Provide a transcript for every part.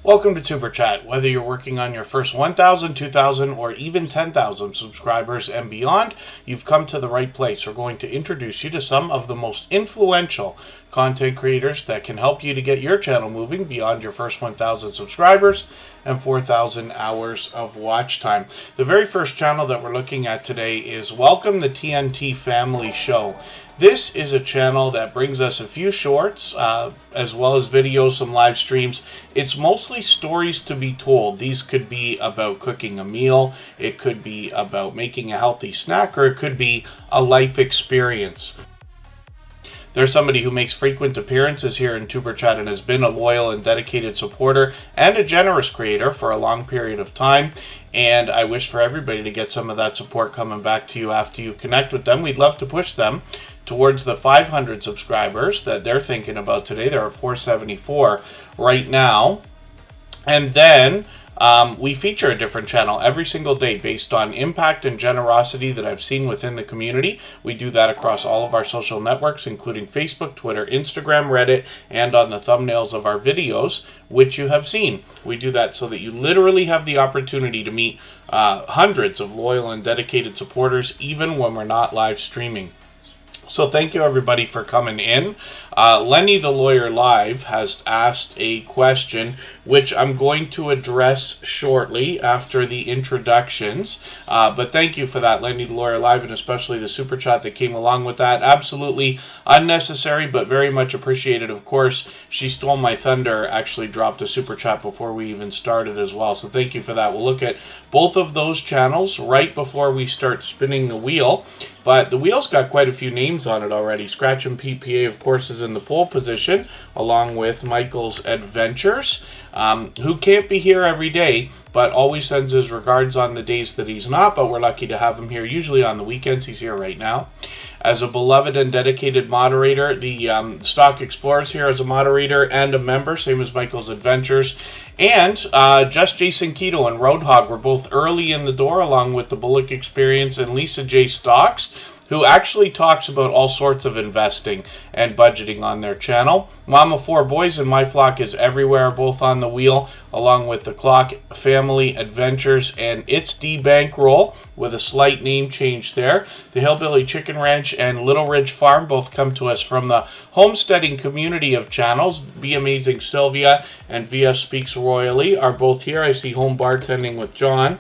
Welcome to Superchat. Whether you're working on your first 1,000, 2,000, or even 10,000 subscribers and beyond, you've come to the right place. We're going to introduce you to some of the most influential content creators that can help you to get your channel moving beyond your first 1,000 subscribers and 4,000 hours of watch time. The very first channel that we're looking at today is Welcome the TNT Family Show. This is a channel that brings us a few shorts, as well as videos, some live streams. It's mostly stories to be told. These could be about cooking a meal, it could be about making a healthy snack, or it could be a life experience. There's somebody who makes frequent appearances here in Superchat and has been a loyal and dedicated supporter and a generous creator for a long period of time. And I wish for everybody to get some of that support coming back to you after you connect with them. We'd love to push them towards the 500 subscribers that they're thinking about today. There are 474 right now. And then we feature a different channel every single day based on impact and generosity that I've seen within the community. We do that across all of our social networks, including Facebook, Twitter, Instagram, Reddit, and on the thumbnails of our videos, which you have seen. We do that so that you literally have the opportunity to meet hundreds of loyal and dedicated supporters, even when we're not live streaming. So thank you everybody for coming in. Lenny the Lawyer Live has asked a question which I'm going to address shortly after the introductions. But thank you for that, Lenny the Lawyer Live, and especially the super chat that came along with that. Absolutely unnecessary, but very much appreciated. Of course, She Stole My Thunder actually dropped a super chat before we even started as well. So thank you for that. We'll look at both of those channels right before we start spinning the wheel. But the wheel's got quite a few names on it already. Scratch and PPA, of course, is in the pole position, along with Michael's Adventures, who can't be here every day, but always sends his regards on the days that he's not. But we're lucky to have him here, usually on the weekends. He's here right now. As a beloved and dedicated moderator, the Stock Explorer's here as a moderator and a member, same as Michael's Adventures. And Just Jason Keto and Roadhog were both early in the door, along with the Bullock Experience and Lisa J. Stocks, who actually talks about all sorts of investing and budgeting on their channel. Mama Four Boys and My Flock is Everywhere, both on the wheel, along with the Clock Family Adventures and It's D Bankroll, with a slight name change there. The Hillbilly Chicken Ranch and Little Ridge Farm both come to us from the homesteading community of channels. Be Amazing Sylvia and Via Speaks Royally are both here. I see Home Bartending with John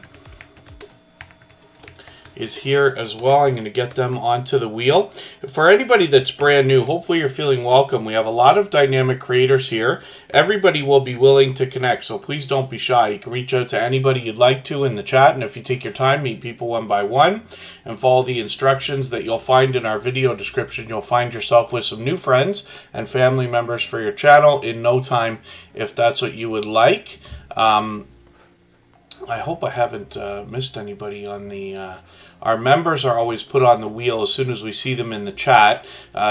is here as well. I'm going to get them onto the wheel. For anybody that's brand new, hopefully you're feeling welcome. We have a lot of dynamic creators here. Everybody will be willing to connect, so please don't be shy. You can reach out to anybody you'd like to in the chat, and if you take your time, meet people one by one and follow the instructions that you'll find in our video description. You'll find yourself with some new friends and family members for your channel in no time, if that's what you would like. I hope I haven't missed anybody on the... Our members are always put on the wheel as soon as we see them in the chat.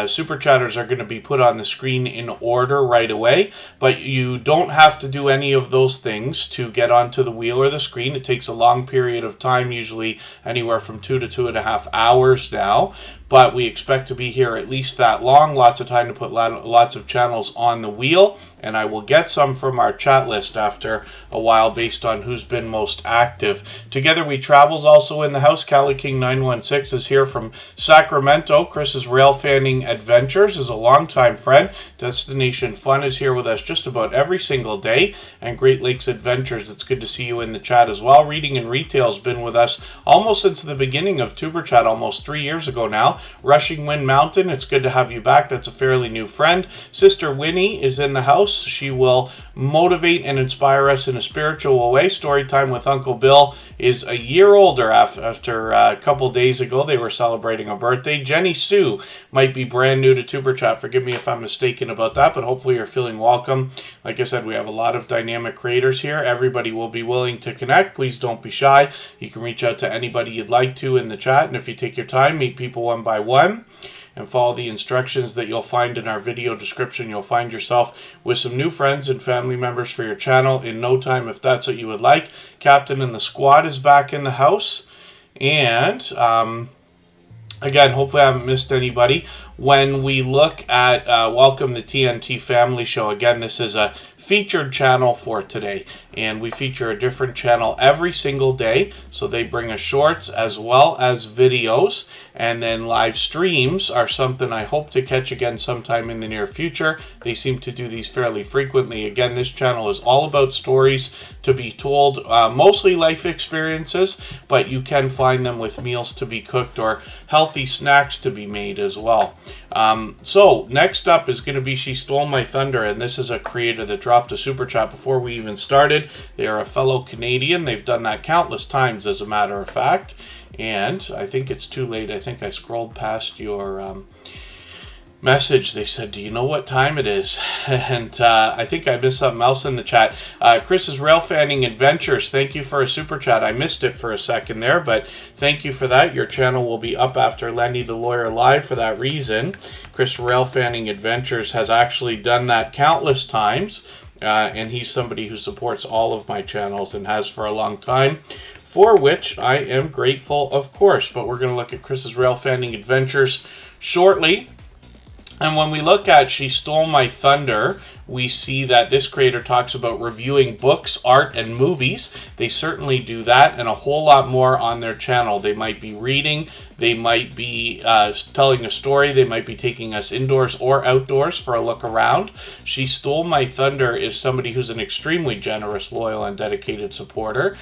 Super chatters are going to be put on the screen in order right away, but you don't have to do any of those things to get onto the wheel or the screen. It takes a long period of time, usually anywhere from 2 to 2.5 hours now. But we expect to be here at least that long. Lots of time to put lots of channels on the wheel. And I will get some from our chat list after a while based on who's been most active. Together We Travel's also in the house. Cali King 916 is here from Sacramento. Chris's Rail Fanning Adventures is a longtime friend. Destination Fun is here with us just about every single day. And Great Lakes Adventures, it's good to see you in the chat as well. Reading and Retail has been with us almost since the beginning of TuberChat, almost 3 years ago now. Rushing Wind Mountain, it's good to have you back. That's a fairly new friend. Sister Winnie is in the house. She will motivate and inspire us in a spiritual way. Storytime with Uncle Bill is a year older after a couple days ago. They were celebrating a birthday. Jenny Sue might be brand new to TuberChat. Forgive me if I'm mistaken about that, but hopefully you're feeling welcome. Like I said, we have a lot of dynamic creators here. Everybody will be willing to connect. Please don't be shy. You can reach out to anybody you'd like to in the chat, and if you take your time, meet people one by one and follow the instructions that you'll find in our video description. You'll find yourself with some new friends and family members for your channel in no time, if that's what you would like. Captain and the Squad is back in the house. And again, hopefully I haven't missed anybody. When we look at Welcome the TNT Family Show, again, this is a featured channel for today. And we feature a different channel every single day. So they bring us shorts as well as videos. And then live streams are something I hope to catch again sometime in the near future. They seem to do these fairly frequently. Again, this channel is all about stories to be told, mostly life experiences, but you can find them with meals to be cooked or healthy snacks to be made as well. So next up is going to be She Stole My Thunder, and this is a creator that dropped a super chat before we even started. They are a fellow Canadian. They've done that countless times, as a matter of fact. And I think it's too late. I think I scrolled past your message. They said, do you know what time it is? And I think I missed something else in the chat. Chris's Railfanning Adventures, thank you for a super chat. I missed it for a second there, but thank you for that. Your channel will be up after Lenny the Lawyer Live for that reason. Chris Railfanning Adventures has actually done that countless times, and he's somebody who supports all of my channels and has for a long time, for which I am grateful, of course. But we're going to look at Chris's Railfanning Adventures shortly. And when we look at She Stole My Thunder, we see that this creator talks about reviewing books, art, and movies. They certainly do that and a whole lot more on their channel. They might be reading, they might be telling a story, they might be taking us indoors or outdoors for a look around. She Stole My Thunder is somebody who's an extremely generous, loyal, and dedicated supporter.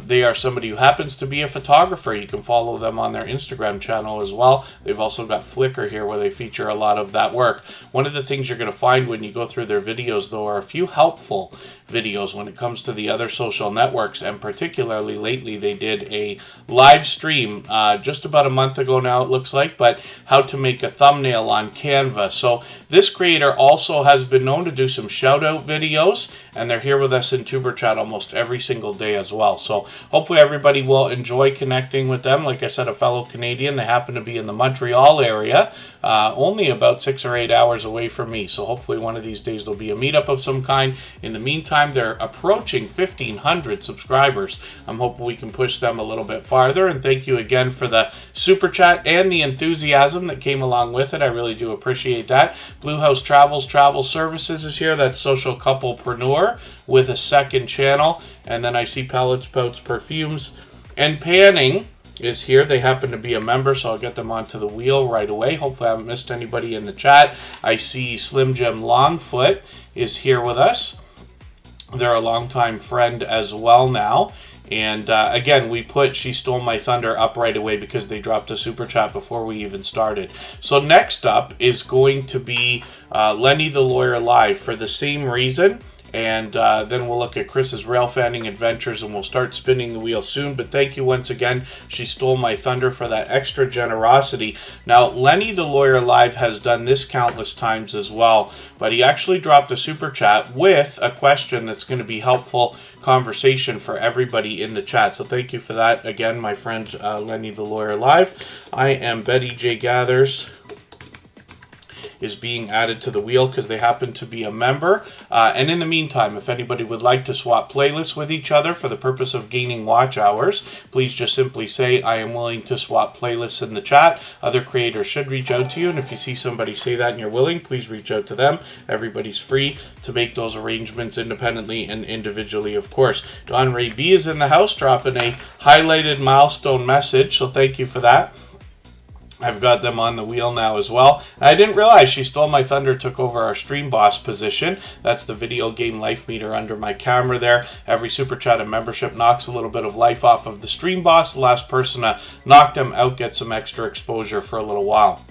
They are somebody who happens to be a photographer. You can follow them on their Instagram channel as well. They've also got Flickr here where they feature a lot of that work. One of the things you're going to find when you go through their videos, though, are a few helpful videos when it comes to the other social networks, and particularly lately they did a live stream just about a month ago now, it looks like, but how to make a thumbnail on Canva. So this creator also has been known to do some shout out videos, and they're here with us in Tuber Chat almost every single day as well. So hopefully everybody will enjoy connecting with them. Like I said, a fellow Canadian. They happen to be in the Montreal area, only about 6 or 8 hours away from me. So hopefully one of these days there'll be a meetup of some kind. In the meantime, they're approaching 1,500 subscribers. I'm hoping we can push them a little bit farther. And thank you again for the super chat and the enthusiasm that came along with it. I really do appreciate that. Blue House Travels Travel Services is here. That's Social Couplepreneur with a second channel. And then I see Pellets, Pouts, Perfumes, and Panning is here. They happen to be a member, so I'll get them onto the wheel right away. Hopefully I haven't missed anybody in the chat. I see Slim Jim Longfoot is here with us. They're a longtime friend as well now. And again, we put She Stole My Thunder up right away because they dropped a super chat before we even started. So next up is going to be Lenny the Lawyer Live for the same reason. And then we'll look at Chris's Railfanning Adventures, and we'll start spinning the wheel soon. But thank you once again, She Stole My Thunder, for that extra generosity. Now, Lenny the Lawyer Live has done this countless times as well, but he actually dropped a super chat with a question that's going to be helpful conversation for everybody in the chat. So thank you for that again, my friend Lenny the Lawyer Live. I am Betty J. Gathers is being added to the wheel because they happen to be a member. And in the meantime, if anybody would like to swap playlists with each other for the purpose of gaining watch hours, please just simply say, I am willing to swap playlists in the chat. Other creators should reach out to you, and if you see somebody say that and you're willing, please reach out to them. Everybody's free to make those arrangements independently and individually, of course. Don Ray B is in the house, dropping a highlighted milestone message, so thank you for that. I've got them on the wheel now as well. And I didn't realize She Stole My Thunder took over our Stream Boss position. That's the video game life meter under my camera there. Every Super Chat and membership knocks a little bit of life off of the Stream Boss. The last person to knock them out gets some extra exposure for a little while.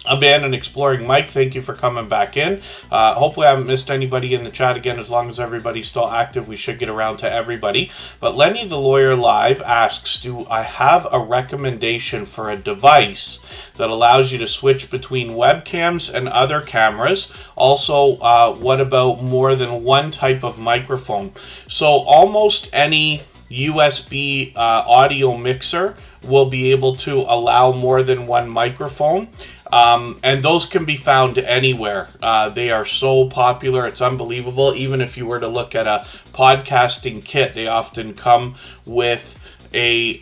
Abandoned Exploring Mike, thank you for coming back in. Hopefully I haven't missed anybody in the chat again. As long as everybody's still active, we should get around to everybody. But Lenny the Lawyer Live asks, do I have a recommendation for a device that allows you to switch between webcams and other cameras? Also, what about more than one type of microphone? So almost any USB audio mixer will be able to allow more than one microphone. And those can be found anywhere. They are so popular, it's unbelievable. Even if you were to look at a podcasting kit, they often come with a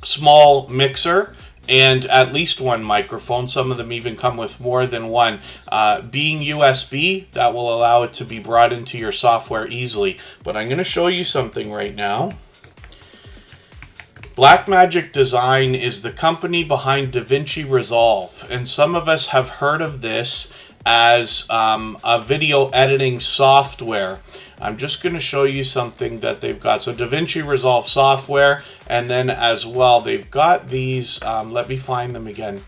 small mixer and at least one microphone. Some of them even come with more than one. Being USB, that will allow it to be brought into your software easily. But I'm going to show you something right now. Blackmagic Design is the company behind DaVinci Resolve, and some of us have heard of this as a video editing software. I'm just going to show you something that they've got. So DaVinci Resolve software, and then as well they've got these, let me find them again,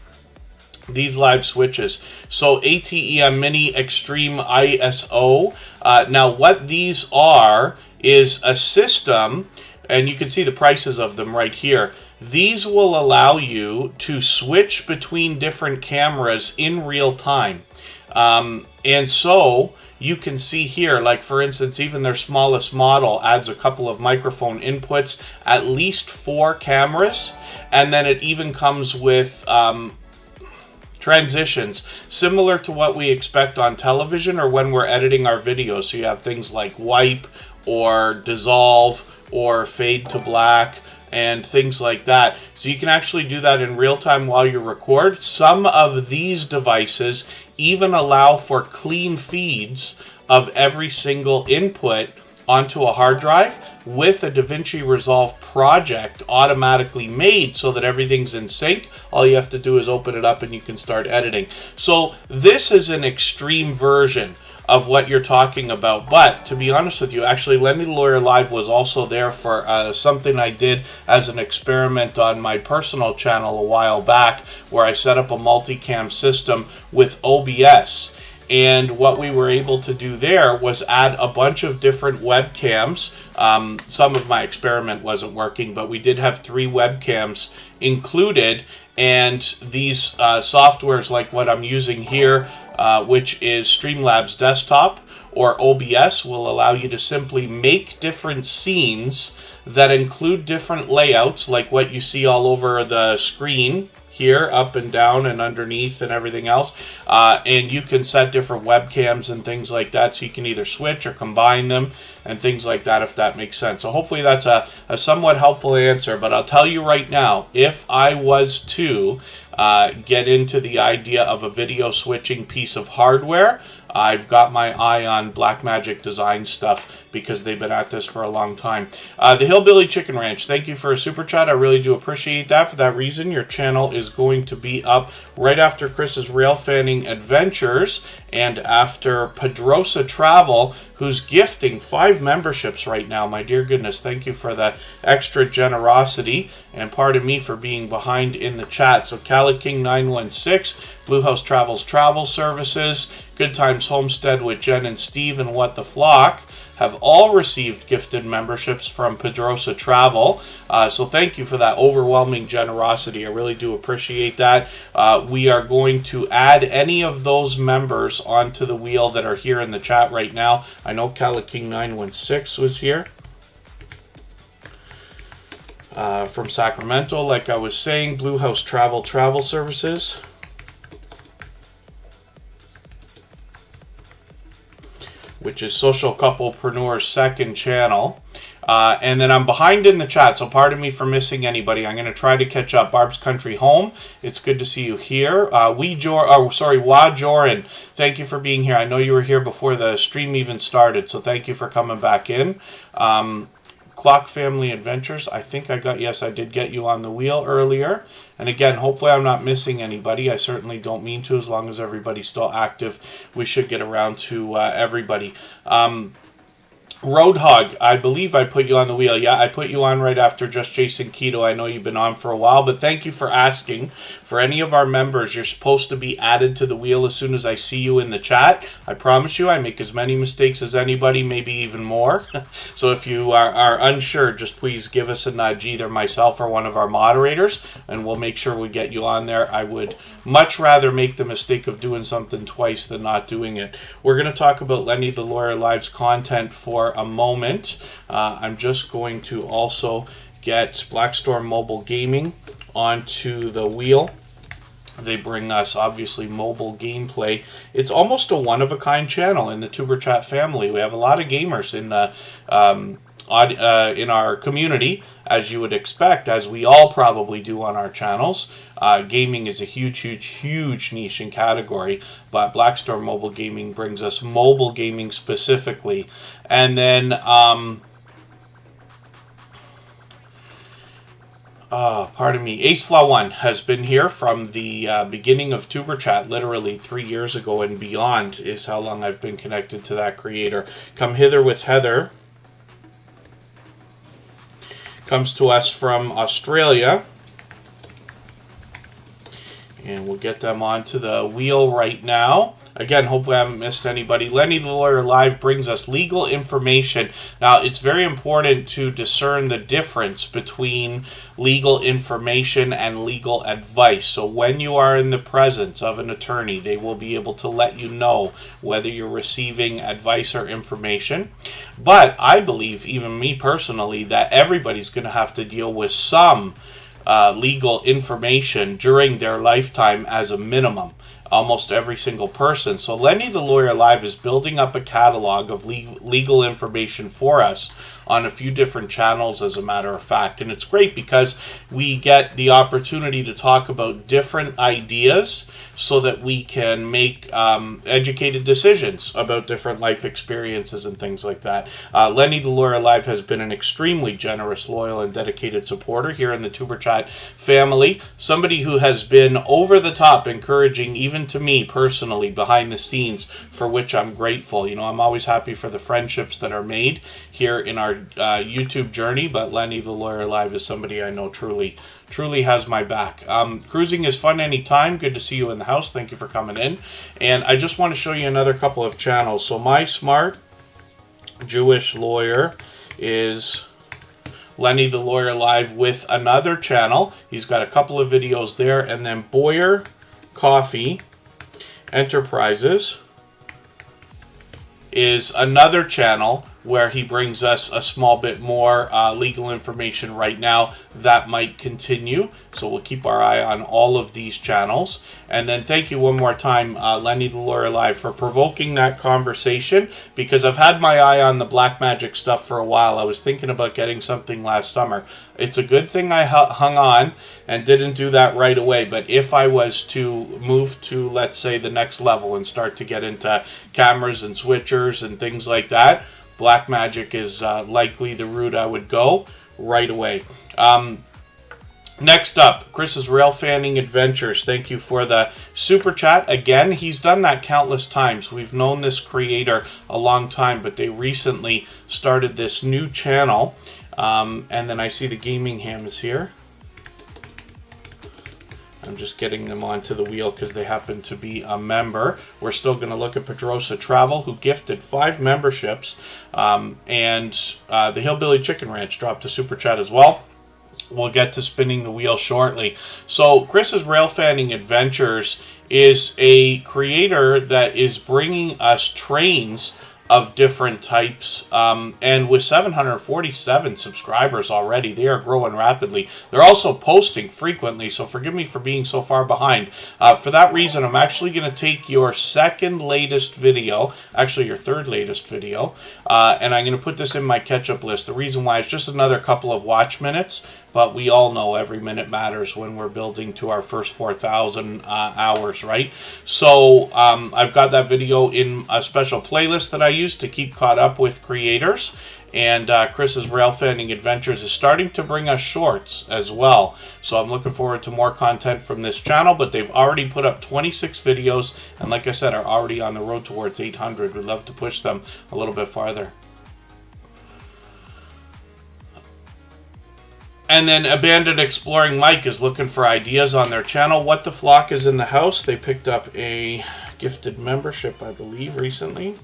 these live switches. So ATEM Mini Extreme ISO. Now what these are is a system, and you can see the prices of them right here. These will allow you to switch between different cameras in real time. And so you can see here, like for instance, even their smallest model adds a couple of microphone inputs, at least 4 cameras, and then it even comes with transitions similar to what we expect on television or when we're editing our videos. So you have things like wipe or dissolve or fade to black and things like that. So you can actually do that in real time while you record. Some of these devices even allow for clean feeds of every single input onto a hard drive with a DaVinci Resolve project automatically made so that everything's in sync. All you have to do is open it up and you can start editing. So this is an extreme version of what you're talking about. But to be honest with you, actually Lenny the Lawyer Live was also there for something I did as an experiment on my personal channel a while back, where I set up a multicam system with OBS. And what we were able to do there was add a bunch of different webcams. Some of my experiment wasn't working, but we did have 3 webcams included. And these softwares like what I'm using here, which is Streamlabs Desktop or OBS, will allow you to simply make different scenes that include different layouts, like what you see all over the screen here, up and down and underneath and everything else. And you can set different webcams and things like that, so you can either switch or combine them and things like that, if that makes sense. So hopefully that's a somewhat helpful answer. But I'll tell you right now, if I was to get into the idea of a video switching piece of hardware, I've got my eye on Blackmagic Design stuff because they've been at this for a long time. The Hillbilly Chicken Ranch, thank you for a super chat. I really do appreciate that. For that reason, your channel is going to be up right after Chris's rail fanning adventures and after Pedrosa Travel, who's gifting 5 memberships right now. My dear goodness, thank you for the extra generosity, and pardon me for being behind in the chat. So Cali King 916, Blue House Travels Travel Services, Good Times Homestead with Jen and Steve, and What the Flock have all received gifted memberships from Pedrosa Travel. So thank you for that overwhelming generosity. I really do appreciate that. We are going to add any of those members onto the wheel that are here in the chat right now. I know Cali King 916 was here. From Sacramento, like I was saying, Blue House Travel Services. Which is Social Couplepreneur's second channel. And then I'm behind in the chat, so pardon me for missing anybody. I'm going to try to catch up. Barb's Country Home, it's good to see you here. Wajoran, thank you for being here. I know you were here before the stream even started, so thank you for coming back in. Clock Family Adventures, I think I did get you on the wheel earlier. And again, hopefully I'm not missing anybody. I certainly don't mean to. As long as everybody's still active, we should get around to everybody. Roadhog, I believe I put you on the wheel. Yeah, I put you on right after Just Jason Keto. I know you've been on for a while, but thank you for asking. For any of our members, you're supposed to be added to the wheel as soon as I see you in the chat. I promise you, I make as many mistakes as anybody, maybe even more. So if you are unsure, just please give us a nudge, either myself or one of our moderators, and we'll make sure we get you on there. I would much rather make the mistake of doing something twice than not doing it. We're going to talk about Lenny the Lawyer Live's content for a moment. I'm just going to also get Blackstorm Mobile Gaming onto the wheel. They bring us, obviously, mobile gameplay. It's almost a one-of-a-kind channel in the Tuber Chat family. We have a lot of gamers in the in our community, as you would expect, as we all probably do on our channels. Gaming is a huge niche and category, but Blackstorm Mobile Gaming brings us mobile gaming specifically. And then pardon me, AceFlaw1 has been here from the beginning of Superchat, literally 3 years ago and beyond is how long I've been connected to that creator. Come Hither with Heather comes to us from Australia. And we'll get them onto the wheel right now. Again, hopefully I haven't missed anybody. Lenny the Lawyer Live brings us legal information. Now, it's very important to discern the difference between legal information and legal advice. So when you are in the presence of an attorney, they will be able to let you know whether you're receiving advice or information. But I believe, even me personally, that everybody's going to have to deal with some legal information during their lifetime as a minimum. Almost every single person. So Lenny the Lawyer Live is building up a catalog of legal information for us on a few different channels, as a matter of fact. And it's great because we get the opportunity to talk about different ideas so that we can make educated decisions about different life experiences and things like that. Lenny the Lawyer Live has been an extremely generous, loyal, and dedicated supporter here in the Superchat family. Somebody who has been over the top encouraging, even to me personally, behind the scenes, for which I'm grateful. You know, I'm always happy for the friendships that are made here in our YouTube journey, but Lenny the Lawyer Live is somebody I know truly has my back. Cruising is fun anytime. Good to see you in the house. Thank you for coming in. And I just want to show you another couple of channels. So My Smart Jewish Lawyer is Lenny the Lawyer Live with another channel. He's got a couple of videos there. And then Boyer Coffee Enterprises is another channel where he brings us a small bit more legal information right now. That might continue, so we'll keep our eye on all of these channels. And then thank you one more time, Lenny the Lawyer Live, for provoking that conversation, because I've had my eye on the black magic stuff for a while. I was thinking about getting something last summer. It's a good thing I hung on and didn't do that right away, but if I was to move to, let's say, the next level and start to get into cameras and switchers and things like that, black magic is likely the route I would go right away. Next up, Chris's Rail Fanning Adventures. Thank you for the super chat. Again, he's done that countless times. We've known this creator a long time, but they recently started this new channel. And then I see the gaming hams here. I'm just getting them onto the wheel because they happen to be a member. We're still going to look at Pedrosa Travel, who gifted 5 memberships. And the Hillbilly Chicken Ranch dropped a super chat as well. We'll get to spinning the wheel shortly. So Chris's Rail Fanning Adventures is a creator that is bringing us trains of different types, and with 747 subscribers already, they are growing rapidly. They're also posting frequently, so forgive me for being so far behind. For that reason, I'm actually going to take your second latest video, actually your third latest video, and I'm going to put this in my catch-up list. The reason why is just another couple of watch minutes, but we all know every minute matters when we're building to our first 4,000 hours, right? So I've got that video in a special playlist that I use to keep caught up with creators. And Chris's Rail Fanning Adventures is starting to bring us shorts as well. So I'm looking forward to more content from this channel, but they've already put up 26 videos. And like I said, are already on the road towards 800. We'd love to push them a little bit farther. And then Abandoned Exploring Mike is looking for ideas on their channel. What the Flock is in the house. They picked up a gifted membership, I believe, recently.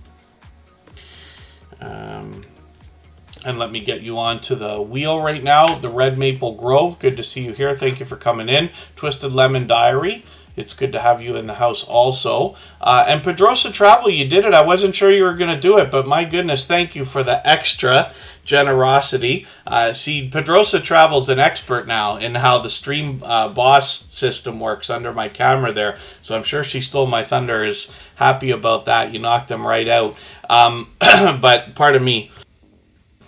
And let me get you onto the wheel right now. The Red Maple Grove, good to see you here. Thank you for coming in. Twisted Lemon Diary, it's good to have you in the house also. And Pedrosa Travel, you did it. I wasn't sure you were going to do it, but my goodness, thank you for the extra generosity. See, Pedrosa Travel's an expert now in how the stream boss system works under my camera there. So I'm sure She Stole My Thunder is happy about that. You knocked them right out. But pardon me.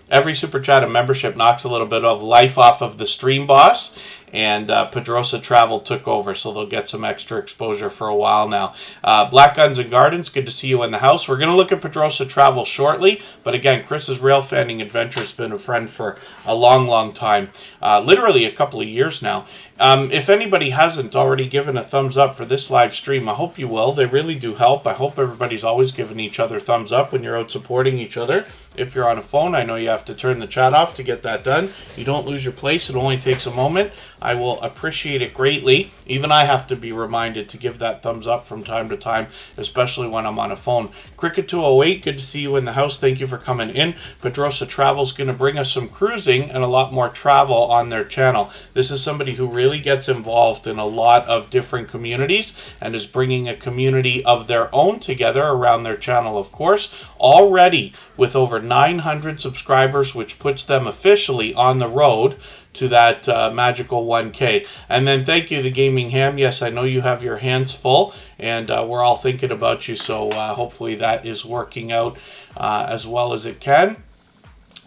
every Super Chat and membership knocks a little bit of life off of the stream boss, and Pedrosa Travel took over, so they'll get some extra exposure for a while now. Black Guns and Gardens, good to see you in the house. We're going to look at Pedrosa Travel shortly, but again, Chris's Rail Fanning Adventure has been a friend for a long, long time, literally a couple of years now. If anybody hasn't already given a thumbs up for this live stream, I hope you will. They really do help. I hope everybody's always giving each other thumbs up when you're out supporting each other. If you're on a phone, I know you have to turn the chat off to get that done. You don't lose your place. It only takes a moment. I will appreciate it greatly. Even I have to be reminded to give that thumbs up from time to time, especially when I'm on a phone. Cricket208, good to see you in the house. Thank you for coming in. Pedrosa Travel's going to bring us some cruising and a lot more travel on their channel. This is somebody who really gets involved in a lot of different communities and is bringing a community of their own together around their channel, of course. Already with over 900 subscribers, which puts them officially on the road to that magical 1K. And then thank you, The Gaming Ham. Yes, I know you have your hands full, and we're all thinking about you, so hopefully that is working out as well as it can.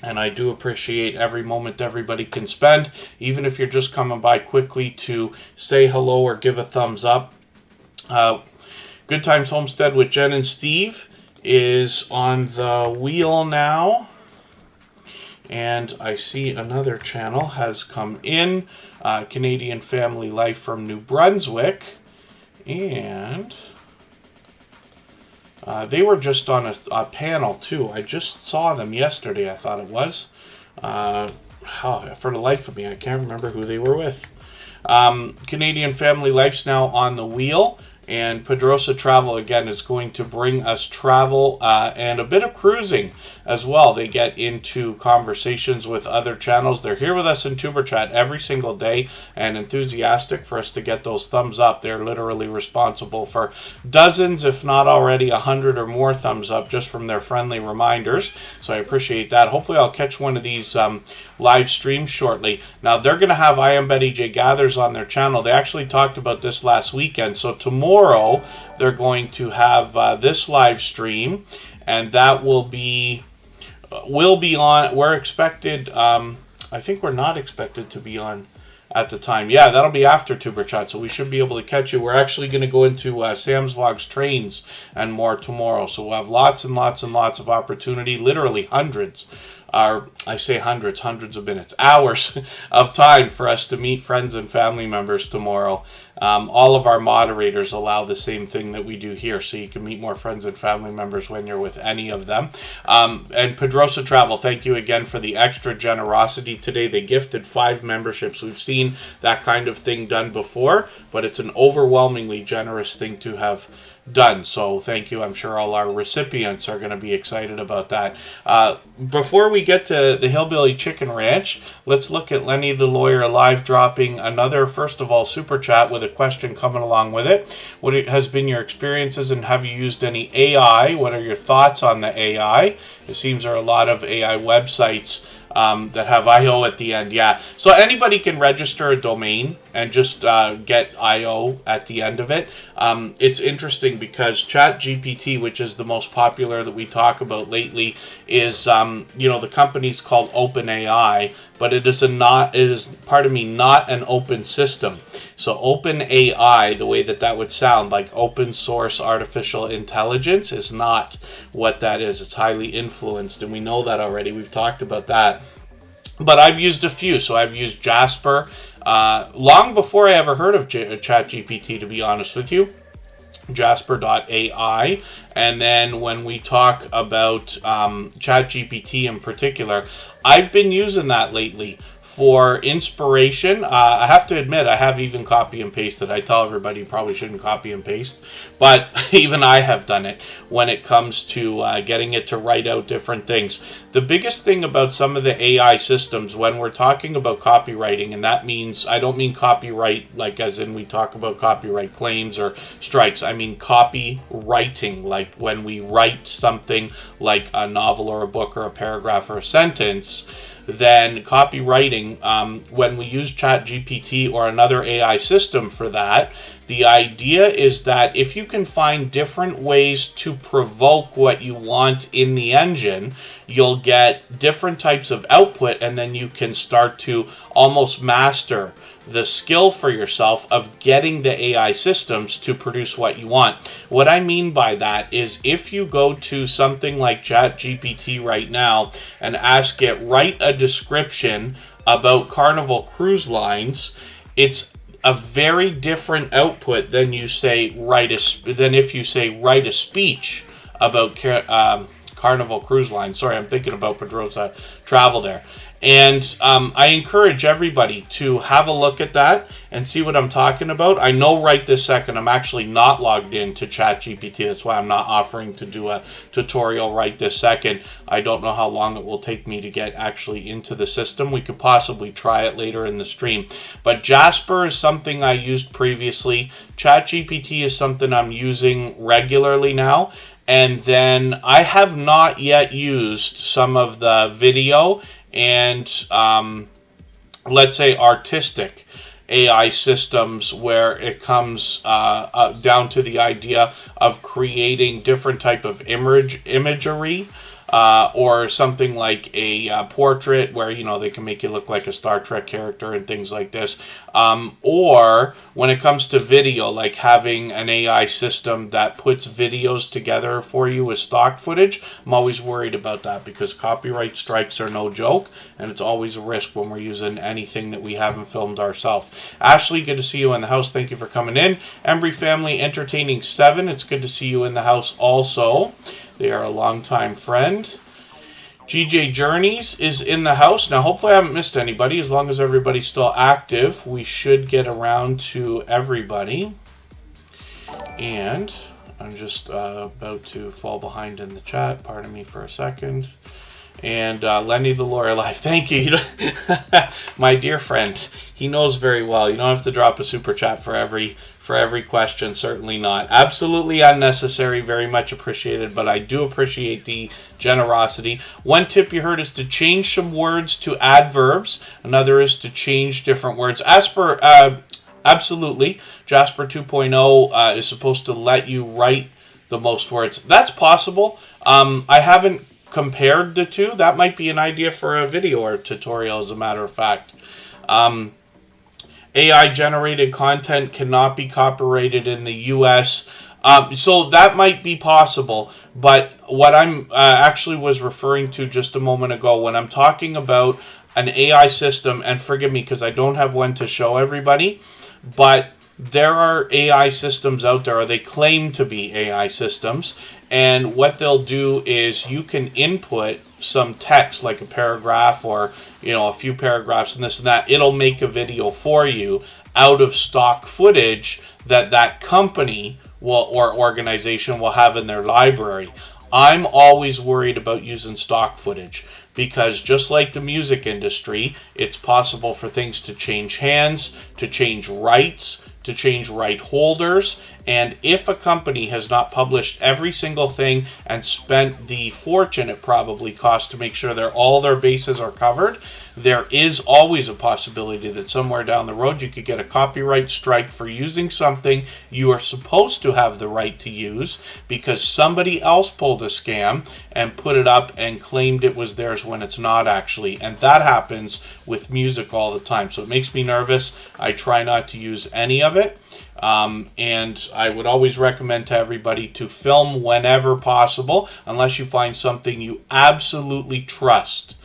And I do appreciate every moment everybody can spend, even if you're just coming by quickly to say hello or give a thumbs up. Good Times Homestead with Jen and Steve is on the wheel now. And I see another channel has come in, Canadian Family Life from New Brunswick. And they were just on a panel too. I just saw them yesterday, I thought it was. For the life of me, I can't remember who they were with. Canadian Family Life's now on the wheel. And Pedrosa Travel, again, is going to bring us travel and a bit of cruising as well. They get into conversations with other channels. They're here with us in Tuber Chat every single day and enthusiastic for us to get those thumbs up. They're literally responsible for dozens, if not already 100 or more thumbs up just from their friendly reminders. So I appreciate that. Hopefully I'll catch one of these live streams shortly. Now, they're going to have I Am Betty J Gathers on their channel. They actually talked about this last weekend. So tomorrow, they're going to have this live stream, and that will be on. We're expected. I think we're not expected to be on at the time. Yeah, that'll be after Tuber Chat, so we should be able to catch you. We're actually going to go into Sam's Vlogs trains and more tomorrow, so we'll have lots and lots and lots of opportunity, literally hundreds. I say hundreds of minutes, hours of time for us to meet friends and family members tomorrow. All of our moderators allow the same thing that we do here, so you can meet more friends and family members when you're with any of them. And Pedrosa Travel, thank you again for the extra generosity today. They gifted 5 memberships. We've seen that kind of thing done before, but it's an overwhelmingly generous thing to have done. So thank you. I'm sure all our recipients are going to be excited about that. Before we get to the Hillbilly Chicken Ranch, let's look at Lenny the Lawyer live dropping another, first of all, super chat with a question coming along with it. What has been your experiences, and have you used any AI? What are your thoughts on the AI? It seems there are a lot of AI websites that have IO at the end. Yeah, so anybody can register a domain and just get IO at the end of it. It's interesting because ChatGPT, which is the most popular that we talk about lately, is the company's called OpenAI, but it is not an open system. So OpenAI, the way that would sound, like open source artificial intelligence, is not what that is. It's highly influenced, and we know that already. We've talked about that. But I've used a few. So I've used Jasper long before I ever heard of ChatGPT, to be honest with you. Jasper.ai. And then when we talk about ChatGPT in particular, I've been using that lately for inspiration. I have to admit, I have even copy and pasted. I tell everybody you probably shouldn't copy and paste, but even I have done it when it comes to getting it to write out different things. The biggest thing about some of the AI systems when we're talking about copywriting, and that means, I don't mean copyright like as in we talk about copyright claims or strikes. I mean copywriting, like when we write something like a novel or a book or a paragraph or a sentence. than copywriting. When we use ChatGPT or another AI system for that, the idea is that if you can find different ways to provoke what you want in the engine, you'll get different types of output, and then you can start to almost master the skill for yourself of getting the AI systems to produce what you want. What I mean by that is if you go to something like ChatGPT right now and ask it, write a description about Carnival Cruise Lines, it's a very different output than if you say write a speech about Carnival Cruise Line. Sorry, I'm thinking about Pedrosa Travel there. And I encourage everybody to have a look at that and see what I'm talking about. I know right this second I'm actually not logged into ChatGPT. That's why I'm not offering to do a tutorial right this second. I don't know how long it will take me to get actually into the system. We could possibly try it later in the stream. But Jasper is something I used previously. ChatGPT is something I'm using regularly now. And then I have not yet used some of the video and let's say artistic AI systems where it comes down to the idea of creating different type of imagery or something like a portrait where, you know, they can make you look like a Star Trek character and things like this. Or when it comes to video, like having an AI system that puts videos together for you with stock footage, I'm always worried about that because copyright strikes are no joke, and it's always a risk when we're using anything that we haven't filmed ourselves. Ashley, good to see you in the house. Thank you for coming in. Embry Family Entertaining 7, it's good to see you in the house also. They are a longtime friend. GJ Journeys is in the house. Now, hopefully I haven't missed anybody. As long as everybody's still active, we should get around to everybody. And I'm just about to fall behind in the chat. Pardon me for a second. And Lenny the Lawyer Live, thank you. My dear friend, he knows very well. You don't have to drop a super chat for every question, certainly not. Absolutely unnecessary, very much appreciated, but I do appreciate the generosity. One tip you heard is to change some words to adverbs. Another is to change different words. Absolutely. Jasper 2.0 is supposed to let you write the most words. That's possible. I haven't compared the two. That might be an idea for a video or a tutorial, as a matter of fact. AI generated content cannot be copyrighted in the US. So that might be possible. But what I'm actually was referring to just a moment ago when I'm talking about an AI system, and forgive me because I don't have one to show everybody, but there are AI systems out there, or they claim to be AI systems, and what they'll do is you can input some text, like a paragraph or, you know, a few paragraphs and this and that. It'll make a video for you out of stock footage that company will or organization will have in their library. I'm always worried about using stock footage because just like the music industry, it's possible for things to change hands, to change rights, to change right holders, and if a company has not published every single thing and spent the fortune it probably costs to make sure all their bases are covered, there is always a possibility that somewhere down the road you could get a copyright strike for using something you are supposed to have the right to use because somebody else pulled a scam and put it up and claimed it was theirs when it's not actually. And that happens with music all the time. So it makes me nervous. I try not to use any of it. And I would always recommend to everybody to film whenever possible, unless you find something you absolutely trust.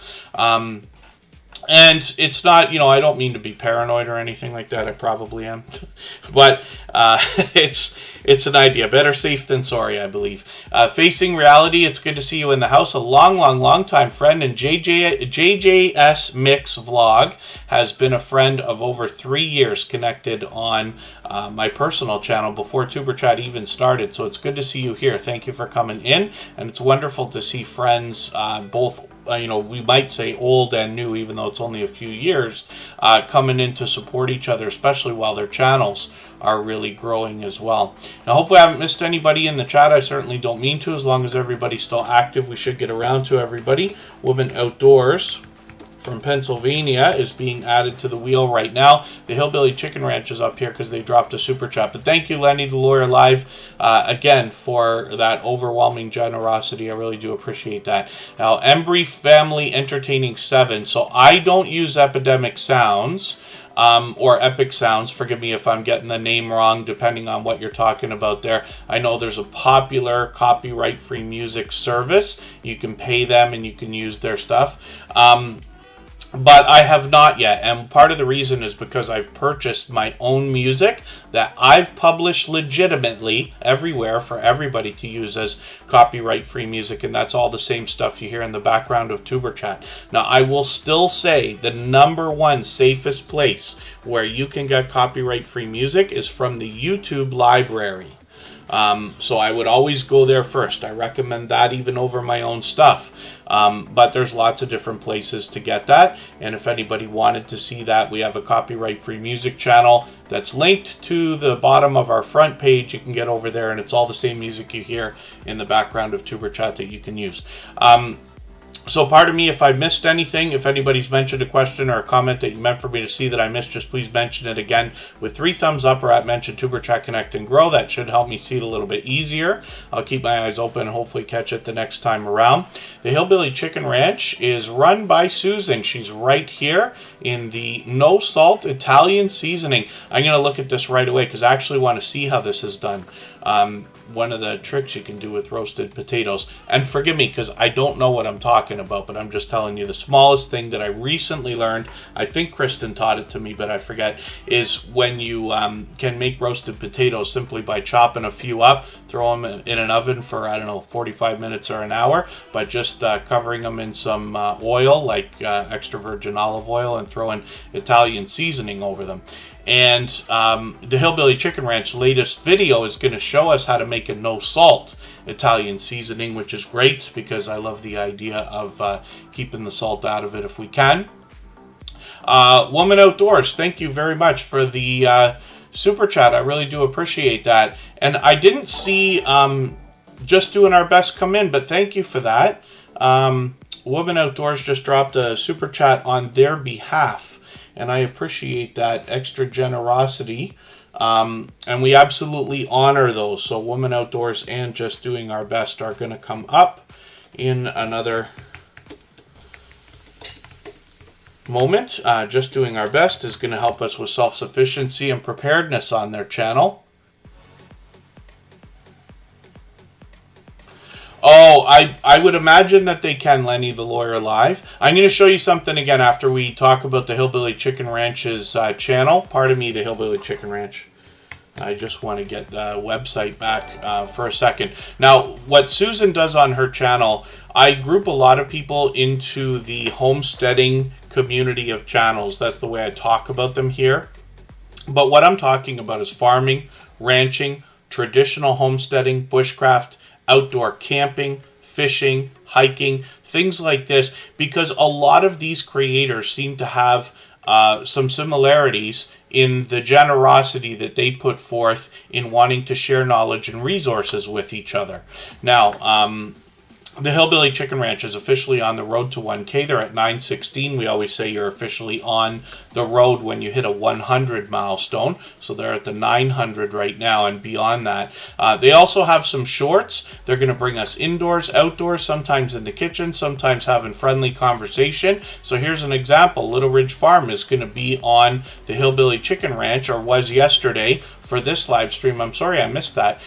And it's not, you know, I don't mean to be paranoid or anything like that. I probably am. But it's an idea. Better safe than sorry, I believe. Facing Reality, it's good to see you in the house. A long time friend. And JJS Mix Vlog has been a friend of over 3 years, connected on my personal channel before Tuber Chat even started. So it's good to see you here. Thank you for coming in. And it's wonderful to see friends, both you know, we might say old and new, even though it's only a few years, coming in to support each other, especially while their channels are really growing as well. Now, hopefully I haven't missed anybody in the chat. I certainly don't mean to. As long as everybody's still active, we should get around to everybody. Women Outdoors from Pennsylvania is being added to the wheel right now. The Hillbilly Chicken Ranch is up here because they dropped a super chat. But thank you, Lenny the Lawyer Live, again, for that overwhelming generosity. I really do appreciate that. Now, Embry Family Entertaining 7. So I don't use Epidemic Sounds. Or Epic Sounds. Forgive me if I'm getting the name wrong, depending on what you're talking about there. I know there's a popular copyright-free music service. You can pay them and you can use their stuff. But I have not yet, and part of the reason is because I've purchased my own music that I've published legitimately everywhere for everybody to use as copyright-free music, and that's all the same stuff you hear in the background of Superchat. Now, I will still say the number one safest place where you can get copyright-free music is from the YouTube library. So I would always go there first. I recommend that even over my own stuff. But there's lots of different places to get that. And if anybody wanted to see that, we have a copyright-free music channel that's linked to the bottom of our front page. You can get over there, and it's all the same music you hear in the background of Tuberchat that you can use. So pardon me if I missed anything. If anybody's mentioned a question or a comment that you meant for me to see that I missed, just please mention it again with 3 thumbs up or at mention Tuberchat Connect and Grow. That should help me see it a little bit easier. I'll keep my eyes open and hopefully catch it the next time around. The Hillbilly Chicken Ranch is run by Susan. She's right here in the no salt Italian seasoning. I'm going to look at this right away because I actually want to see how this is done. One of the tricks you can do with roasted potatoes. And forgive me because I don't know what I'm talking about, but I'm just telling you the smallest thing that I recently learned, I think Kristen taught it to me, but I forget, is when you can make roasted potatoes simply by chopping a few up, throw them in an oven for, 45 minutes or an hour, but just covering them in some oil, like extra virgin olive oil, and throwing Italian seasoning over them. And the Hillbilly Chicken Ranch latest video is going to show us how to make a no-salt Italian seasoning, which is great because I love the idea of keeping the salt out of it if we can. Woman Outdoors, thank you very much for the super chat. I really do appreciate that. And I didn't see Just Doing Our Best come in, but thank you for that. Woman Outdoors just dropped a super chat on their behalf. And I appreciate that extra generosity. And we absolutely honor those. So Woman Outdoors and Just Doing Our Best are going to come up in another moment. Just Doing Our Best is going to help us with self-sufficiency and preparedness on their channel. Oh, I would imagine that they can, Lenny the Lawyer Live. I'm going to show you something again after we talk about the Hillbilly Chicken Ranch's channel. Pardon me, the Hillbilly Chicken Ranch. I just want to get the website back for a second. Now, what Susan does on her channel, I group a lot of people into the homesteading community of channels. That's the way I talk about them here. But what I'm talking about is farming, ranching, traditional homesteading, bushcraft, outdoor camping, fishing, hiking, things like this, because a lot of these creators seem to have some similarities in the generosity that they put forth in wanting to share knowledge and resources with each other. Now, the Hillbilly Chicken Ranch is officially on the road to 1K. They're at 916. We always say you're officially on the road when you hit a 100 milestone. So they're at the 900 right now and beyond that. They also have some shorts. They're going to bring us indoors, outdoors, sometimes in the kitchen, sometimes having friendly conversation. So here's an example. Little Ridge Farm is going to be on the Hillbilly Chicken Ranch, or was yesterday for this live stream. I'm sorry I missed that.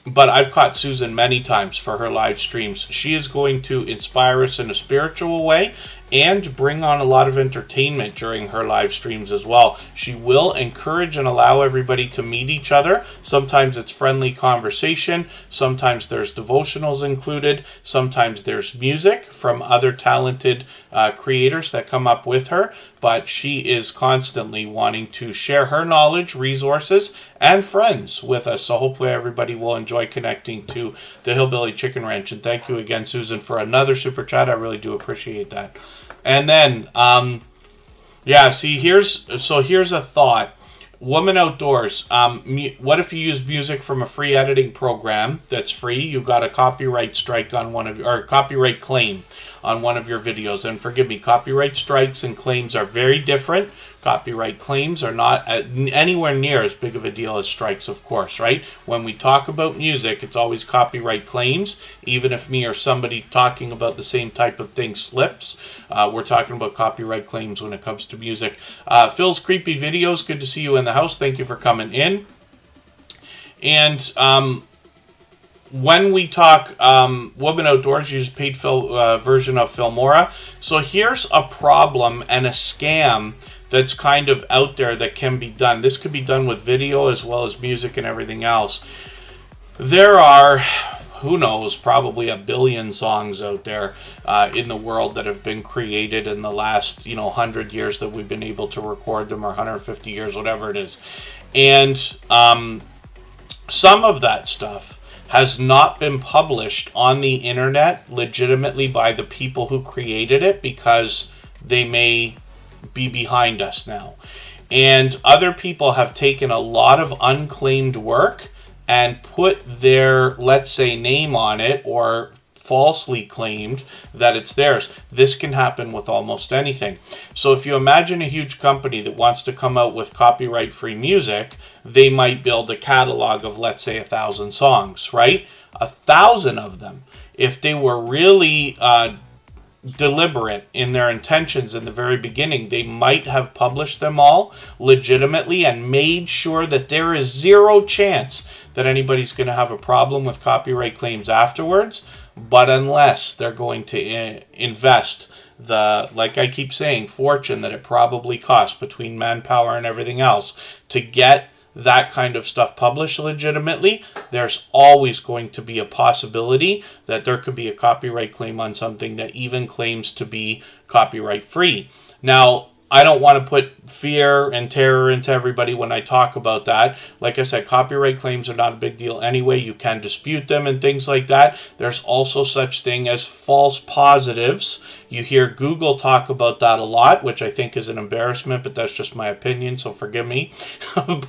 But I've caught Susan many times for her live streams. She is going to inspire us in a spiritual way and bring on a lot of entertainment during her live streams as well. She will encourage and allow everybody to meet each other. Sometimes it's friendly conversation. Sometimes there's devotionals included. Sometimes there's music from other talented creators that come up with her. But she is constantly wanting to share her knowledge, resources, and friends with us. So hopefully everybody will enjoy connecting to the Hillbilly Chicken Ranch. And thank you again, Susan, for another super chat. I really do appreciate that. And then, here's a thought. Woman Outdoors. What if you use music from a free editing program that's free? You got a copyright strike on one of your, or copyright claim on one of your videos. And forgive me, copyright strikes and claims are very different. Copyright claims are not anywhere near as big of a deal as strikes, of course, right? When we talk about music, it's always copyright claims. Even if me or somebody talking about the same type of thing slips, we're talking about copyright claims when it comes to music. Phil's Creepy Videos, good to see you in the house. Thank you for coming in. And when we talk Woman Outdoors, use paid version of Filmora. So here's a problem and a scam that's kind of out there that can be done. This could be done with video as well as music and everything else. There are, who knows, probably a billion songs out there in the world that have been created in the last, 100 years that we've been able to record them, or 150 years, whatever it is. And some of that stuff has not been published on the internet legitimately by the people who created it, because they may be behind us now. And other people have taken a lot of unclaimed work and put their, let's say, name on it, or falsely claimed that it's theirs. This can happen with almost anything. So if you imagine a huge company that wants to come out with copyright-free music, they might build a catalog of, let's say, 1,000 songs, right? 1,000 of them. If they were really deliberate in their intentions in the very beginning, they might have published them all legitimately and made sure that there is zero chance that anybody's going to have a problem with copyright claims afterwards. But unless they're going to invest the, like I keep saying, fortune that it probably costs between manpower and everything else to get that kind of stuff published legitimately, there's always going to be a possibility that there could be a copyright claim on something that even claims to be copyright free. Now, I don't want to put fear and terror into everybody when I talk about that. Like I said, copyright claims are not a big deal anyway. You can dispute them and things like that. There's also such thing as false positives. You hear Google talk about that a lot, which I think is an embarrassment, but that's just my opinion, so forgive me.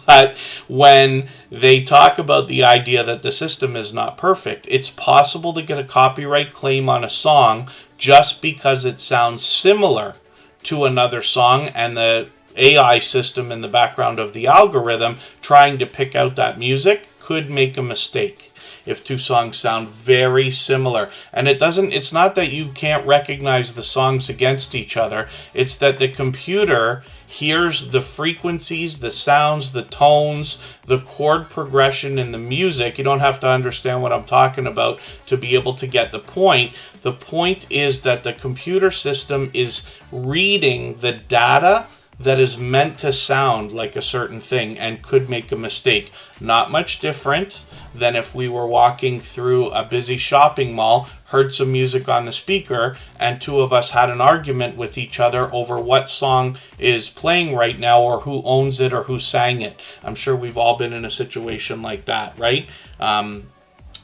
But when they talk about the idea that the system is not perfect, it's possible to get a copyright claim on a song just because it sounds similar to another song, and the AI system in the background of the algorithm trying to pick out that music could make a mistake if two songs sound very similar. And it's not that you can't recognize the songs against each other, it's that the computer hears the frequencies, the sounds, the tones, the chord progression in the music. You don't have to understand what I'm talking about to be able to get the point. The point is that the computer system is reading the data that is meant to sound like a certain thing and could make a mistake. Not much different than if we were walking through a busy shopping mall, heard some music on the speaker, and two of us had an argument with each other over what song is playing right now, or who owns it, or who sang it. I'm sure we've all been in a situation like that, right?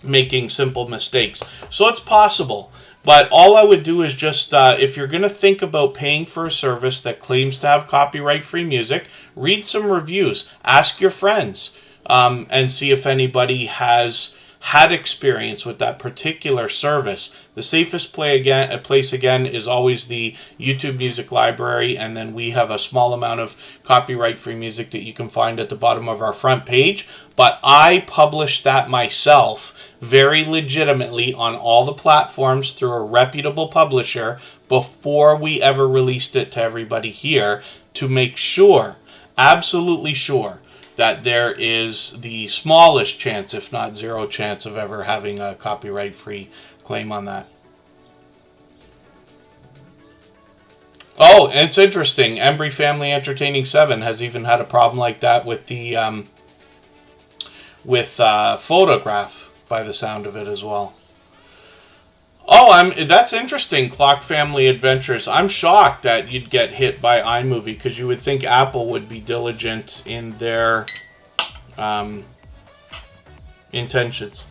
Making simple mistakes. So it's possible. But all I would do is just, if you're going to think about paying for a service that claims to have copyright-free music, read some reviews. Ask your friends and see if anybody has had experience with that particular service. The safest place again is always the YouTube Music Library, and then we have a small amount of copyright-free music that you can find at the bottom of our front page. But I publish that myself very legitimately on all the platforms through a reputable publisher before we ever released it to everybody here, to make sure, absolutely sure, that there is the smallest chance, if not zero chance, of ever having a copyright-free claim on that. Oh, and it's interesting. Embry Family Entertaining 7 has even had a problem like that with the Photograph, by the sound of it as well. Oh, that's interesting, Clock Family Adventures. I'm shocked that you'd get hit by iMovie, because you would think Apple would be diligent in their intentions.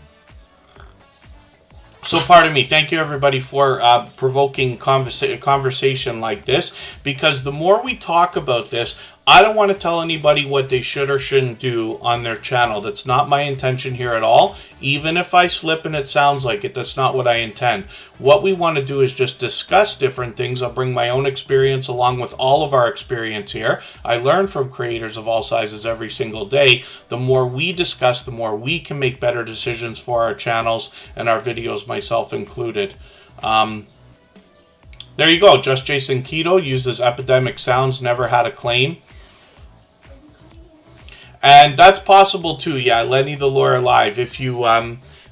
So pardon me. Thank you, everybody, for provoking conversation like this, because the more we talk about this, I don't want to tell anybody what they should or shouldn't do on their channel. That's not my intention here at all. Even if I slip and it sounds like it, that's not what I intend. What we want to do is just discuss different things. I'll bring my own experience along with all of our experience here. I learn from creators of all sizes every single day. The more we discuss, the more we can make better decisions for our channels and our videos, myself included. There you go. Just Jason Keto uses Epidemic Sounds, never had a claim. And that's possible too, yeah, Lenny the Lawyer Live, if you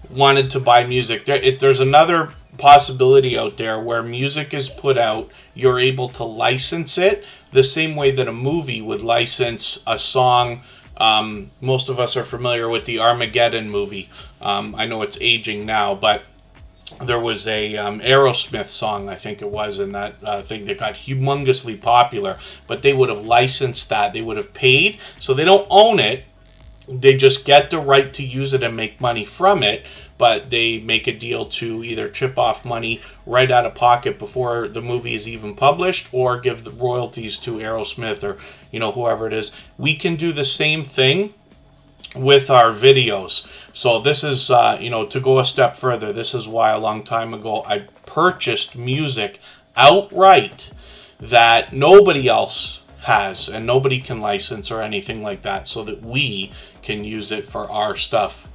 wanted to buy music. There's another possibility out there where music is put out, you're able to license it the same way that a movie would license a song. Most of us are familiar with the Armageddon movie. I know it's aging now, but there was a Aerosmith song, I think it was, in that thing that got humongously popular. But they would have licensed that. They would have paid. So they don't own it. They just get the right to use it and make money from it. But they make a deal to either chip off money right out of pocket before the movie is even published, or give the royalties to Aerosmith or, whoever it is. We can do the same thing with our videos. So this is, to go a step further, this is why a long time ago I purchased music outright that nobody else has and nobody can license or anything like that, so that we can use it for our stuff.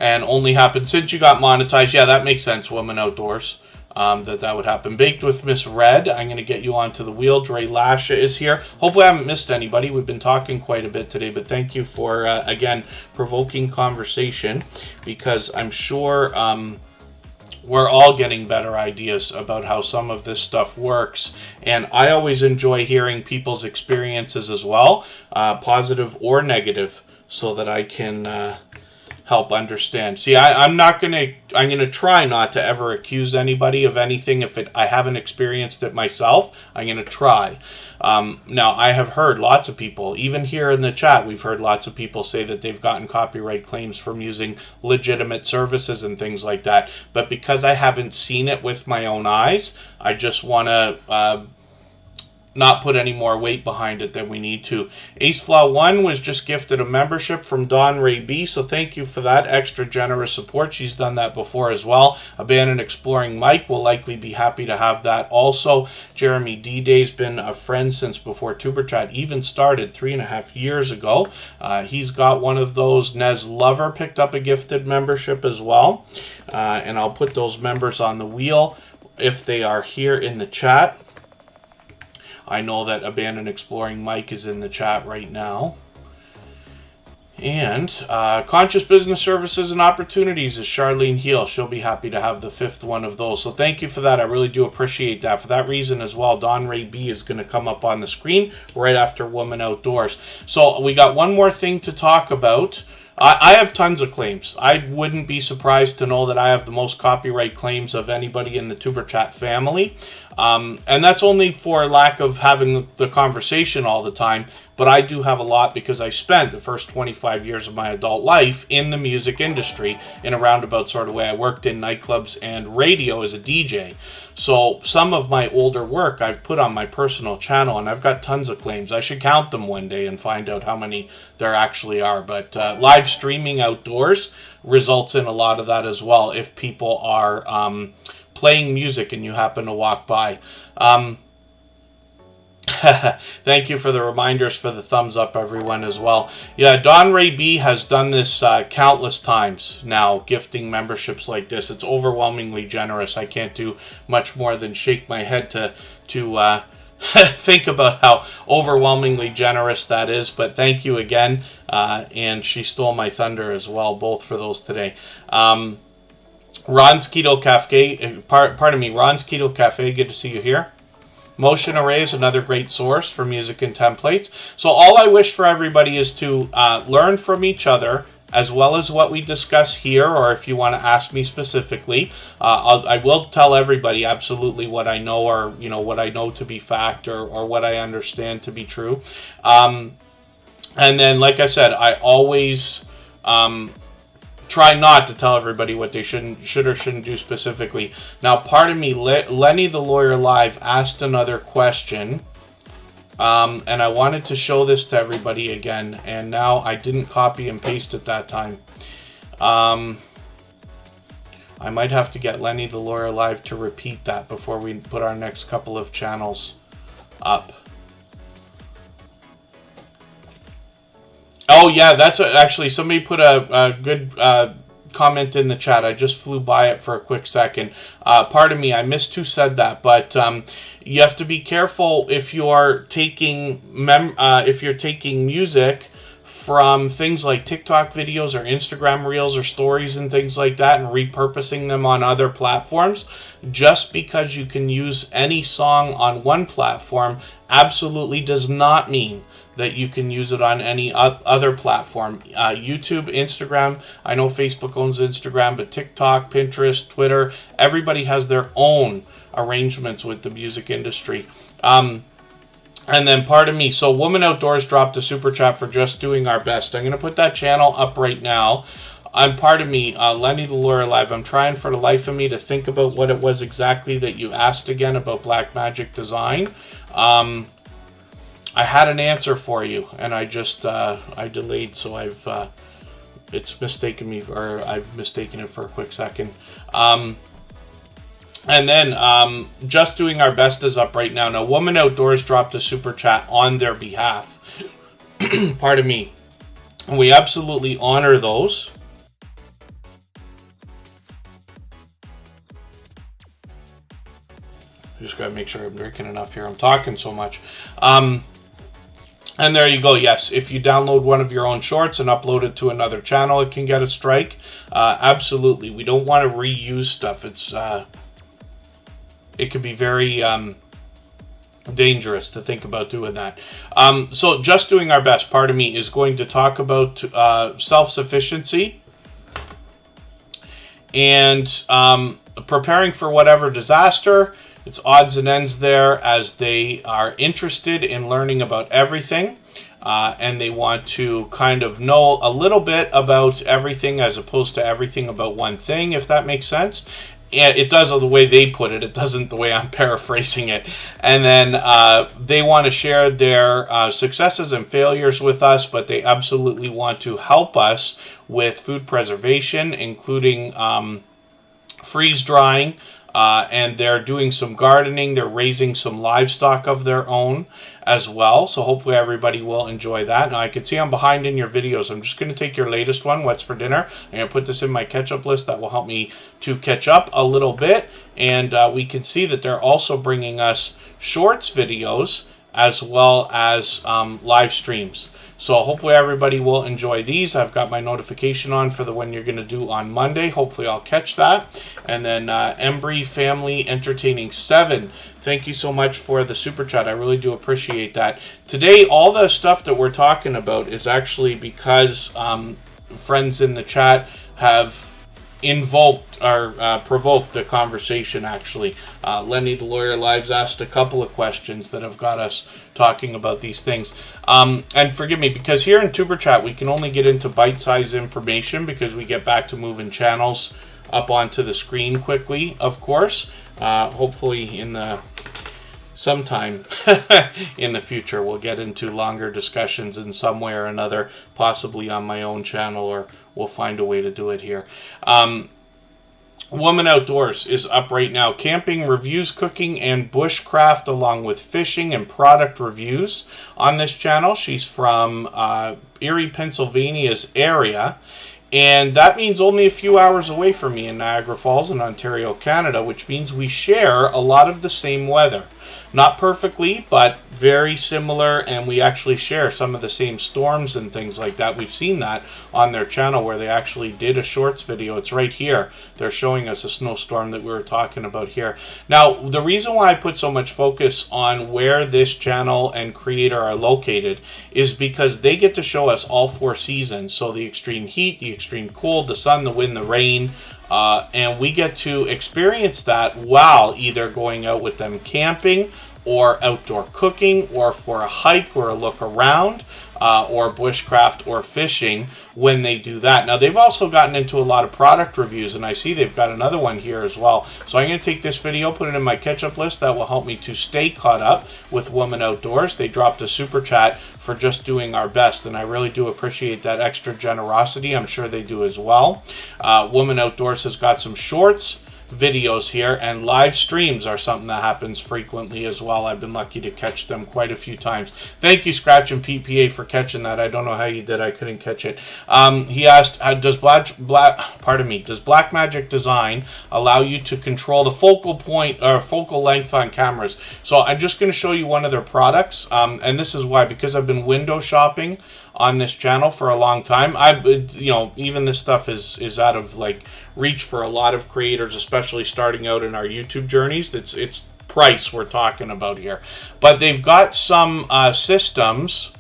And only happened since you got monetized. Yeah, that makes sense, Woman Outdoors. That would happen. Baked with Miss Red. I'm going to get you onto the wheel. Dre Lasha is here. Hopefully I haven't missed anybody. We've been talking quite a bit today, but thank you for, again, provoking conversation, because I'm sure we're all getting better ideas about how some of this stuff works. And I always enjoy hearing people's experiences as well, positive or negative, so that I can help understand. See, I'm gonna try not to ever accuse anybody of anything if I haven't experienced it myself. I'm gonna try. Now, I have heard lots of people, even here in the chat, we've heard lots of people say that they've gotten copyright claims from using legitimate services and things like that. But because I haven't seen it with my own eyes, I just want to not put any more weight behind it than we need to. AceFlaw1 was just gifted a membership from Dawn Ray B, so thank you for that extra generous support. She's done that before as well. Abandoned Exploring Mike will likely be happy to have that also. Jeremy D-Day's been a friend since before Superchat even started 3.5 years ago. He's got one of those. Nez Lover picked up a gifted membership as well. And I'll put those members on the wheel if they are here in the chat. I know that Abandoned Exploring Mike is in the chat right now. And Conscious Business Services and Opportunities is Charlene Heel. She'll be happy to have the 5th one of those. So thank you for that. I really do appreciate that. For that reason as well, Don Ray B is going to come up on the screen right after Woman Outdoors. So we got one more thing to talk about. I have tons of claims. I wouldn't be surprised to know that I have the most copyright claims of anybody in the Tuber Chat family. And that's only for lack of having the conversation all the time. But I do have a lot because I spent the first 25 years of my adult life in the music industry in a roundabout sort of way. I worked in nightclubs and radio as a DJ. So some of my older work I've put on my personal channel, and I've got tons of claims. I should count them one day and find out how many there actually are. But live streaming outdoors results in a lot of that as well if people are playing music and you happen to walk by. Thank you for the reminders, for the thumbs up, everyone, as well. Yeah, Don Ray B has done this countless times now, gifting memberships like this. It's overwhelmingly generous. I can't do much more than shake my head to think about how overwhelmingly generous that is. But thank you again. And she stole my thunder as well, both for those today. Ron's Keto Cafe, pardon me, Ron's Keto Cafe, good to see you here. Motion Array is another great source for music and templates. So all I wish for everybody is to learn from each other, as well as what we discuss here, or if you want to ask me specifically, I will tell everybody absolutely what I know, or what I know to be fact, or what I understand to be true. And then, like I said, I always try not to tell everybody what they should or shouldn't do specifically. Now, pardon me, Lenny the Lawyer Live asked another question. And I wanted to show this to everybody again, and now I didn't copy and paste it that time. I might have to get Lenny the Lawyer Live to repeat that before we put our next couple of channels up. Oh yeah, that's actually, somebody put a good comment in the chat. I just flew by it for a quick second. Pardon me, I missed who said that, but you have to be careful if you're taking music from things like TikTok videos or Instagram Reels or stories and things like that and repurposing them on other platforms. Just because you can use any song on one platform absolutely does not mean that you can use it on any other platform. YouTube, Instagram, I know Facebook owns Instagram, but TikTok, Pinterest, Twitter, everybody has their own arrangements with the music industry. And then, pardon me, so Woman Outdoors dropped a super chat for just doing our best. I'm going to put that channel up right now. Pardon me, Lenny the Lawyer Live, I'm trying for the life of me to think about what it was exactly that you asked again about Black Magic Design. I had an answer for you, and I just, I delayed, so it's mistaken me, or I've mistaken it for a quick second. And then, just doing our best is up right now. Now, Woman Outdoors dropped a super chat on their behalf. Pardon me. And we absolutely honor those. Just gotta make sure I'm drinking enough here. I'm talking so much. And there you go. Yes, if you download one of your own shorts and upload it to another channel, it can get a strike. Absolutely. We don't want to reuse stuff. It can be very dangerous to think about doing that. So just doing our best, pardon me, is going to talk about self-sufficiency and preparing for whatever disaster. It's odds and ends there, as they are interested in learning about everything. And they want to kind of know a little bit about everything as opposed to everything about one thing, if that makes sense. Yeah, it does the way they put it. It doesn't the way I'm paraphrasing it. And then they want to share their successes and failures with us, but they absolutely want to help us with food preservation, including freeze drying. And they're doing some gardening. They're raising some livestock of their own as well. So hopefully everybody will enjoy that. Now I can see I'm behind in your videos. I'm just going to take your latest one, What's for Dinner. I'm going to put this in my catch-up list. That will help me to catch up a little bit. And we can see that they're also bringing us shorts videos as well as live streams. So hopefully everybody will enjoy these. I've got my notification on for the one you're going to do on Monday. Hopefully I'll catch that. And then Embry Family Entertaining 7. Thank you so much for the super chat. I really do appreciate that. Today, all the stuff that we're talking about is actually because friends in the chat have invoked or provoked the conversation, actually. Lenny the Lawyer Live's asked a couple of questions that have got us talking about these things. And forgive me, because here in Tuber Chat we can only get into bite-sized information because we get back to moving channels up onto the screen quickly, of course. Hopefully in the sometime in the future we'll get into longer discussions in some way or another, possibly on my own channel, or we'll find a way to do it here. Woman Outdoors is up right now. Camping reviews, cooking, and bushcraft, along with fishing and product reviews on this channel. She's from Erie, Pennsylvania's area. And that means only a few hours away from me in Niagara Falls in Ontario, Canada, which means we share a lot of the same weather. Not perfectly, but very similar, and we actually share some of the same storms and things like that. We've seen that on their channel where they actually did a shorts video. It's right here. They're showing us a snowstorm that we were talking about here. Now, the reason why I put so much focus on where this channel and creator are located is because they get to show us all 4 seasons. So the extreme heat, the extreme cold, the sun, the wind, the rain. And we get to experience that while either going out with them camping or outdoor cooking or for a hike or a look around. or bushcraft or fishing when they do that. Now, they've also gotten into a lot of product reviews, and I see they've got another one here as well. So I'm going to take this video, put it in my catch-up list. That will help me to stay caught up with Women Outdoors. They dropped a super chat for just doing our best, and I really do appreciate that extra generosity. I'm sure they do as well. Women Outdoors has got some shorts, videos here, and live streams are something that happens frequently as well. I've been lucky to catch them quite a few times. Thank you, Scratch and PPA, for catching that. I don't know how you did. I couldn't catch it. He asked, does Blackmagic Design allow you to control the focal point or focal length on cameras? So I'm just going to show you one of their products, and this is why, because I've been window shopping on this channel for a long time. Even this stuff is out of like reach for a lot of creators, especially starting out in our YouTube journeys. It's price we're talking about here, but they've got some systems.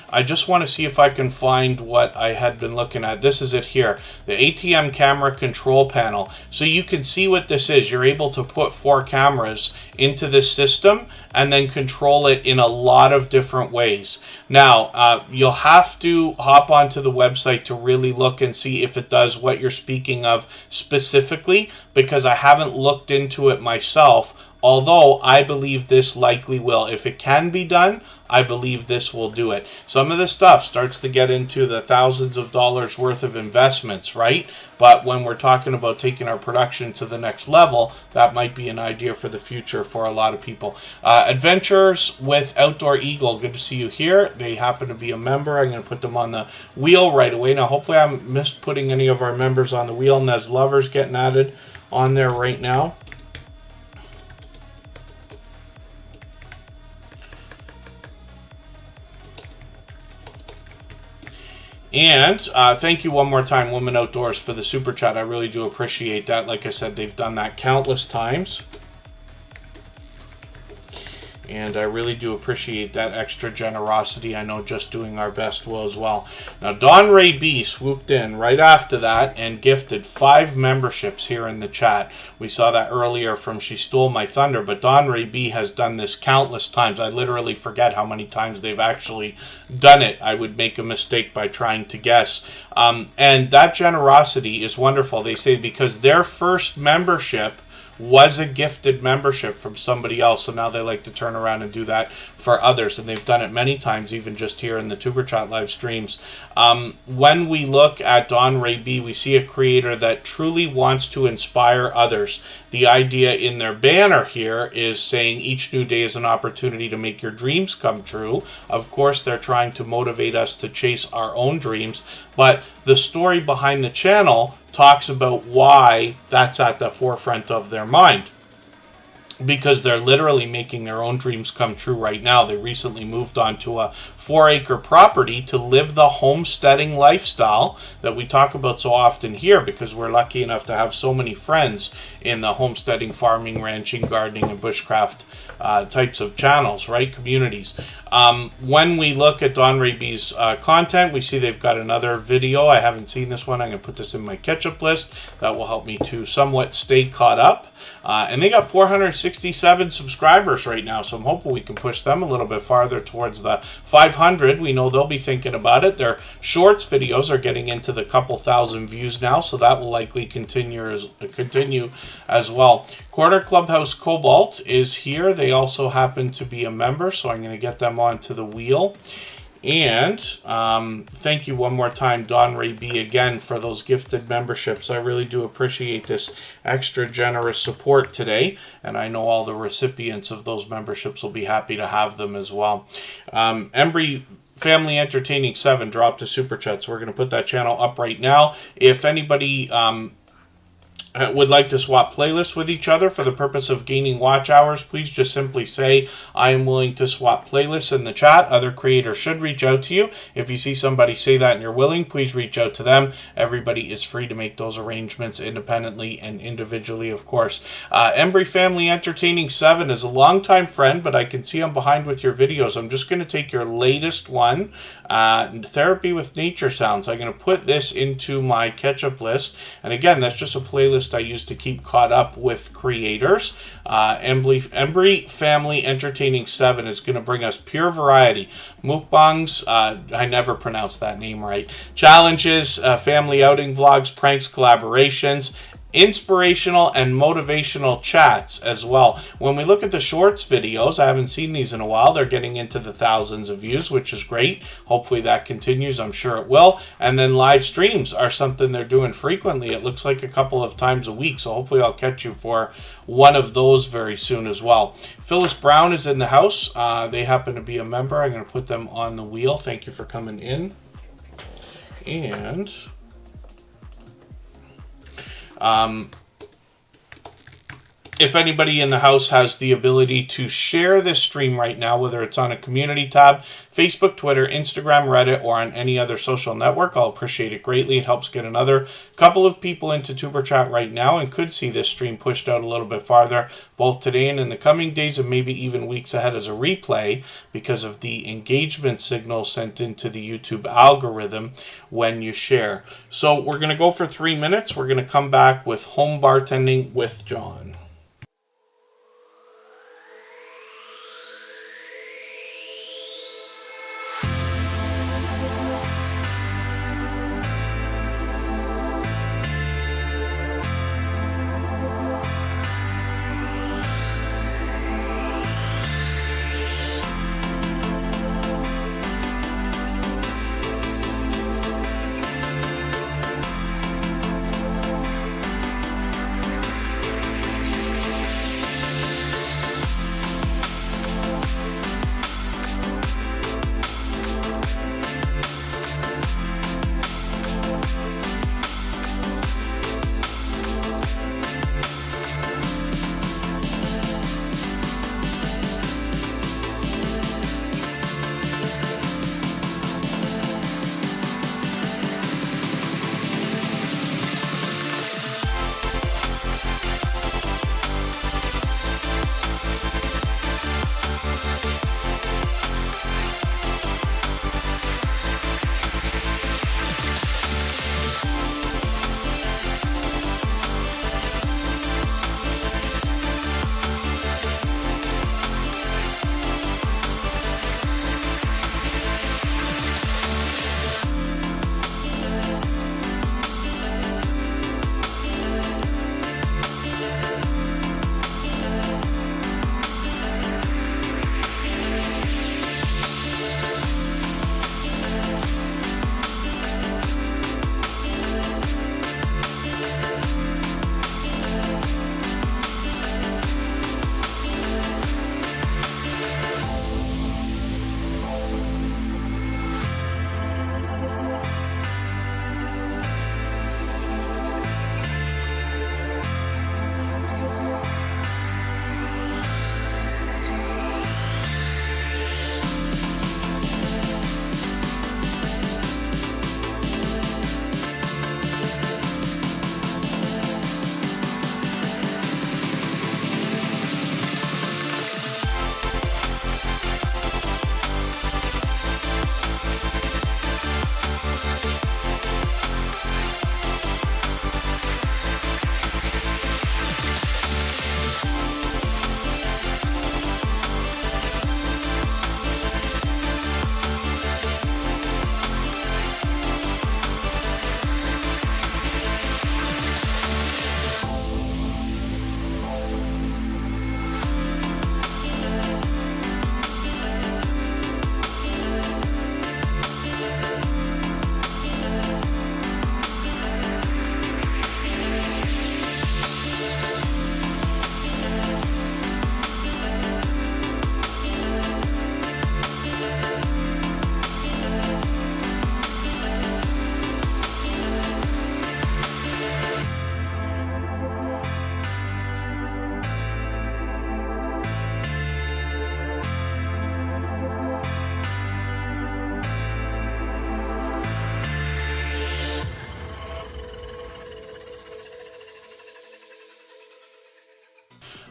I just want to see if I can find what I had been looking at. This is it here, the ATM camera control panel. So you can see what this is. You're able to put 4 cameras into this system and then control it in a lot of different ways. Now, you'll have to hop onto the website to really look and see if it does what you're speaking of specifically, because I haven't looked into it myself, although I believe this likely will. If it can be done, I believe this will do it. Some of this stuff starts to get into the thousands of dollars worth of investments, right? But when we're talking about taking our production to the next level, that might be an idea for the future for a lot of people. Adventures with Outdoor Eagle, good to see you here. They happen to be a member. I'm going to put them on the wheel right away. Now, hopefully I haven't missed putting any of our members on the wheel. Nez Lovers getting added on there right now. And thank you one more time, Women Outdoors, for the super chat. I really do appreciate that. Like I said, they've done that countless times. And I really do appreciate that extra generosity. I know just doing our best will as well. Now, Don Ray B swooped in right after that and gifted 5 memberships here in the chat. We saw that earlier from She Stole My Thunder, but Don Ray B has done this countless times. I literally forget how many times they've actually done it. I would make a mistake by trying to guess. And that generosity is wonderful. They say because their first membership was a gifted membership from somebody else, so now they like to turn around and do that for others, and they've done it many times, even just here in the Superchat live streams. When we look at Don Ray B, we see a creator that truly wants to inspire others. The idea in their banner here is saying each new day is an opportunity to make your dreams come true. Of course, they're trying to motivate us to chase our own dreams, but the story behind the channel talks about why that's at the forefront of their mind. Because they're literally making their own dreams come true right now. They recently moved on to a 4-acre property to live the homesteading lifestyle that we talk about so often here, because we're lucky enough to have so many friends in the homesteading, farming, ranching, gardening, and bushcraft types of channels, right? Communities. When we look at Don Ray B's content, we see they've got another video. I haven't seen this one. I'm going to put this in my catch-up list. That will help me to somewhat stay caught up. And they got 467 subscribers right now, so I'm hoping we can push them a little bit farther towards the 500. We know they'll be thinking about it. Their shorts videos are getting into the couple thousand views now, so that will likely continue as well. Quarter Clubhouse Cobalt is here. They also happen to be a member, so I'm going to get them onto the wheel. And thank you one more time, Don Ray B, again, for those gifted memberships. I really do appreciate this extra generous support today, and I know all the recipients of those memberships will be happy to have them as well. Embry Family Entertaining 7 dropped a super chat, so we're going to put that channel up right now. If anybody would like to swap playlists with each other for the purpose of gaining watch hours, please just simply say, I am willing to swap playlists in the chat. Other creators should reach out to you. If you see somebody say that and you're willing, please reach out to them. Everybody is free to make those arrangements independently and individually, of course. Embry Family Entertaining 7 is a longtime friend, but I can see I'm behind with your videos. I'm just going to take your latest one, Therapy with Nature Sounds. I'm going to put this into my catch-up list. And again, that's just a playlist noticed I used to keep caught up with creators. Embry Family Entertaining 7 is going to bring us pure variety. Mukbangs, I never pronounced that name right. Challenges, family outing vlogs, pranks, collaborations, inspirational and motivational chats as well. When we look at the shorts videos, I haven't seen these in a while. They're getting into the thousands of views, which is great. Hopefully that continues. I'm sure it will. And then live streams are something they're doing frequently. It looks like a couple of times a week. So hopefully I'll catch you for one of those very soon as well. Phyllis Brown is in the house. They happen to be a member. I'm going to put them on the wheel. Thank you for coming in. And if anybody in the house has the ability to share this stream right now, whether it's on a community tab, Facebook, Twitter, Instagram, Reddit, or on any other social network, I'll appreciate it greatly. It helps get another couple of people into Tuber Chat right now and could see this stream pushed out a little bit farther, both today and in the coming days and maybe even weeks ahead as a replay because of the engagement signal sent into the YouTube algorithm when you share. So we're going to go for 3 minutes. We're going to come back with home bartending with John.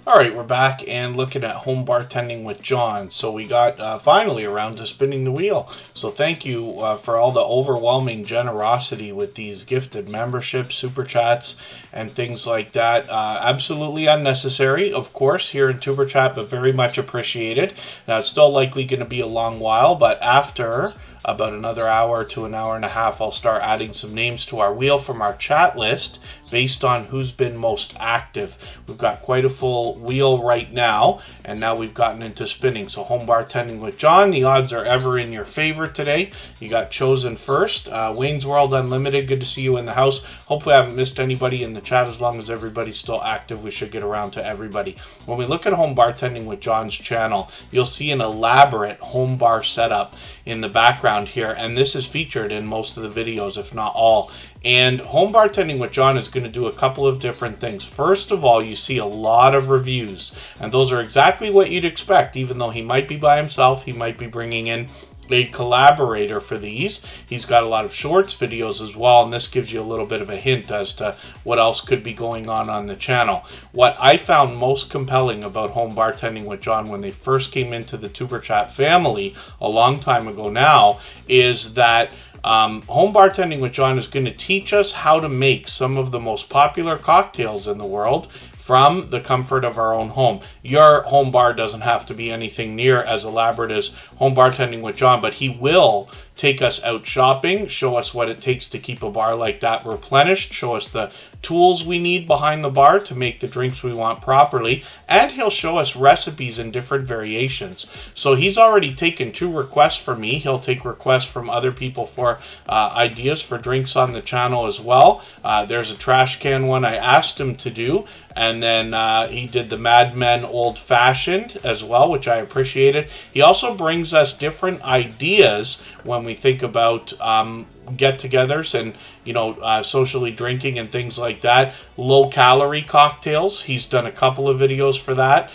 All right, we're back and looking at home bartending with John. So we got finally around to spinning the wheel. So thank you for all the overwhelming generosity with these gifted memberships, super chats, and things like that. Absolutely unnecessary, of course, here in Tuber Chat, but very much appreciated. Now, it's still likely going to be a long while, but after about another hour to an hour and a half, I'll start adding some names to our wheel from our chat list based on who's been most active. We've got quite a full wheel right now, and now we've gotten into spinning. So home bartending with John, the odds are ever in your favor today. You got chosen first. Wayne's World Unlimited, good to see you in the house. Hopefully I haven't missed anybody in the chat. As long as everybody's still active, we should get around to everybody. When we look at home bartending with John's channel, you'll see an elaborate home bar setup in the background here, and this is featured in most of the videos, if not all. And home bartending with John is going to do a couple of different things. First of all, you see a lot of reviews, and those are exactly what you'd expect. Even though he might be by himself, he might be bringing in a collaborator for these. He's got a lot of shorts videos as well, and this gives you a little bit of a hint as to what else could be going on the channel. What I found most compelling about home bartending with John when they first came into the Tuber Chat family a long time ago now is that home bartending with John is going to teach us how to make some of the most popular cocktails in the world from the comfort of our own home. Your home bar doesn't have to be anything near as elaborate as home bartending with John, but he will take us out shopping, show us what it takes to keep a bar like that replenished, show us the tools we need behind the bar to make the drinks we want properly, and he'll show us recipes in different variations. So he's already taken 2 requests from me. He'll take requests from other people for ideas for drinks on the channel as well. There's a trash can one I asked him to do, and then he did the Mad Men Old Fashioned as well, which I appreciated. He also brings us different ideas when we think about get-togethers and socially drinking and things like that. Low-calorie cocktails. He's done a couple of videos for that.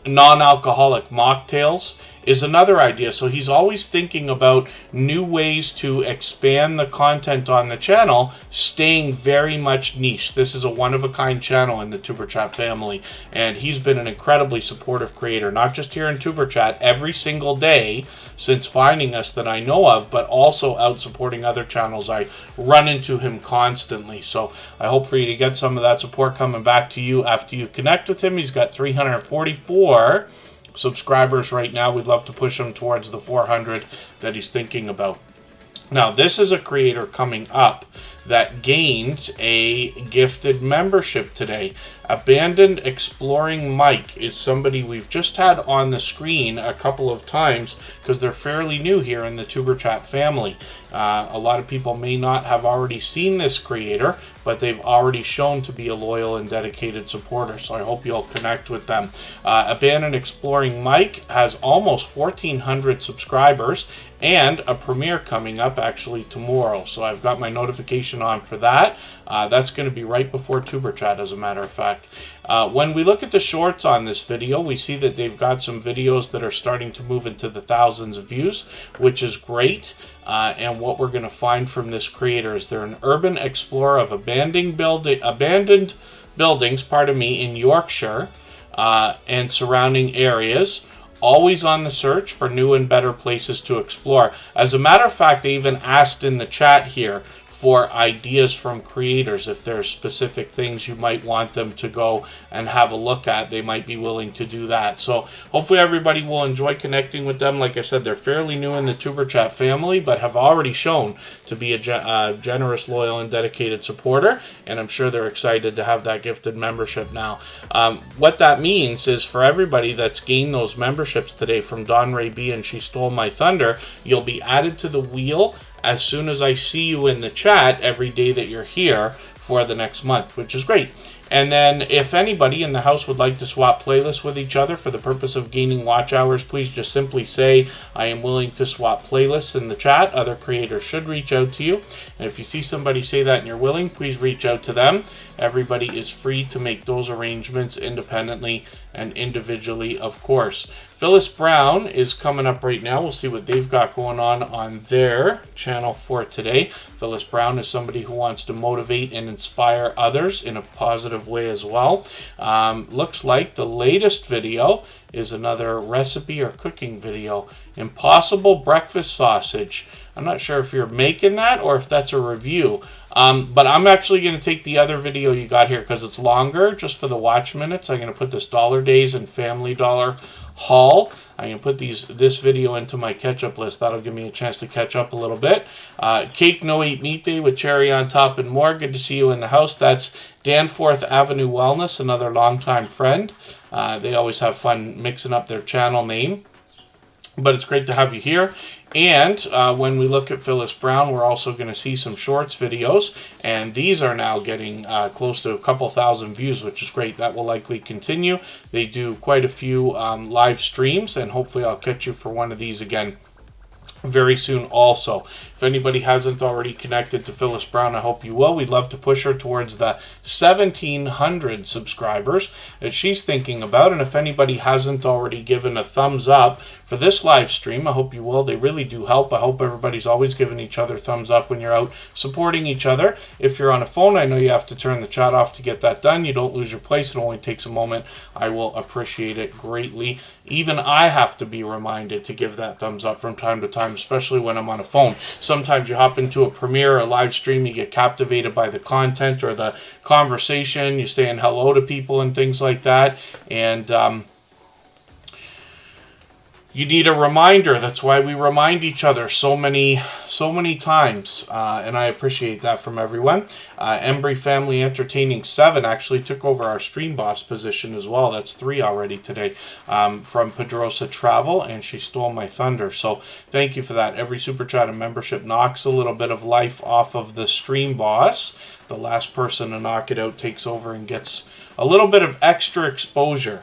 Non-alcoholic mocktails is another idea. So he's always thinking about new ways to expand the content on the channel, staying very much niche. This is a one-of-a-kind channel in the Tuber Chat family, and he's been an incredibly supportive creator, not just here in Tuber Chat, every single day since finding us that I know of, but also out supporting other channels. I run into him constantly. So I hope for you to get some of that support coming back to you after you connect with him. He's got 344 subscribers right now. We'd love to push him towards the 400 that he's thinking about. Now, this is a creator coming up that gained a gifted membership today. Abandoned Exploring Mike is somebody we've just had on the screen a couple of times because they're fairly new here in the Tuber Chat family. A lot of people may not have already seen this creator, but they've already shown to be a loyal and dedicated supporter, so I hope you'll connect with them. Abandoned Exploring Mike has almost 1,400 subscribers and a premiere coming up actually tomorrow, so I've got my notification on for that. That's going to be right before Tuber Chat, as a matter of fact. When we look at the shorts on this video, we see that they've got some videos that are starting to move into the thousands of views, which is great. And what we're going to find from this creator is they're an urban explorer of abandoned buildings, in Yorkshire and surrounding areas, always on the search for new and better places to explore. As a matter of fact, they even asked in the chat here for ideas from creators. If there's specific things you might want them to go and have a look at, they might be willing to do that. So hopefully everybody will enjoy connecting with them. Like I said, they're fairly new in the Tuber Chat family, but have already shown to be a generous, loyal, and dedicated supporter, and I'm sure they're excited to have that gifted membership now. What that means is for everybody that's gained those memberships today from Don Ray B and She Stole My Thunder, you'll be added to the wheel as soon as I see you in the chat every day that you're here for the next month, which is great. And then if anybody in the house would like to swap playlists with each other for the purpose of gaining watch hours, please just simply say, I am willing to swap playlists in the chat. Other creators should reach out to you. And if you see somebody say that and you're willing, please reach out to them. Everybody is free to make those arrangements independently and individually, of course. Phyllis Brown is coming up right now. We'll see what they've got going on their channel for today. Phyllis Brown is somebody who wants to motivate and inspire others in a positive way as well. Looks like the latest video is another recipe or cooking video. Impossible breakfast sausage. I'm not sure if you're making that or if that's a review. But I'm actually going to take the other video you got here because it's longer, just for the watch minutes. I'm going to put this Dollar Days and Family Dollar haul. I'm going to put this video into my catch-up list. That'll give me a chance to catch up a little bit. Cake No Eat Meat Day with cherry on top and more. Good to see you in the house. That's Danforth Avenue Wellness, another longtime friend. They always have fun mixing up their channel name. But it's great to have you here. And when we look at Phyllis Brown, we're also going to see some shorts videos. And these are now getting close to a couple thousand views, which is great. That will likely continue. They do quite a few live streams, and hopefully I'll catch you for one of these again very soon also. If anybody hasn't already connected to Phyllis Brown, I hope you will. We'd love to push her towards the 1,700 subscribers that she's thinking about. And if anybody hasn't already given a thumbs up for this live stream, I hope you will. They really do help. I hope everybody's always giving each other thumbs up when you're out supporting each other. If you're on a phone, I know you have to turn the chat off to get that done. You don't lose your place. It only takes a moment. I will appreciate it greatly. Even I have to be reminded to give that thumbs up from time to time, especially when I'm on a phone. Sometimes you hop into a premiere or a live stream, you get captivated by the content or the conversation, you saying hello to people and things like that, and you need a reminder. That's why we remind each other so many times, and I appreciate that from everyone. Embry Family Entertaining 7 actually took over our stream boss position as well. That's 3 already today, from Pedrosa Travel, and she stole my thunder. So thank you for that. Every Super Chat and membership knocks a little bit of life off of the stream boss. The last person to knock it out takes over and gets a little bit of extra exposure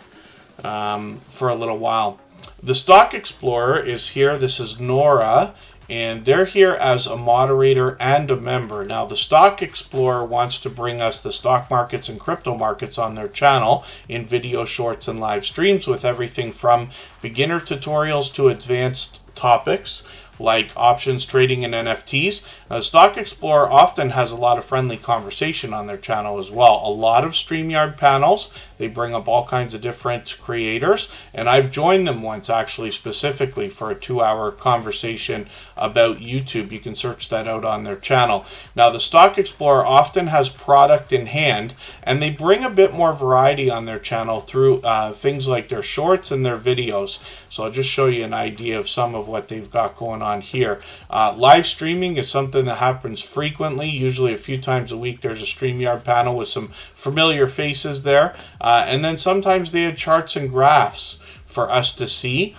for a little while. The Stock Explorer is here. This is Nora, and they're here as a moderator and a member. Now, the Stock Explorer wants to bring us the stock markets and crypto markets on their channel in video shorts and live streams with everything from beginner tutorials to advanced topics like options trading and NFTs. Now, Stock Explorer often has a lot of friendly conversation on their channel as well. A lot of StreamYard panels. They bring up all kinds of different creators, and I've joined them once actually specifically for a 2-hour conversation about YouTube. You can search that out on their channel. Now, the Stock Explorer often has product in hand, and they bring a bit more variety on their channel through things like their shorts and their videos. So I'll just show you an idea of some of what they've got going on here. Live streaming is something that happens frequently, usually a few times a week. There's a StreamYard panel with some familiar faces there. And then sometimes they had charts and graphs for us to see,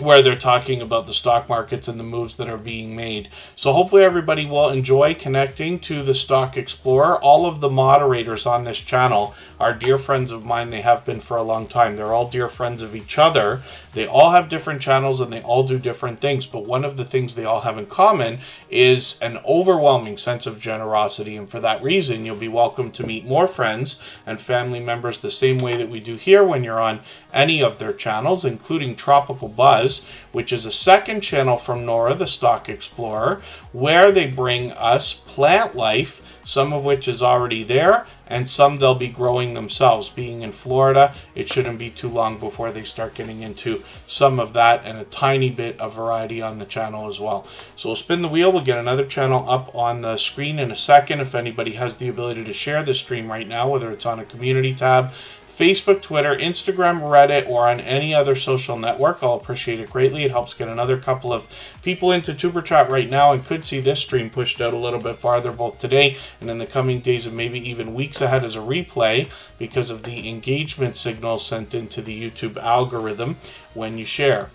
where they're talking about the stock markets and the moves that are being made. So hopefully everybody will enjoy connecting to the Stock Explorer. All of the moderators on this channel are dear friends of mine. They have been for a long time. They're all dear friends of each other. They all have different channels and they all do different things. But one of the things they all have in common is an overwhelming sense of generosity. And for that reason, you'll be welcome to meet more friends and family members the same way that we do here when you're on any of their channels, including Tropical Buzz, which is a second channel from Nora, the Stock Explorer, where they bring us plant life, some of which is already there, and some they'll be growing themselves. Being in Florida, it shouldn't be too long before they start getting into some of that and a tiny bit of variety on the channel as well. So we'll spin the wheel. We'll get another channel up on the screen in a second. If anybody has the ability to share the stream right now, whether it's on a community tab, Facebook, Twitter, Instagram, Reddit, or on any other social network, I'll appreciate it greatly. It helps get another couple of people into Tuber Chat right now and could see this stream pushed out a little bit farther both today and in the coming days and maybe even weeks ahead as a replay because of the engagement signals sent into the YouTube algorithm when you share.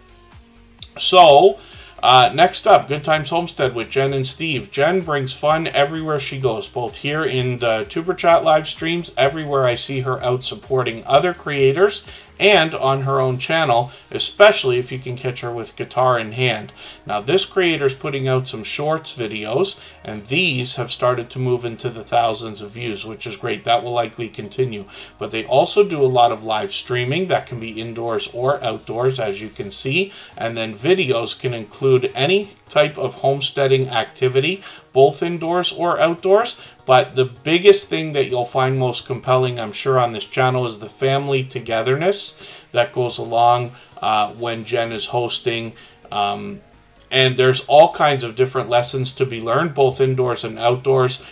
So, next up, Good Times Homestead with Jen and Steve. Jen brings fun everywhere she goes, both here in the Tuber Chat live streams, everywhere I see her out supporting other creators, and on her own channel, especially if you can catch her with guitar in hand. Now, this creator's putting out some shorts videos, and these have started to move into the thousands of views, which is great. That will likely continue. But they also do a lot of live streaming that can be indoors or outdoors, as you can see, and then videos can include any type of homesteading activity, both indoors or outdoors. But the biggest thing that you'll find most compelling, I'm sure, on this channel is the family togetherness that goes along when Jen is hosting. And there's all kinds of different lessons to be learned, both indoors and outdoors,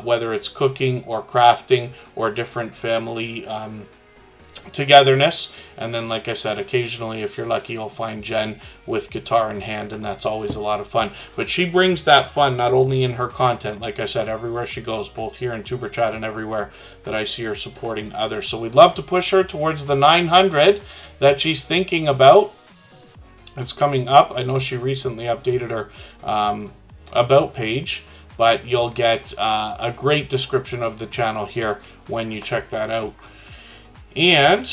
whether it's cooking or crafting or different family togetherness. And then, like I said, occasionally, if you're lucky, you'll find Jen with guitar in hand, and that's always a lot of fun. But she brings that fun not only in her content, like I said, everywhere she goes, both here in Superchat and everywhere that I see her supporting others. So we'd love to push her towards the 900 that she's thinking about. It's coming up. I know she recently updated her about page, but you'll get a great description of the channel here when you check that out. And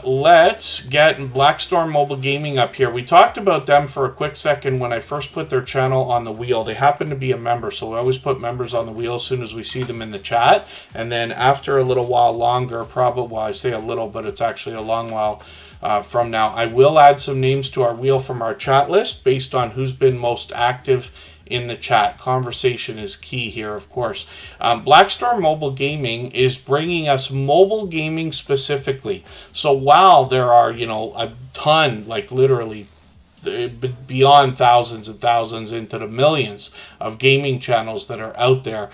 let's get Blackstorm Mobile Gaming up here. We talked about them for a quick second when I first put their channel on the wheel. They happen to be a member, so we always put members on the wheel as soon as we see them in the chat. And then after a little while longer, probably, well, I say a little, but it's actually a long while from now, I will add some names to our wheel from our chat list based on who's been most active in the chat. Conversation is key here, of course. Blackstorm Mobile Gaming is bringing us mobile gaming specifically. So while there are, a ton, like literally beyond thousands and thousands into the millions of gaming channels that are out there,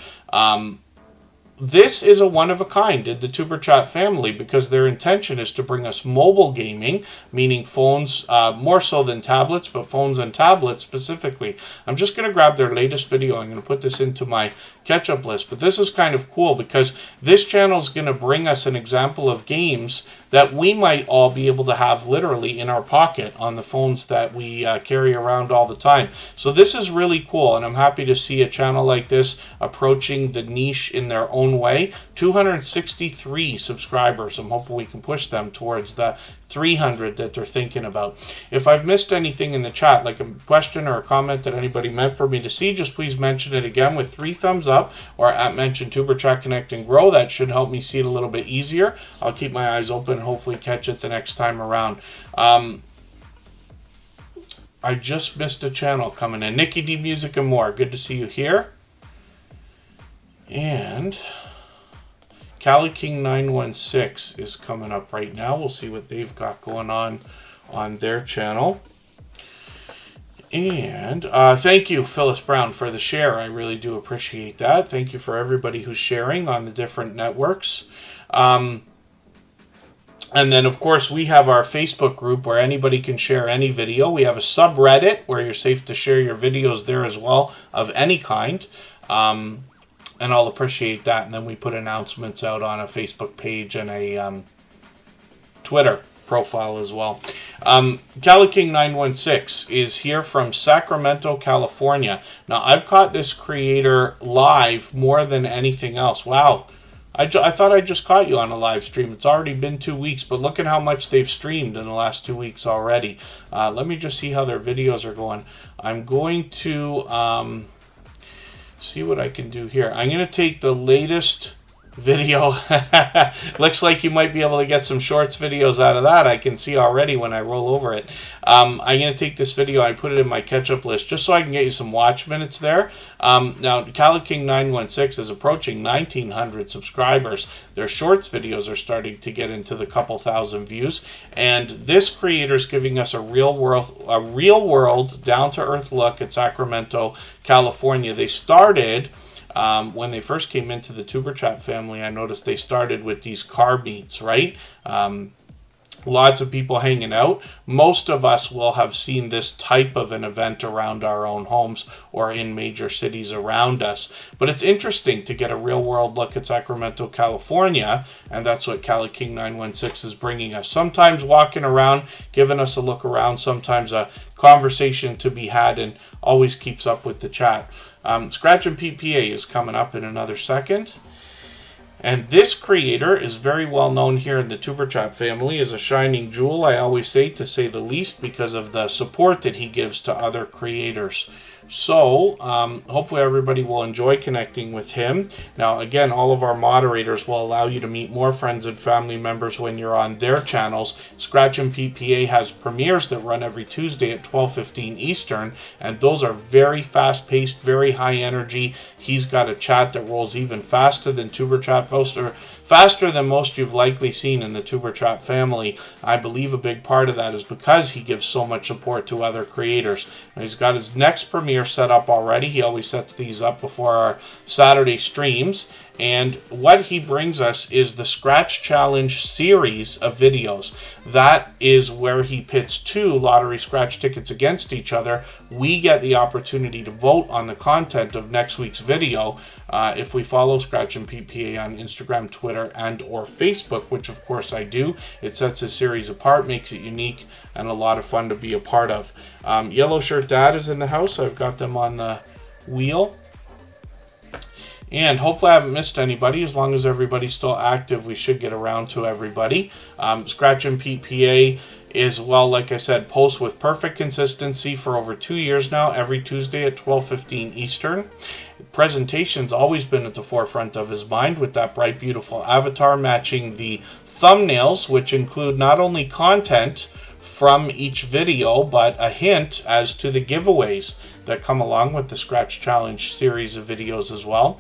this is a one-of-a-kind in the Superchat family because their intention is to bring us mobile gaming, meaning phones, more so than tablets, but phones and tablets specifically. I'm just going to grab their latest video. I'm going to put this into my catch-up list, but this is kind of cool because this channel is going to bring us an example of games that we might all be able to have literally in our pocket on the phones that we carry around all the time. So this is really cool, and I'm happy to see a channel like this approaching the niche in their own way. 263 subscribers. I'm hoping we can push them towards the 300 that they're thinking about. If I've missed anything in the chat, like a question or a comment that anybody meant for me to see, just please mention it again with 3 thumbs up or at mention Superchat Connect and Grow. That should help me see it a little bit easier. I'll keep my eyes open and hopefully catch it the next time around. I just missed a channel coming in. Nikki D Music and More. Good to see you here. And Cali King 916 is coming up right now. We'll see what they've got going on their channel. And thank you, Phyllis Brown, for the share. I really do appreciate that. Thank you for everybody who's sharing on the different networks. And then, of course, we have our Facebook group where anybody can share any video. We have a subreddit where you're safe to share your videos there as well of any kind. And I'll appreciate that. And then we put announcements out on a Facebook page and a Twitter profile as well. Cali King 916 is here from Sacramento, California. Now, I've caught this creator live more than anything else. Wow. I thought I just caught you on a live stream. It's already been 2 weeks, but look at how much they've streamed in the last 2 weeks already. Let me just see how their videos are going. I'm going to see what I can do here. I'm going to take the latest video. Looks like you might be able to get some shorts videos out of that. I can see already when I roll over it. I'm going to take this video, I put it in my catch-up list just so I can get you some watch minutes there. Now, Cali King 916 is approaching 1,900 subscribers. Their shorts videos are starting to get into the couple thousand views, and this creator is giving us a real world, down-to-earth look at Sacramento, California. They started when they first came into the Superchat family. I noticed they started with these car meets, right? Lots of people hanging out. Most of us will have seen this type of an event around our own homes or in major cities around us. But it's interesting to get a real world look at Sacramento, California, and that's what Cali King 916 is bringing us. Sometimes walking around, giving us a look around, sometimes a conversation to be had, and always keeps up with the chat. Scratch and PPA is coming up in another second. And this creator is very well known here in the Superchat family as a shining jewel, I always say, to say the least, because of the support that he gives to other creators. So hopefully everybody will enjoy connecting with him. Now, again, all of our moderators will allow you to meet more friends and family members when you're on their channels. Scratch and PPA has premieres that run every Tuesday at 12:15 Eastern, and those are very fast-paced, very high energy. He's got a chat that rolls even faster than Superchat poster. Faster than most you've likely seen in the Superchat family. I believe a big part of that is because he gives so much support to other creators. And he's got his next premiere set up already. He always sets these up before our Saturday streams. And what he brings us is the Scratch Challenge series of videos. That is where he pits two lottery scratch tickets against each other. We get the opportunity to vote on the content of next week's video if we follow Scratch and PPA on Instagram, Twitter, and or Facebook, which of course I do. It sets his series apart, makes it unique, and a lot of fun to be a part of. Yellow Shirt Dad is in the house. I've got them on the wheel. And hopefully I haven't missed anybody. As long as everybody's still active, we should get around to everybody. Scratch and PPA is, well, like I said, posts with perfect consistency for over 2 years now, every Tuesday at 12:15 Eastern. Presentation's always been at the forefront of his mind, with that bright, beautiful avatar matching the thumbnails, which include not only content from each video, but a hint as to the giveaways that come along with the Scratch Challenge series of videos as well.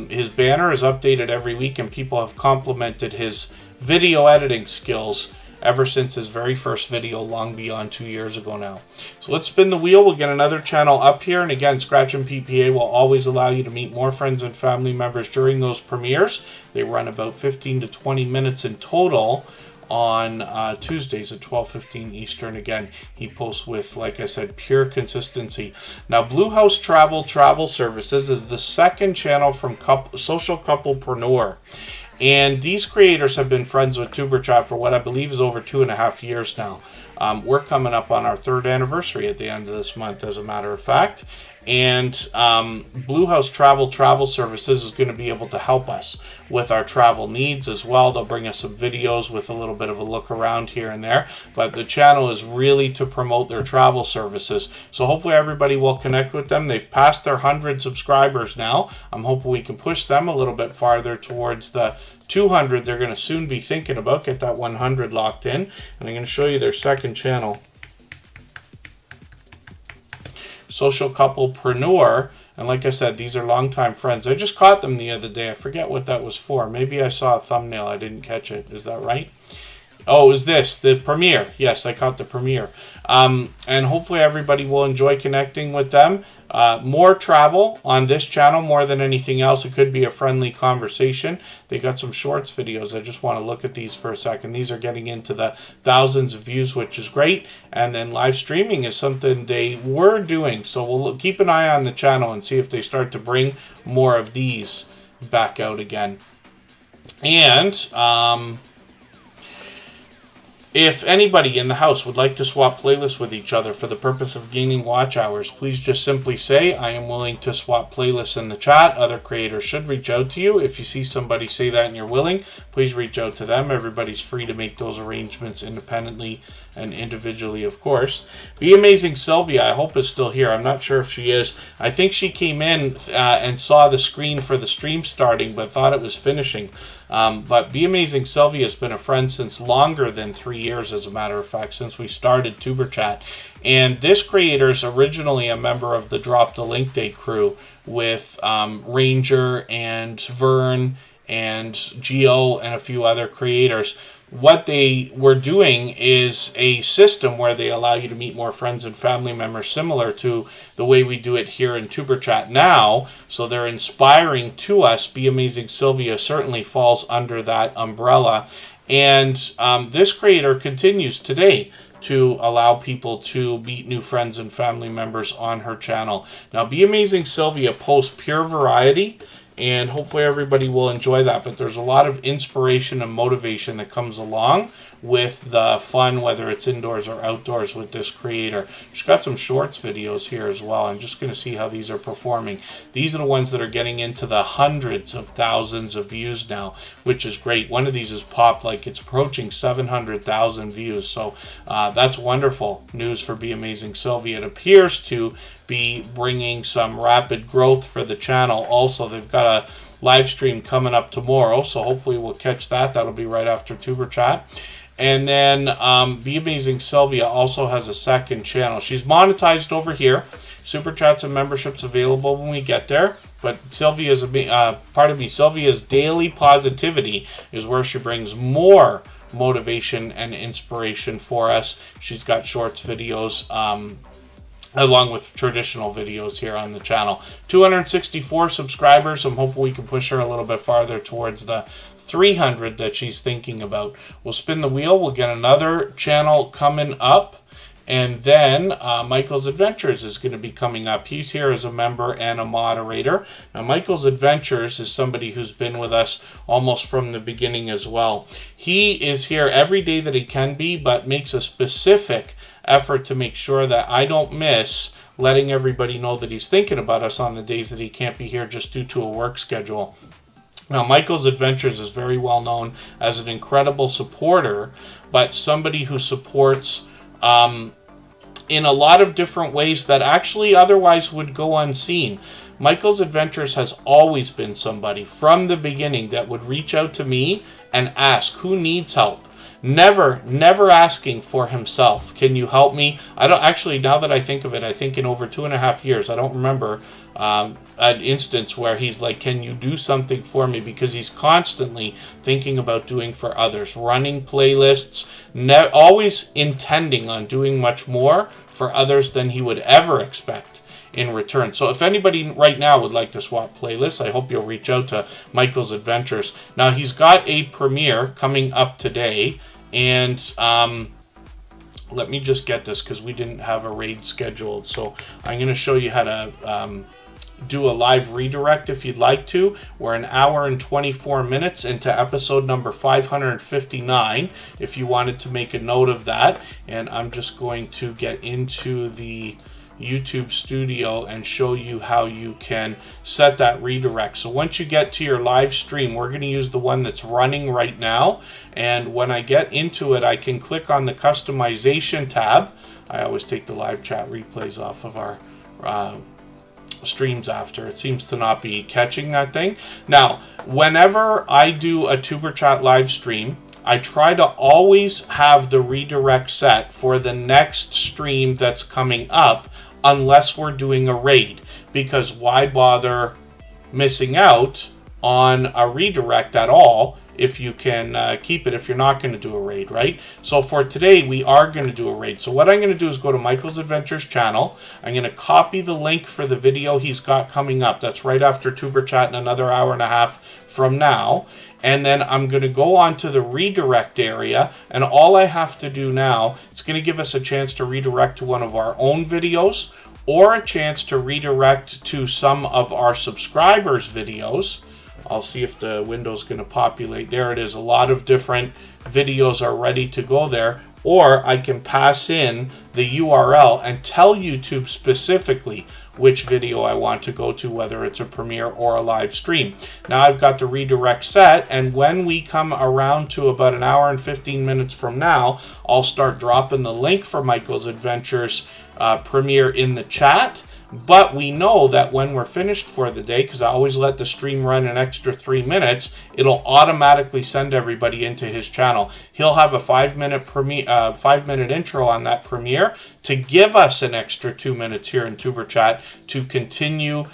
His banner is updated every week, and people have complimented his video editing skills ever since his very first video, long beyond 2 years ago now. So let's spin the wheel. We'll get another channel up here. And again, Scratch and PPA will always allow you to meet more friends and family members during those premieres. They run about 15 to 20 minutes in total on Tuesdays at 12:15 Eastern. Again, he posts with, like I said, pure consistency. Now, Blue House Travel Services is the second channel from Social Couplepreneur. And these creators have been friends with Superchat for what I believe is over 2.5 years now. We're coming up on our 3rd anniversary at the end of this month, as a matter of fact. And Blue House Travel Services is going to be able to help us with our travel needs as well. They'll bring us some videos with a little bit of a look around here and there. But the channel is really to promote their travel services. So hopefully everybody will connect with them. They've passed their 100 subscribers now. I'm hoping we can push them a little bit farther towards the 200 they're going to soon be thinking about. Get that 100 locked in. And I'm going to show you their second channel, Social Couplepreneur. And like I said, these are longtime friends. I just caught them the other day. I forget what that was for. Maybe I saw a thumbnail. I didn't catch it. Is that right? Oh, is this the premiere? Yes, I caught the premiere. And hopefully everybody will enjoy connecting with them. More travel on this channel more than anything else. It could be a friendly conversation. They got some shorts videos. I just want to look at these for a second. These are getting into the thousands of views, which is great. And then live streaming is something they were doing. So we'll keep an eye on the channel and see if they start to bring more of these back out again. And if anybody in the house would like to swap playlists with each other for the purpose of gaining watch hours, please just simply say, I am willing to swap playlists in the chat. Other creators should reach out to you. If you see somebody say that and you're willing, please reach out to them. Everybody's free to make those arrangements independently and individually, of course. Be Amazing Sylvia, I hope, is still here. I'm not sure if she is. I think she came in and saw the screen for the stream starting, but thought it was finishing. But Be Amazing Sylvia has been a friend since longer than 3 years, as a matter of fact, since we started Tuberchat. And this creator is originally a member of the Drop the Link Day crew with Ranger and Vern and Geo and a few other creators. What they were doing is a system where they allow you to meet more friends and family members, similar to the way we do it here in Tuberchat now. So they're inspiring to us. Be Amazing Sylvia certainly falls under that umbrella. And this creator continues today to allow people to meet new friends and family members on her channel. Now, Be Amazing Sylvia posts pure variety, and hopefully everybody will enjoy that. But there's a lot of inspiration and motivation that comes along with the fun, whether it's indoors or outdoors, with this creator. She's got some shorts videos here as well. I'm just going to see how these are performing. These are the ones that are getting into the hundreds of thousands of views now, which is great. One of these has popped, like it's approaching 700,000 views. So that's wonderful news for Be Amazing Sylvia. It appears to be bringing some rapid growth for the channel. Also, they've got a live stream coming up tomorrow, so hopefully we'll catch that. That'll be right after Tuber Chat. And then Be Amazing Sylvia also has a second channel. She's monetized over here. Super Chats and memberships available when we get there. But Sylvia's Sylvia's Daily Positivity is where she brings more motivation and inspiration for us. She's got shorts videos along with traditional videos here on the channel. 264 subscribers. I'm hoping we can push her a little bit farther towards the 300 that she's thinking about. We'll spin the wheel. We'll get another channel coming up. And then Michael's Adventures is going to be coming up. He's here as a member and a moderator. Now, Michael's Adventures is somebody who's been with us almost from the beginning as well. He is here every day that he can be, but makes a specific effort to make sure that I don't miss letting everybody know that he's thinking about us on the days that he can't be here just due to a work schedule. Now, Michael's Adventures is very well known as an incredible supporter, but somebody who supports in a lot of different ways that actually otherwise would go unseen. Michael's Adventures has always been somebody from the beginning that would reach out to me and ask who needs help. Never asking for himself. Can you help me? I don't actually, now that I think of it, I think in over 2.5 years, I don't remember an instance where he's like, can you do something for me? Because he's constantly thinking about doing for others, running playlists, always intending on doing much more for others than he would ever expect in return. So if anybody right now would like to swap playlists, I hope you'll reach out to Michael's Adventures. Now, he's got a premiere coming up today, and let me just get this because we didn't have a raid scheduled. So I'm going to show you how to do a live redirect if you'd like to. We're an hour and 24 minutes into episode number 559 if you wanted to make a note of that. And I'm just going to get into the YouTube studio and show you how you can set that redirect. So once you get to your live stream, we're going to use the one that's running right now, and when I get into it, I can click on the customization tab. I always take the live chat replays off of our streams after. It seems to not be catching that thing. Now, whenever I do a Tuber Chat live stream, I try to always have the redirect set for the next stream that's coming up, unless we're doing a raid, because why bother missing out on a redirect at all if you can keep it if you're not going to do a raid, right? So for today, we are going to do a raid. So what I'm going to do is go to Michael's Adventures channel. I'm going to copy the link for the video he's got coming up. That's right after Tuber Chat in another hour and a half from now. And then I'm going to go on to the redirect area, and all I have to do now, it's going to give us a chance to redirect to one of our own videos or a chance to redirect to some of our subscribers' videos. I'll see if the window's going to populate. There it is. A lot of different videos are ready to go there. Or I can pass in the URL and tell YouTube specifically which video I want to go to, whether it's a premiere or a live stream. Now I've got the redirect set, and when we come around to about an hour and 15 minutes from now, I'll start dropping the link for Michael's Adventures premiere in the chat. But we know that when we're finished for the day, because I always let the stream run an extra 3 minutes, it'll automatically send everybody into his channel. He'll have a 5-minute intro on that premiere to give us an extra 2 minutes here in Tuber Chat to continue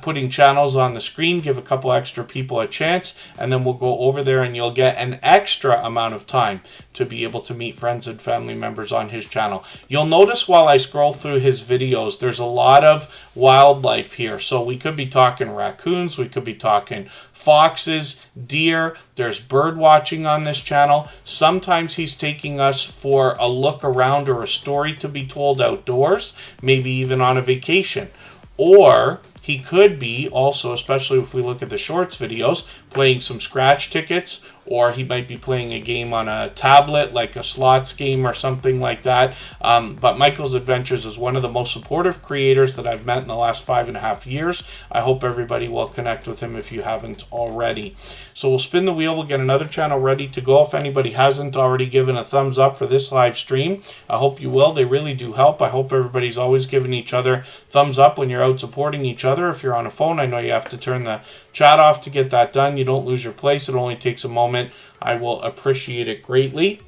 putting channels on the screen, give a couple extra people a chance, and then we'll go over there and you'll get an extra amount of time to be able to meet friends and family members on his channel. You'll notice while I scroll through his videos, there's a lot of wildlife here. So we could be talking raccoons, we could be talking foxes, deer. There's bird watching on this channel. Sometimes he's taking us for a look around or a story to be told outdoors, maybe even on a vacation. Or he could be also, especially if we look at the shorts videos, playing some scratch tickets, or he might be playing a game on a tablet, like a slots game or something like that. But Michael's Adventures is one of the most supportive creators that I've met in the last 5.5 years. I hope everybody will connect with him if you haven't already. So we'll spin the wheel. We'll get another channel ready to go. If anybody hasn't already given a thumbs up for this live stream, I hope you will. They really do help. I hope everybody's always giving each other thumbs up when you're out supporting each other. If you're on a phone, I know you have to turn the chat off to get that done. You don't lose your place. It only takes a moment. I will appreciate it greatly.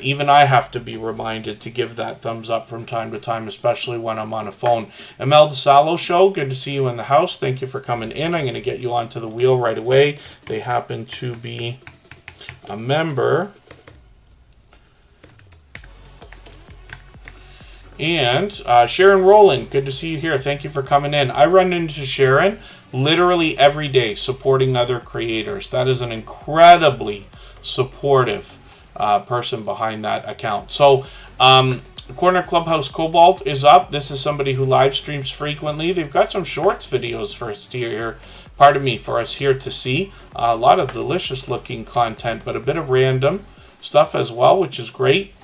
Even I have to be reminded to give that thumbs up from time to time, especially when I'm on a phone. Mel DeSalo Show, good to see you in the house. Thank you for coming in. I'm going to get you onto the wheel right away. They happen to be a member. And Sharon Rowland, good to see you here. Thank you for coming in. I run into Sharon literally every day supporting other creators. That is an incredibly supportive person behind that account. So Corner Clubhouse Cobalt is up. This is somebody who live streams frequently. They've got some shorts videos for us here, for us here to see. A lot of delicious looking content, but a bit of random stuff as well, which is great.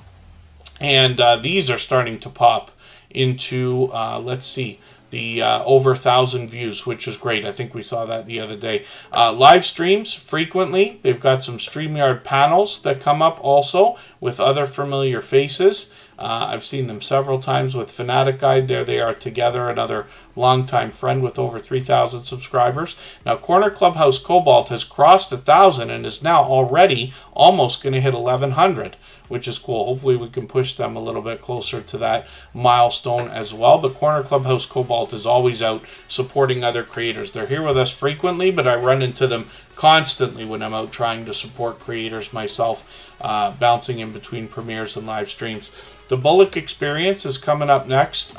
And these are starting to pop into, let's see, the over 1,000 views, which is great. I think we saw that the other day. Live streams frequently. They've got some StreamYard panels that come up also with other familiar faces. I've seen them several times with Fanatic Guide. There they are together, another longtime friend with over 3,000 subscribers. Now, Corner Clubhouse Cobalt has crossed 1,000 and is now already almost going to hit 1,100, which is cool. Hopefully we can push them a little bit closer to that milestone as well. But Corner Clubhouse Cobalt is always out supporting other creators. They're here with us frequently, but I run into them constantly when I'm out trying to support creators myself, bouncing in between premieres and live streams. The Bullock Experience is coming up next.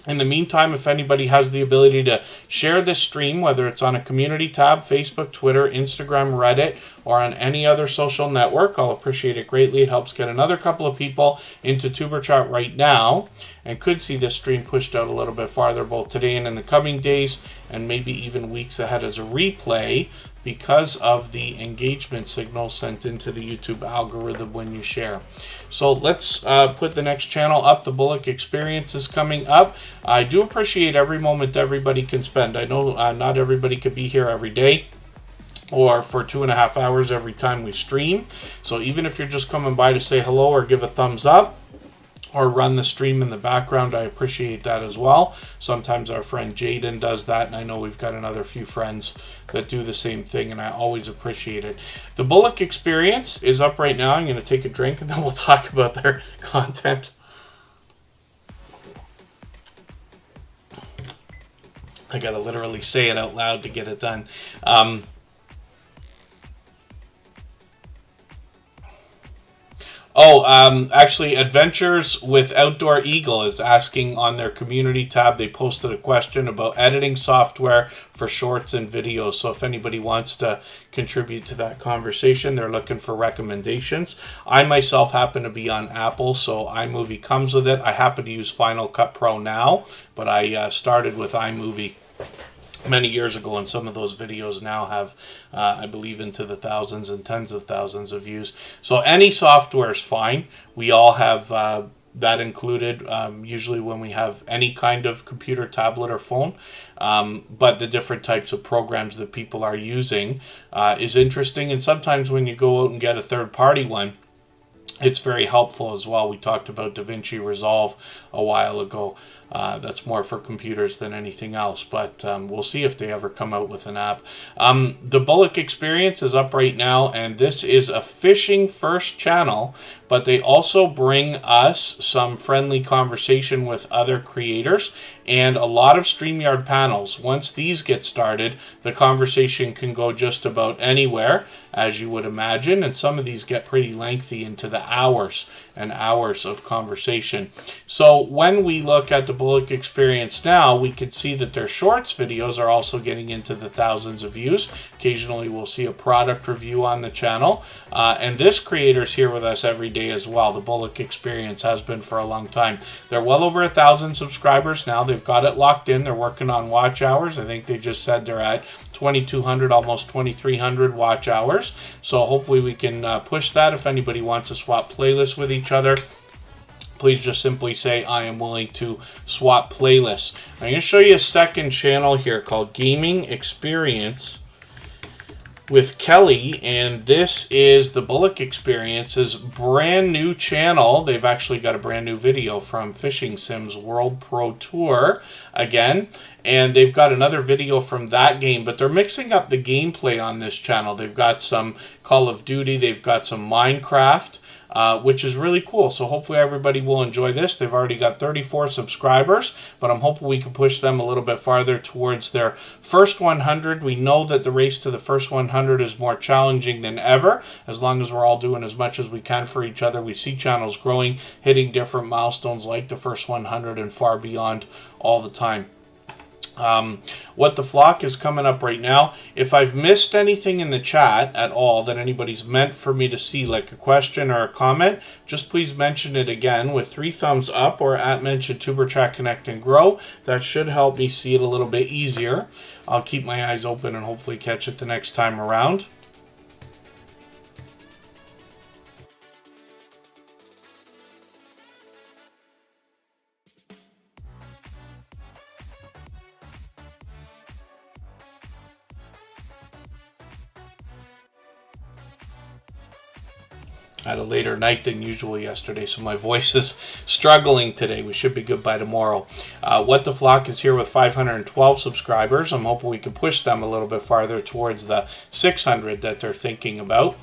In the meantime, if anybody has the ability to share this stream, whether it's on a community tab, Facebook, Twitter, Instagram, Reddit, or on any other social network, I'll appreciate it greatly. It helps get another couple of people into TuberChat right now, and could see this stream pushed out a little bit farther both today and in the coming days, and maybe even weeks ahead as a replay, because of the engagement signal sent into the YouTube algorithm when you share. So let's put the next channel up. The Bullock Experience is coming up. I do appreciate every moment everybody can spend. I know not everybody could be here every day or for 2.5 hours every time we stream. So even if you're just coming by to say hello or give a thumbs up, or run the stream in the background, I appreciate that as well. Sometimes our friend Jaden does that, and I know we've got another few friends that do the same thing, and I always appreciate it. The Bullock Experience is up right now. I'm going to take a drink, and then we'll talk about their content. I got to literally say it out loud to get it done. Actually, Adventures with Outdoor Eagle is asking on their community tab. They posted a question about editing software for shorts and videos. So if anybody wants to contribute to that conversation, they're looking for recommendations. I myself happen to be on Apple, so iMovie comes with it. I happen to use Final Cut Pro now, but I started with iMovie many years ago, and some of those videos now have, I believe, into the thousands and tens of thousands of views. So any software is fine. We all have that included, usually when we have any kind of computer, tablet, or phone. But the different types of programs that people are using is interesting. And sometimes when you go out and get a third-party one, it's very helpful as well. We talked about DaVinci Resolve a while ago. That's more for computers than anything else, but we'll see if they ever come out with an app. The Bullock Experience is up right now, and this is a fishing first channel, but they also bring us some friendly conversation with other creators and a lot of StreamYard panels. Once these get started, the conversation can go just about anywhere, as you would imagine, and some of these get pretty lengthy into the hours and hours of conversation. So when we look at the Bullock Experience now, we could see that their shorts videos are also getting into the thousands of views. Occasionally we'll see a product review on the channel. And this creator's here with us every day as well. The Bullock Experience has been for a long time. They're well over 1,000 subscribers now. They've got it locked in. They're working on watch hours. I think they just said they're at 2,200, almost 2,300 watch hours. So hopefully we can push that. If anybody wants to swap playlists with each other, please just simply say, I am willing to swap playlists. I'm going to show you a second channel here called Gaming Experience with Kelly, and this is the Bullock Experience's brand new channel. They've actually got a brand new video from Fishing Sims World Pro Tour again, and they've got another video from that game, but they're mixing up the gameplay on this channel. They've got some Call of Duty, they've got some Minecraft, which is really cool. So hopefully everybody will enjoy this. They've already got 34 subscribers, but I'm hoping we can push them a little bit farther towards their first 100. We know that the race to the first 100 is more challenging than ever. As long as we're all doing as much as we can for each other, we see channels growing, hitting different milestones like the first 100 and far beyond all the time. What the Flock is coming up right now. If I've missed anything in the chat at all that anybody's meant for me to see, like a question or a comment, just please mention it again with 3 thumbs up or at mention Superchat Connect and Grow. That should help me see it a little bit easier. I'll keep my eyes open and hopefully catch it the next time around. I had a later night than usual yesterday, so my voice is struggling today. We should be good by tomorrow. What the Flock is here with 512 subscribers. I'm hoping we can push them a little bit farther towards the 600 that they're thinking about.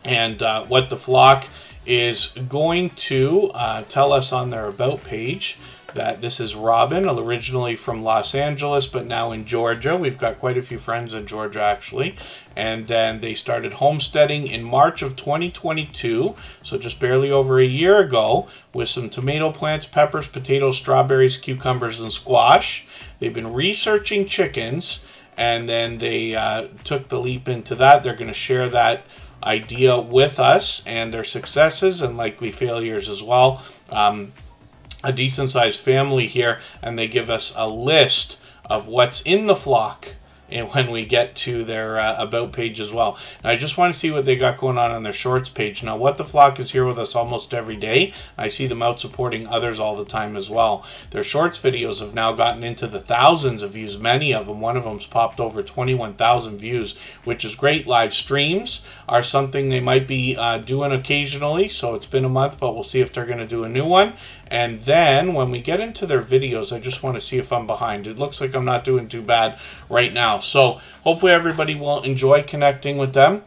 And What the Flock is going to tell us on their About page that this is Robin, originally from Los Angeles, but now in Georgia. We've got quite a few friends in Georgia, actually. And then they started homesteading in March of 2022, so just barely over a year ago, with some tomato plants, peppers, potatoes, strawberries, cucumbers, and squash. They've been researching chickens, and then they took the leap into that. They're going to share that idea with us and their successes and likely failures as well. A decent sized family here, and they give us a list of what's in the flock and when we get to their About page as well. Now, I just want to see what they got going on their Shorts page. Now, What the Flock is here with us almost every day. I see them out supporting others all the time as well. Their Shorts videos have now gotten into the thousands of views, many of them. One of them's popped over 21,000 views, which is great. Live streams are something they might be doing occasionally, so it's been a month, but we'll see if they're going to do a new one. And then when we get into their videos, I just want to see if I'm behind. It looks like I'm not doing too bad right now. So hopefully everybody will enjoy connecting with them.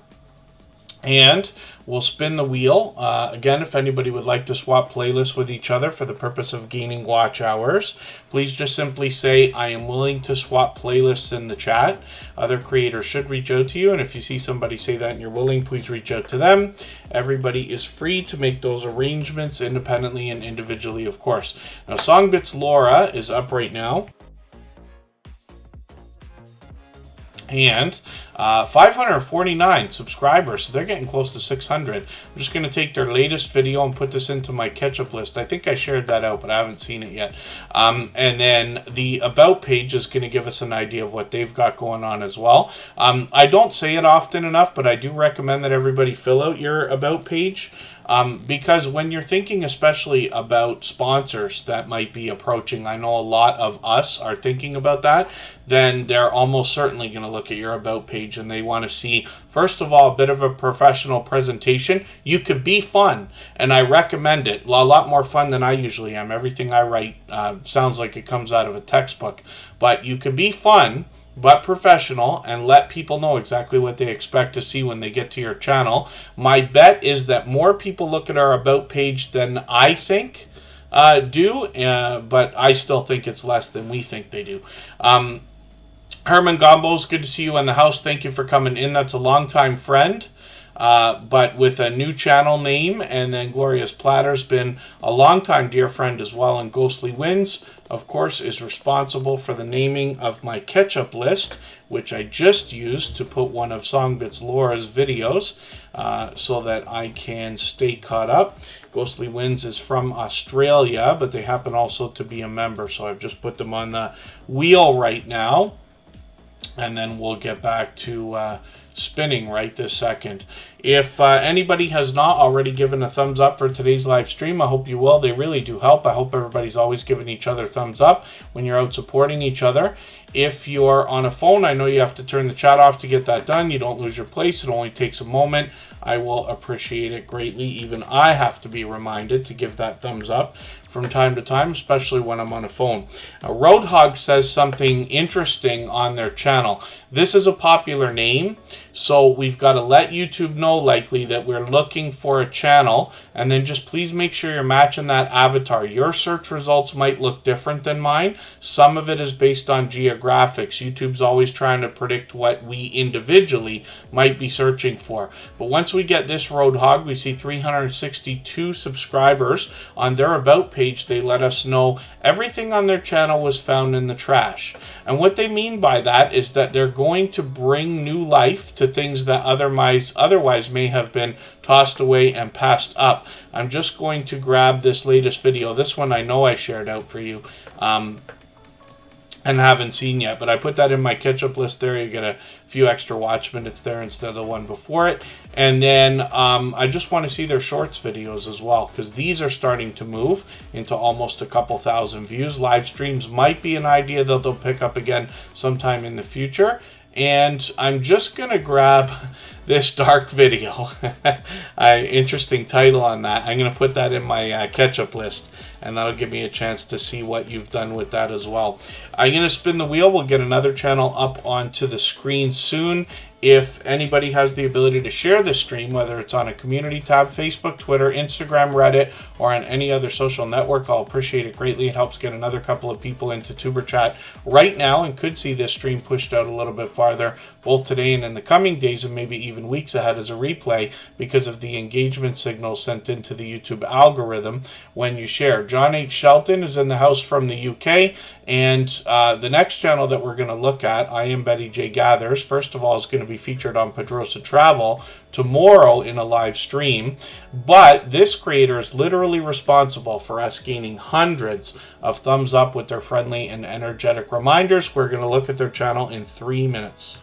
And we'll spin the wheel. Again, if anybody would like to swap playlists with each other for the purpose of gaining watch hours, please just simply say, I am willing to swap playlists in the chat. Other creators should reach out to you, and if you see somebody say that and you're willing, please reach out to them. Everybody is free to make those arrangements independently and individually, of course. Now, Songbits Laura is up right now. And 549 subscribers, so they're getting close to 600. I'm just going to take their latest video and put this into my catch-up list. I think I shared that out, but I haven't seen it yet. And then the About page is going to give us an idea of what they've got going on as well. I don't say it often enough, but I do recommend that everybody fill out your About page. Because when you're thinking especially about sponsors that might be approaching, I know a lot of us are thinking about that, then they're almost certainly going to look at your About page and they want to see, first of all, a bit of a professional presentation. You could be fun, and I recommend it. A lot more fun than I usually am. Everything I write sounds like it comes out of a textbook. But you can be fun, but professional, and let people know exactly what they expect to see when they get to your channel. My bet is that more people look at our About page than I think do, but I still think it's less than we think they do. Herman Gombos, good to see you in the house. Thank you for coming in. That's a longtime friend. but with a new channel name. And then Glorious Platter's been a longtime dear friend as well, and Ghostly Winds, of course, is responsible for the naming of my ketchup list, which I just used to put one of Songbit's Laura's videos so that I can stay caught up. Ghostly Winds is from Australia, but they happen also to be a member, so I've just put them on the wheel right now, and then we'll get back to spinning right this second. If anybody has not already given a thumbs up for today's live stream, I hope you will. They really do help. I hope everybody's always giving each other thumbs up when you're out supporting each other. If you're on a phone, I know you have to turn the chat off to get that done. You don't lose your place. It only takes a moment. I will appreciate it greatly. Even I have to be reminded to give that thumbs up from time to time, especially when I'm on a phone. Roadhog says something interesting on their channel. This is a popular name, so we've got to let YouTube know likely that we're looking for a channel, and then just please make sure you're matching that avatar. Your search results might look different than mine. Some of it is based on geographics. YouTube's always trying to predict what we individually might be searching for. But once we get this Roadhog, we see 362 subscribers. On their About page, they let us know everything on their channel was found in the trash. And what they mean by that is that they're going to bring new life to things that otherwise may have been tossed away and passed up. I'm just going to grab this latest video. This one I know I shared out for you and haven't seen yet, but I put that in my catch-up list there. You get a few extra watch minutes there instead of the one before it. And then I just want to see their shorts videos as well, because these are starting to move into almost a couple thousand views. Live streams might be an idea that they'll pick up again sometime in the future. And I'm just going to grab this dark video. Interesting title on that. I'm going to put that in my catch-up list, and that'll give me a chance to see what you've done with that as well. I'm going to spin the wheel. We'll get another channel up onto the screen soon. If anybody has the ability to share this stream, whether it's on a community tab, Facebook, Twitter, Instagram, Reddit, or on any other social network, I'll appreciate it greatly. It helps get another couple of people into Tuber Chat right now, and could see this stream pushed out a little bit farther, both today and in the coming days, and maybe even weeks ahead as a replay, because of the engagement signals sent into the YouTube algorithm when you share. John H. Shelton is in the house from the UK. And the next channel that we're going to look at, I Am Betty J Gathers, first of all, is going to be featured on Pedrosa Travel tomorrow in a live stream. But this creator is literally responsible for us gaining hundreds of thumbs up with their friendly and energetic reminders. We're going to look at their channel in 3 minutes.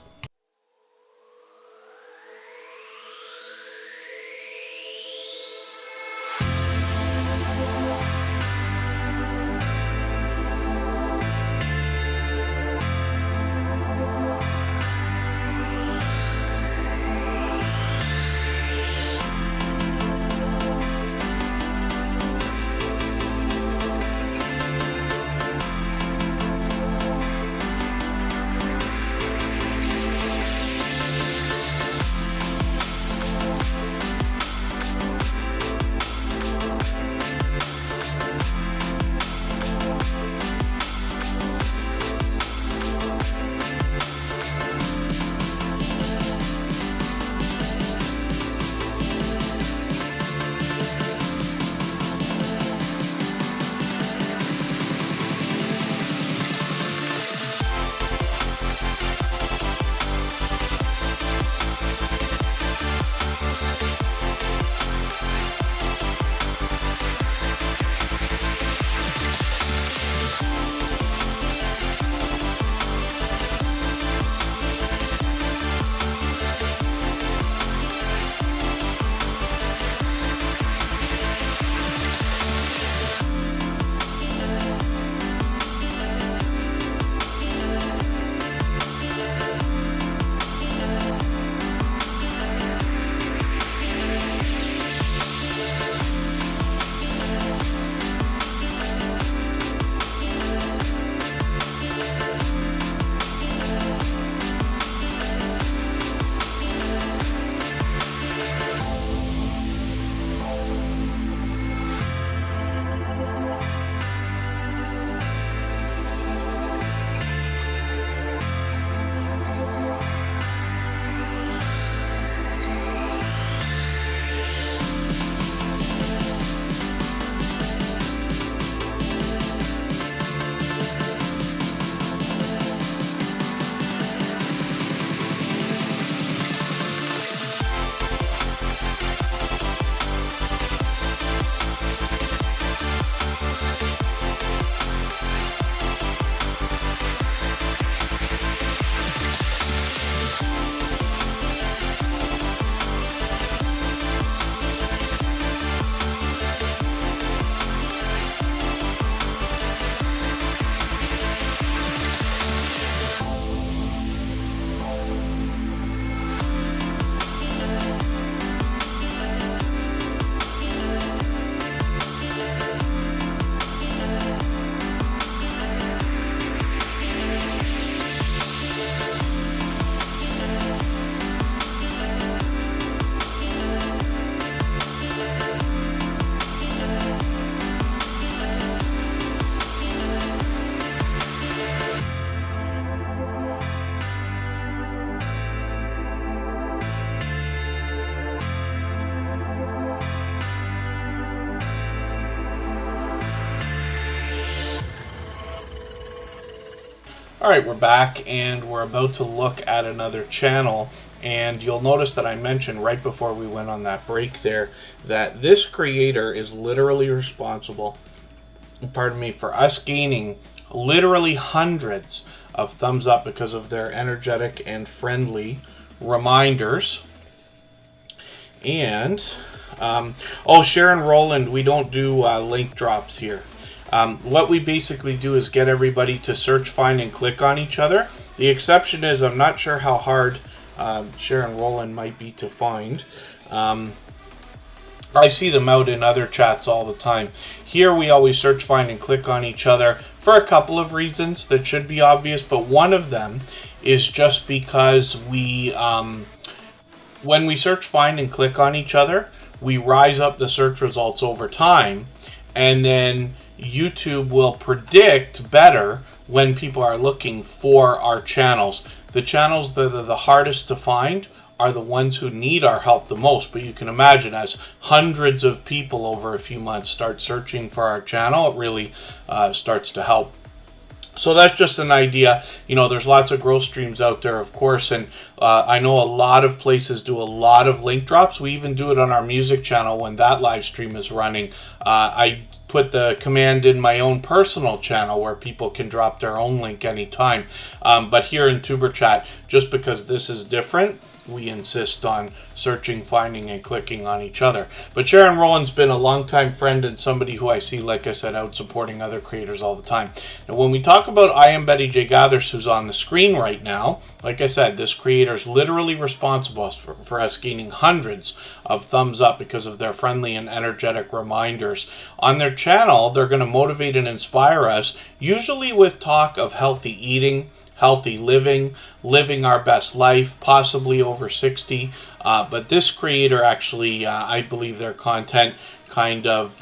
Alright, we're back and we're about to look at another channel, and you'll notice that I mentioned right before we went on that break there that this creator is literally responsible, pardon me, for us gaining literally hundreds of thumbs up because of their energetic and friendly reminders. And Sharon Rowland, we don't do link drops here. What we basically do is get everybody to search, find, and click on each other. The exception is I'm not sure how hard Sharon Rowland might be to find. I see them out in other chats all the time. Here we always search, find, and click on each other for a couple of reasons that should be obvious, but one of them is just because we, when we search, find, and click on each other, we rise up the search results over time, and then YouTube will predict better when people are looking for our channels. The channels that are the hardest to find are the ones who need our help the most. But you can imagine, as hundreds of people over a few months start searching for our channel, it really starts to help. So that's just an idea. You know, there's lots of growth streams out there, of course, and I know a lot of places do a lot of link drops. We even do it on our music channel when that live stream is running. I put the command in my own personal channel where people can drop their own link anytime. But here in TuberChat, just because this is different, we insist on searching, finding, and clicking on each other. But Sharon Rowland's been a longtime friend and somebody who I see, like I said, out supporting other creators all the time. Now, when we talk about I Am Betty J. Gathers, who's on the screen right now, like I said, this creator is literally responsible for us gaining hundreds of thumbs up because of their friendly and energetic reminders. On their channel, they're going to motivate and inspire us, usually with talk of healthy eating, healthy living, living our best life, possibly over 60. But this creator actually, I believe their content kind of,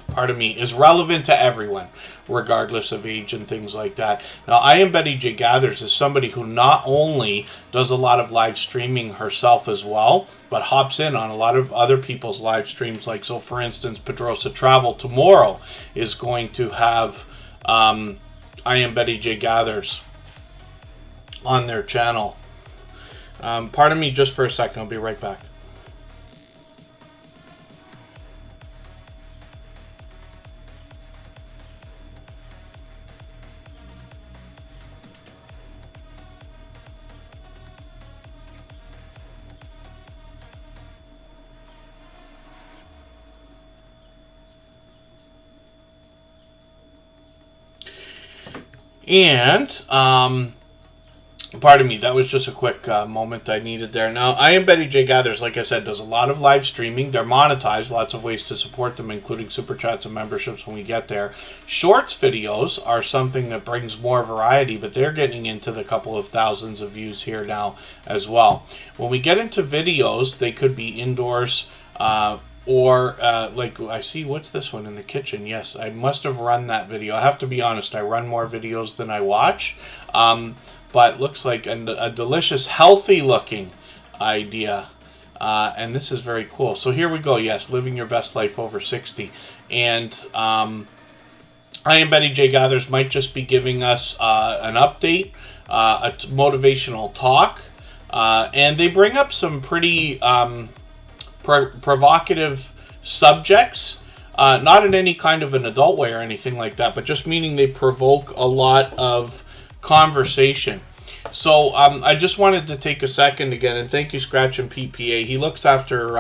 pardon me, is relevant to everyone, regardless of age and things like that. Now, I Am Betty J. Gathers is somebody who not only does a lot of live streaming herself as well, but hops in on a lot of other people's live streams. Like, so for instance, Pedrosa Travel tomorrow is going to have I Am Betty J. Gathers on their channel. Pardon me just for a second. I'll be right back. And, pardon me, that was just a quick moment I needed there. Now, I Am Betty J. Gathers, like I said, does a lot of live streaming. They're monetized, lots of ways to support them, including super chats and memberships when we get there. Shorts videos are something that brings more variety, but they're getting into the couple of thousands of views here now as well. When we get into videos, they could be indoors, or like I see, what's this one in the kitchen? Yes, I must have run that video. I have to be honest, I run more videos than I watch, but looks like a delicious, healthy looking idea, and this is very cool. So here we go. Yes, living your best life over 60, and I Am Betty J. Gathers might just be giving us an update, a motivational talk, and they bring up some pretty provocative subjects, not in any kind of an adult way or anything like that, but just meaning they provoke a lot of conversation. So I just wanted to take a second again, and thank you, Scratch and PPA. He looks after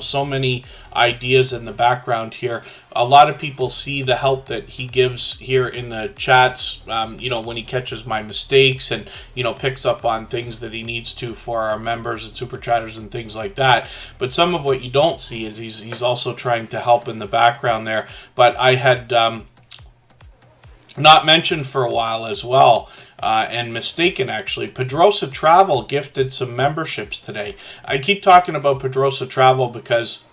so many ideas in the background here. A lot of people see the help that he gives here in the chats, when he catches my mistakes and, picks up on things that he needs to for our members and super chatters and things like that. But some of what you don't see is he's also trying to help in the background there. But I had not mentioned for a while as well, and mistaken actually, Pedrosa Travel gifted some memberships today. I keep talking about Pedrosa Travel because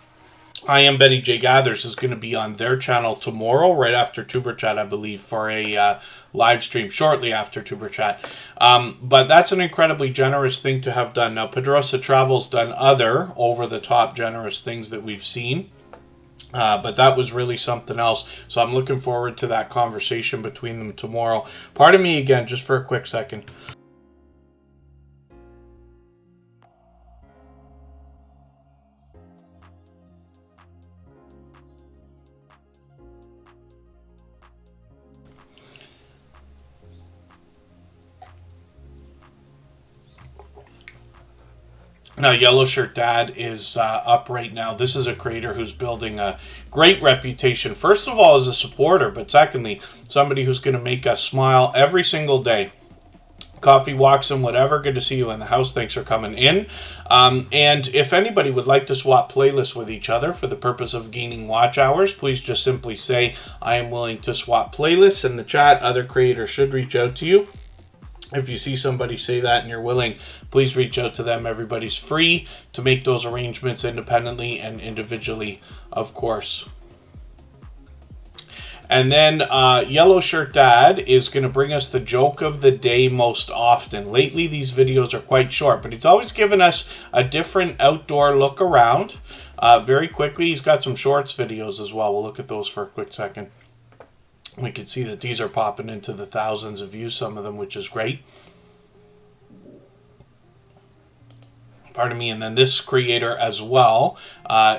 I Am Betty J. Gathers is going to be on their channel tomorrow, right after TuberChat, I believe, for a live stream shortly after TuberChat. But that's an incredibly generous thing to have done. Now, Pedrosa Travel's done other over-the-top generous things that we've seen. But that was really something else. So I'm looking forward to that conversation between them tomorrow. Pardon me again, just for a quick second. Now, Yellow Shirt Dad is up right now. This is a creator who's building a great reputation. First of all, as a supporter, but secondly, somebody who's going to make us smile every single day. Coffee walks and whatever. Good to see you in the house. Thanks for coming in. And if anybody would like to swap playlists with each other for the purpose of gaining watch hours, please just simply say, I am willing to swap playlists in the chat. Other creators should reach out to you. If you see somebody say that and you're willing, please reach out to them. Everybody's free to make those arrangements independently and individually, of course. And then Yellow Shirt Dad is going to bring us the joke of the day most often. Lately, these videos are quite short, but he's always given us a different outdoor look around. Very quickly, he's got some shorts videos as well. We'll look at those for a quick second. We can see that these are popping into the thousands of views, some of them, which is great. Pardon me. And then this creator as well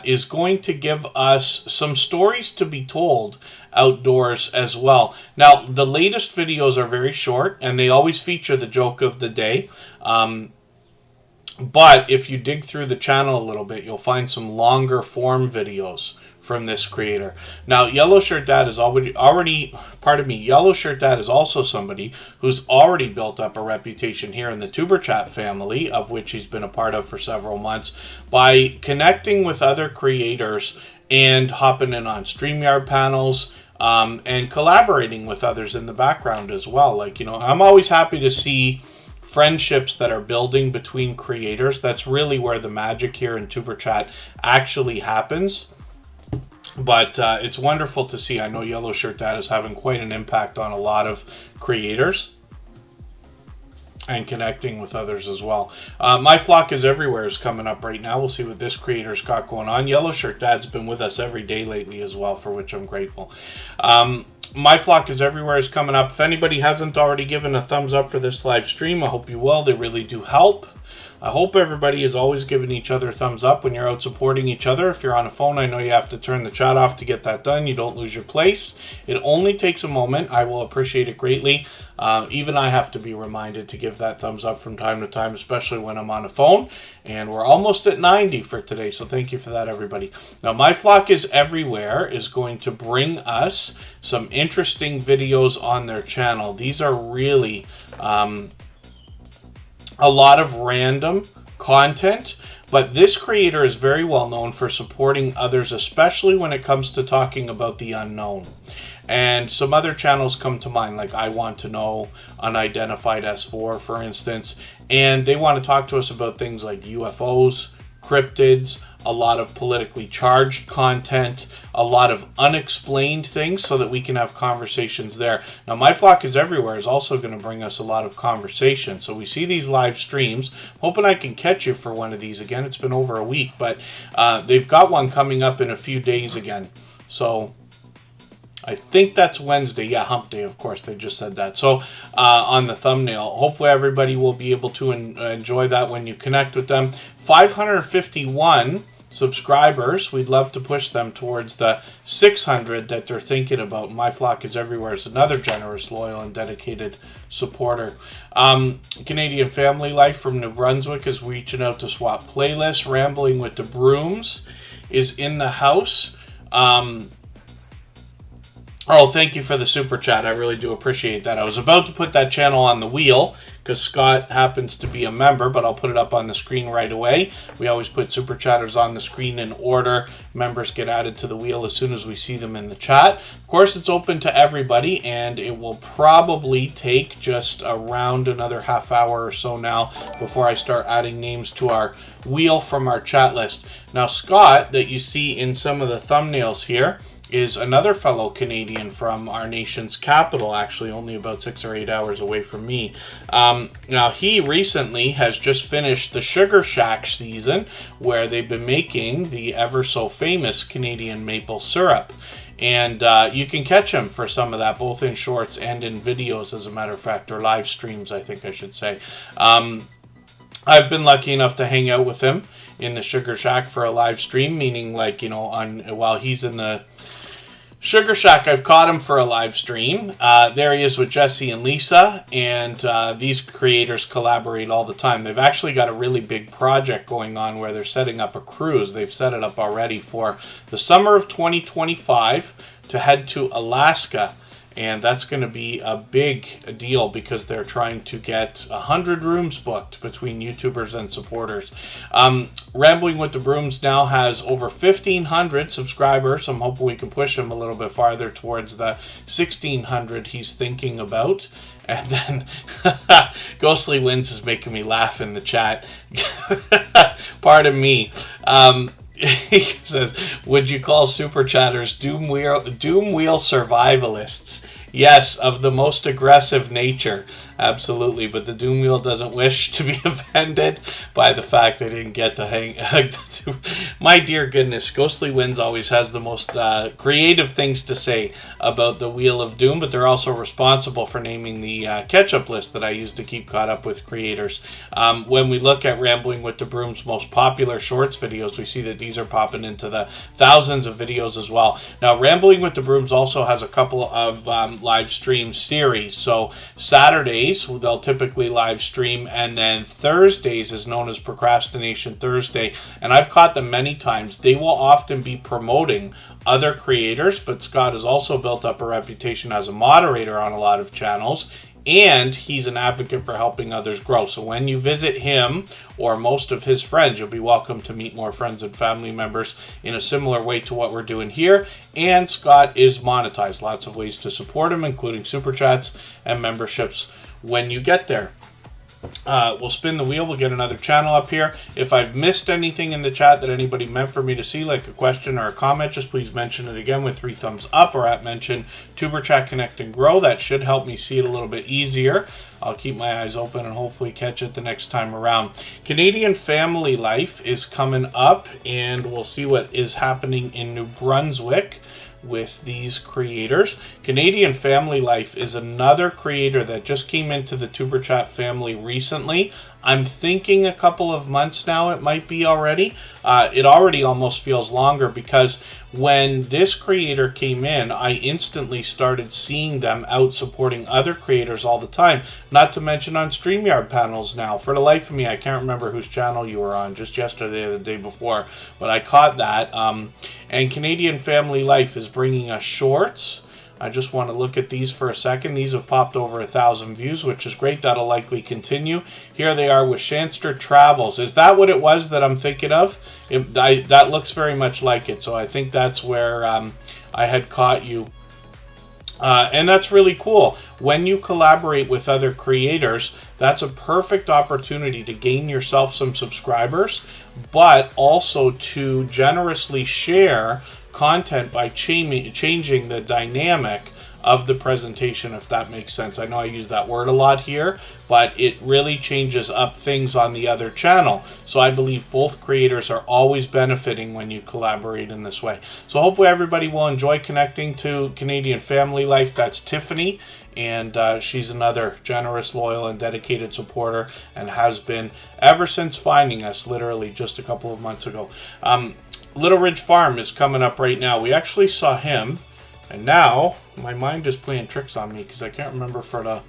is going to give us some stories to be told outdoors as well. Now, the latest videos are very short, and they always feature the joke of the day. But if you dig through the channel a little bit, you'll find some longer form videos from this creator. Now, Yellow Shirt Dad is Yellow Shirt Dad is also somebody who's already built up a reputation here in the Superchat family, of which he's been a part of for several months, by connecting with other creators and hopping in on StreamYard panels, and collaborating with others in the background as well. Like, I'm always happy to see friendships that are building between creators. That's really where the magic here in Superchat actually happens. But it's wonderful to see. I know Yellow Shirt Dad is having quite an impact on a lot of creators and connecting with others as well. My Flock is Everywhere is coming up right now. We'll see what this creator's got going on. Yellow Shirt Dad's been with us every day lately as well, for which I'm grateful. My Flock is Everywhere is coming up. If anybody hasn't already given a thumbs up for this live stream, I hope you will. They really do help. I hope everybody is always giving each other thumbs up when you're out supporting each other. If you're on a phone, I know you have to turn the chat off to get that done. You don't lose your place. It only takes a moment. I will appreciate it greatly. Even I have to be reminded to give that thumbs up from time to time, especially when I'm on a phone. And we're almost at 90 for today, so thank you for that, everybody. Now, My Flock is Everywhere is going to bring us some interesting videos on their channel. These are really a lot of random content, but this creator is very well known for supporting others, especially when it comes to talking about the unknown. And some other channels come to mind, like I Want to Know, Unidentified S4, for instance, and they want to talk to us about things like UFOs, cryptids, a lot of politically charged content, a lot of unexplained things, so that we can have conversations there. Now, My Flock is Everywhere is also going to bring us a lot of conversation. So we see these live streams. Hoping I can catch you for one of these again. It's been over a week, but they've got one coming up in a few days again. So I think that's Wednesday. Yeah, hump day, of course. They just said that. So on the thumbnail, hopefully everybody will be able to enjoy that when you connect with them. 551 subscribers. We'd love to push them towards the 600 that they're thinking about. My Flock is Everywhere is another generous, loyal, and dedicated supporter. Canadian Family Life from New Brunswick is reaching out to swap playlists. Rambling with the Brooms is in the house. Oh, thank you for the super chat. I really do appreciate that. I was about to put that channel on the wheel because Scott happens to be a member, but I'll put it up on the screen right away. We always put super chatters on the screen in order. Members get added to the wheel as soon as we see them in the chat. Of course, it's open to everybody, and it will probably take just around another half hour or so now before I start adding names to our wheel from our chat list. Now, Scott, that you see in some of the thumbnails here, is another fellow Canadian from our nation's capital, actually only about 6 or 8 hours away from me. Now, he recently has just finished the Sugar Shack season, where they've been making the ever so famous Canadian maple syrup. And you can catch him for some of that, both in shorts and in videos, as a matter of fact, or live streams, I think I should say. I've been lucky enough to hang out with him in the Sugar Shack for a live stream, meaning like, you know, while he's in the Sugar Shack, I've caught him for a live stream. There he is with Jesse and Lisa, and these creators collaborate all the time. They've actually got a really big project going on where they're setting up a cruise. They've set it up already for the summer of 2025 to head to Alaska. And that's going to be a big deal because they're trying to get 100 rooms booked between YouTubers and supporters. Rambling with the Brooms now has over 1,500 subscribers. I'm hoping we can push him a little bit farther towards the 1,600 he's thinking about. And then Ghostly Wins is making me laugh in the chat. Pardon me. He says, would you call Superchatters Doom Wheel survivalists? Yes, of the most aggressive nature. Absolutely, but the Doom Wheel doesn't wish to be offended by the fact they didn't get to hang. My dear goodness, Ghostly Winds always has the most creative things to say about the Wheel of Doom, but they're also responsible for naming the catch-up list that I use to keep caught up with creators. When we look at Rambling with the Broom's most popular shorts videos, we see that these are popping into the thousands of videos as well. Now, Rambling with the Brooms also has a couple of live stream series. So Saturdays, they'll typically live stream, and then Thursdays is known as Procrastination Thursday, and I've caught them many times. They will often be promoting other creators, but Scott has also built up a reputation as a moderator on a lot of channels, and he's an advocate for helping others grow. So when you visit him or most of his friends, you'll be welcome to meet more friends and family members in a similar way to what we're doing here. And Scott is monetized. Lots of ways to support him, including super chats and memberships when you get there. We'll spin the wheel. We'll get another channel up here. If I've missed anything in the chat that anybody meant for me to see, like a question or a comment, just please mention it again with 3 thumbs up, or at mention Tuber Chat Connect and Grow. That should help me see it a little bit easier. I'll keep my eyes open and hopefully catch it the next time around. Canadian Family Life is coming up, and we'll see what is happening in New Brunswick with these creators. Canadian Family Life is another creator that just came into the Tuber Chat family recently. I'm thinking a couple of months now it might be already. It already almost feels longer, because when this creator came in, I instantly started seeing them out supporting other creators all the time. Not to mention on StreamYard panels now. For the life of me, I can't remember whose channel you were on, just yesterday or the day before, but I caught that. And Canadian Family Life is bringing us shorts. I just want to look at these for a second. These have popped over 1,000 views, which is great. That'll likely continue. Here they are with Shanster Travels. Is that what it was that I'm thinking of? That looks very much like it. So I think that's where I had caught you. And that's really cool. When you collaborate with other creators, that's a perfect opportunity to gain yourself some subscribers, but also to generously share content by changing the dynamic of the presentation, if that makes sense. I know I use that word a lot here, but it really changes up things on the other channel. So I believe both creators are always benefiting when you collaborate in this way. So hopefully everybody will enjoy connecting to Canadian Family Life. That's Tiffany, and she's another generous, loyal, and dedicated supporter, and has been ever since finding us, literally just a couple of months ago. Little Ridge Farm is coming up right now. We actually saw him, and now my mind is playing tricks on me because I can't remember for the...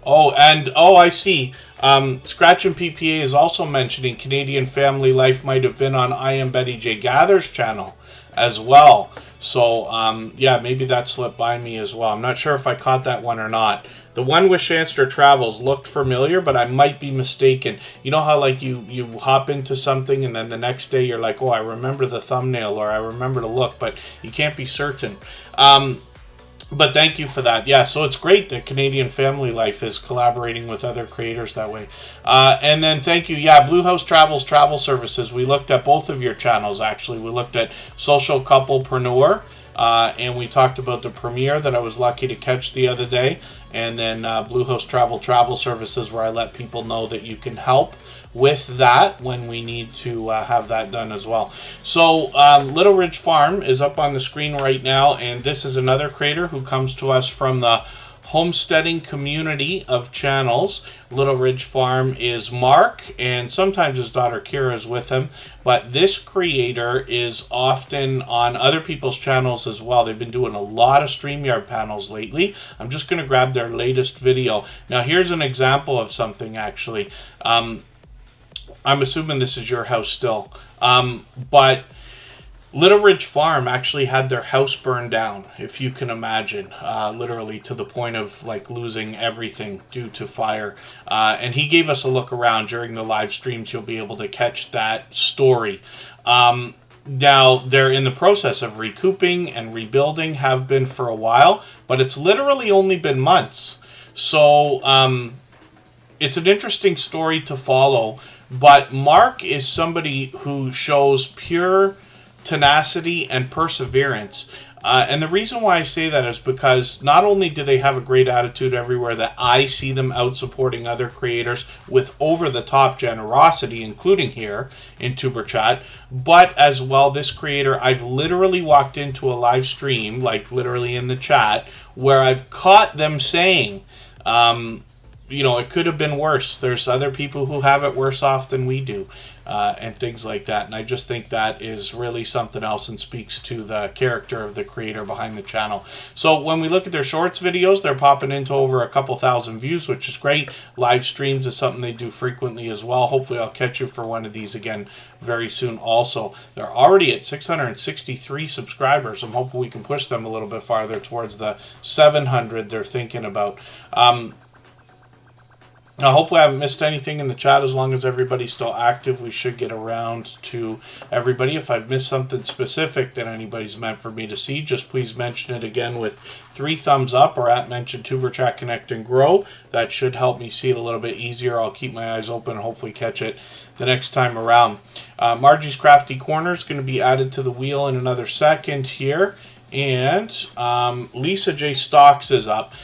Oh, I see. Scratch and PPA is also mentioning Canadian Family Life might have been on I Am Betty J Gather's channel as well. So, yeah, maybe that slipped by me as well. I'm not sure if I caught that one or not. The one with Shanster Travels looked familiar, but I might be mistaken. You know how, like, you hop into something and then the next day you're like, oh, I remember the thumbnail, or I remember the look, but you can't be certain. But thank you for that. Yeah, so it's great that Canadian Family Life is collaborating with other creators that way. And then thank you. Yeah, Bluehouse Travels Travel Services. We looked at both of your channels, actually. We looked at Social Couplepreneur, and we talked about the premiere that I was lucky to catch the other day. And then Bluehouse Travel Services, where I let people know that you can help with that when we need to have that done as well. So Little Ridge Farm is up on the screen right now, and this is another creator who comes to us from the homesteading community of channels. Little Ridge Farm is Mark, and sometimes his daughter Kira is with him, but this creator is often on other people's channels as well. They've been doing a lot of StreamYard panels lately. I'm just going to grab their latest video. Now here's an example of something actually. I'm assuming this is your house still. But Little Ridge Farm actually had their house burned down, if you can imagine, literally to the point of like losing everything due to fire. And he gave us a look around during the live streams. You'll be able to catch that story. Now, they're in the process of recouping and rebuilding, have been for a while, but it's literally only been months. So it's an interesting story to follow. But Mark is somebody who shows pure tenacity and perseverance. And the reason why I say that is because not only do they have a great attitude everywhere that I see them out supporting other creators with over-the-top generosity, including here in Superchat, but as well, this creator, I've literally walked into a live stream, like literally in the chat, where I've caught them saying, you know, it could have been worse. There's other people who have it worse off than we do, and things like that. And I just think that is really something else and speaks to the character of the creator behind the channel. So when we look at their shorts videos, they're popping into over a couple thousand views, which is great. Live streams is something they do frequently as well. Hopefully I'll catch you for one of these again very soon also. They're already at 663 subscribers. I'm hoping we can push them a little bit farther towards the 700 they're thinking about. Now, hopefully I haven't missed anything in the chat. As long as everybody's still active, we should get around to everybody. If I've missed something specific that anybody's meant for me to see, just please mention it again with 3 thumbs up or at mention Tuberchat Connect and Grow. That should help me see it a little bit easier. I'll keep my eyes open and hopefully catch it the next time around. Margie's Crafty Corner is going to be added to the wheel in another second here. And Lisa J. Stocks is up.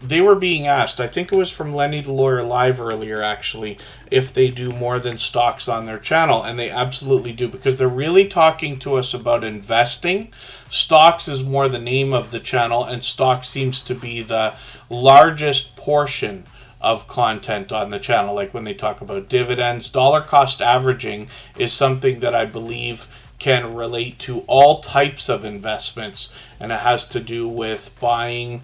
They were being asked, I think it was from Lenny the Lawyer Live earlier actually, if they do more than stocks on their channel, and they absolutely do, because they're really talking to us about investing. Stocks is more the name of the channel, and stock seems to be the largest portion of content on the channel. Like when they talk about dividends, dollar cost averaging is something that I believe can relate to all types of investments, and it has to do with buying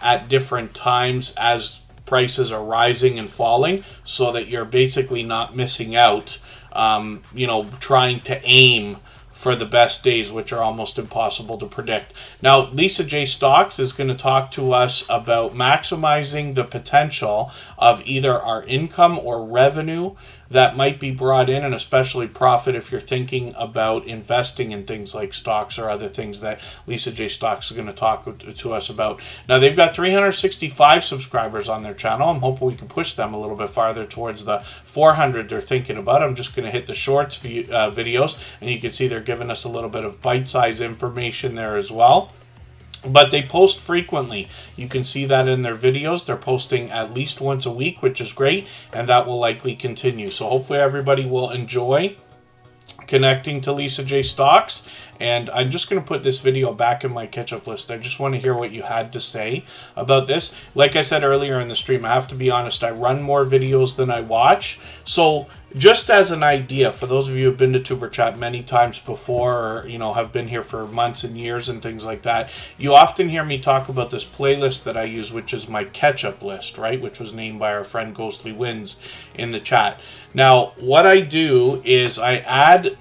at different times as prices are rising and falling, so that you're basically not missing out, you know, trying to aim for the best days, which are almost impossible to predict. Now, Lisa J. Stocks is going to talk to us about maximizing the potential of either our income or revenue that might be brought in, and especially profit if you're thinking about investing in things like stocks or other things that Lisa J. Stocks is going to talk to us about. Now, they've got 365 subscribers on their channel. I'm hoping we can push them a little bit farther towards the 400 they're thinking about. I'm just going to hit the shorts videos, and you can see they're giving us a little bit of bite-sized information there as well. But they post frequently. You can see that in their videos. They're posting at least once a week, which is great, and that will likely continue. So hopefully everybody will enjoy connecting to Lisa J. Stocks. And I'm just going to put this video back in my catch-up list. I just want to hear what you had to say about this. Like I said earlier in the stream, I have to be honest, I run more videos than I watch. So just as an idea, for those of you who have been to Tuberchat many times before, or, you know, have been here for months and years and things like that, you often hear me talk about this playlist that I use, which is my catch-up list, right? Which was named by our friend Ghostly Wins in the chat. Now, what I do is I add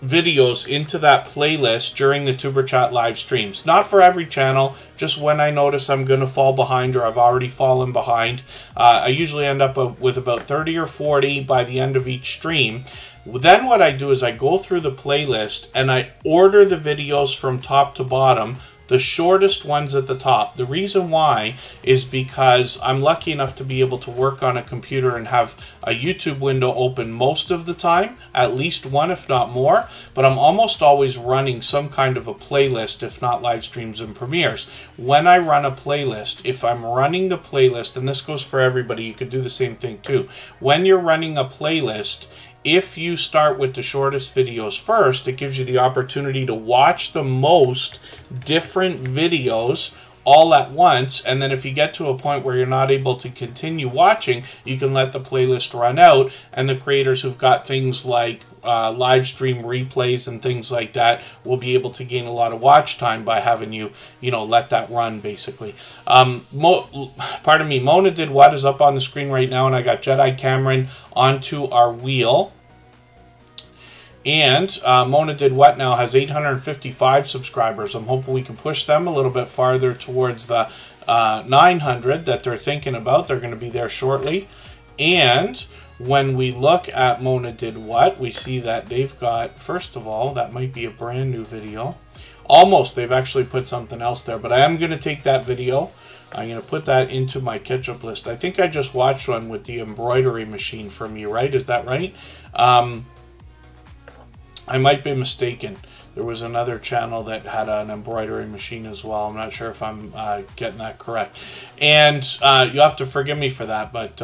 videos into that playlist during the Tuberchat live streams. Not for every channel, just when I notice I'm going to fall behind or I've already fallen behind. I usually end up with about 30 or 40 by the end of each stream. Then what I do is I go through the playlist and I order the videos from top to bottom the shortest ones at the top. The reason why is because I'm lucky enough to be able to work on a computer and have a YouTube window open most of the time, at least one if not more, but I'm almost always running some kind of a playlist, if not live streams and premieres. When I run a playlist, if I'm running the playlist, and this goes for everybody, you could do the same thing too. When you're running a playlist, if you start with the shortest videos first, it gives you the opportunity to watch the most different videos all at once, and then if you get to a point where you're not able to continue watching, you can let the playlist run out, and the creators who've got things like live stream replays and things like that will be able to gain a lot of watch time by having you let that run, basically. Pardon me, Mona Did What is up on the screen right now, and I got Jedi Cameron onto our wheel. And Mona Did What now has 855 subscribers. I'm hoping we can push them a little bit farther towards the 900 that they're thinking about. They're going to be there shortly. And when we look at Mona Did What, we see that they've got, first of all, that might be a brand new video. Almost, they've actually put something else there. But I am going to take that video. I'm going to put that into my catch-up list. I think I just watched one with the embroidery machine from you, right? Is that right? I might be mistaken. There was another channel that had an embroidery machine as well. I'm not sure if I'm getting that correct. And you have to forgive me for that, but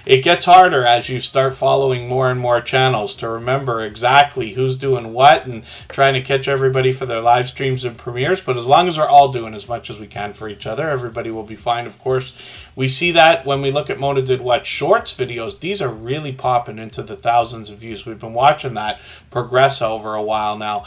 it gets harder as you start following more and more channels to remember exactly who's doing what and trying to catch everybody for their live streams and premieres. But as long as we're all doing as much as we can for each other, everybody will be fine, of course. We see that when we look at Mona Did What shorts videos, these are really popping into the thousands of views. We've been watching that progress over a while now.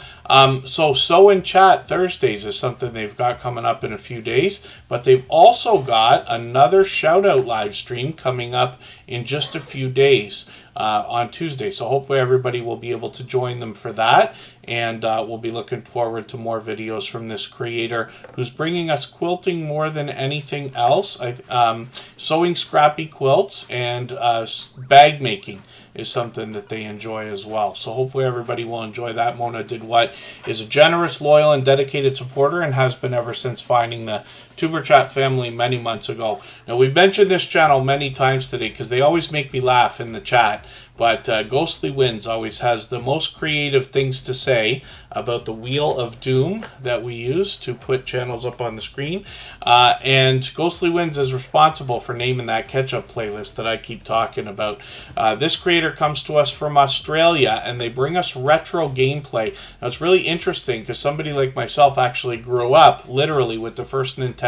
So in Chat Thursdays is something they've got coming up in a few days, but they've also got another shout out live stream coming up in just a few days on Tuesday. So hopefully everybody will be able to join them for that, and we'll be looking forward to more videos from this creator who's bringing us quilting more than anything else. Sewing scrappy quilts and bag making is something that they enjoy as well. So hopefully everybody will enjoy that. Mona Did What is a generous, loyal, and dedicated supporter and has been ever since finding the Tuber Chat family many months ago. Now, we've mentioned this channel many times today because they always make me laugh in the chat, but Ghostly Winds always has the most creative things to say about the Wheel of Doom that we use to put channels up on the screen. And Ghostly Winds is responsible for naming that catch-up playlist that I keep talking about. This creator comes to us from Australia, and they bring us retro gameplay. Now, it's really interesting because somebody like myself actually grew up literally with the first Nintendo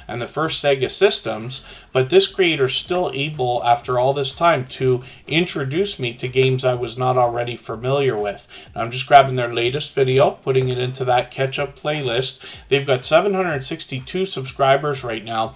and the first Sega systems, but this creator's still able, after all this time, to introduce me to games I was not already familiar with. Now, I'm just grabbing their latest video, putting it into that catch-up playlist. They've got 762 subscribers right now.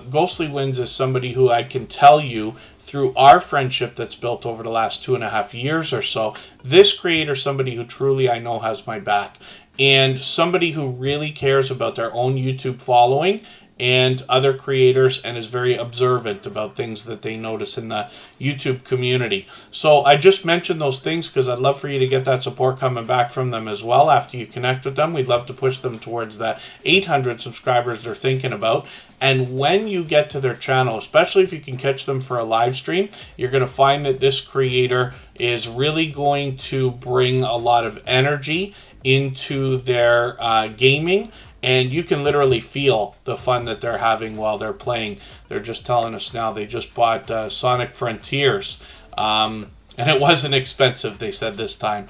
Ghostly Winds is somebody who I can tell you, through our friendship that's built over the last 2.5 years or so, this creator, somebody who truly I know has my back, and somebody who really cares about their own YouTube following and other creators, and is very observant about things that they notice in the YouTube community. So I just mentioned those things because I'd love for you to get that support coming back from them as well after you connect with them. We'd love to push them towards the 800 subscribers they're thinking about. And when you get to their channel, especially if you can catch them for a live stream, you're going to find that this creator is really going to bring a lot of energy into their gaming, and you can literally feel the fun that they're having while they're playing. They're just telling us now they just bought Sonic Frontiers, and it wasn't expensive, they said this time.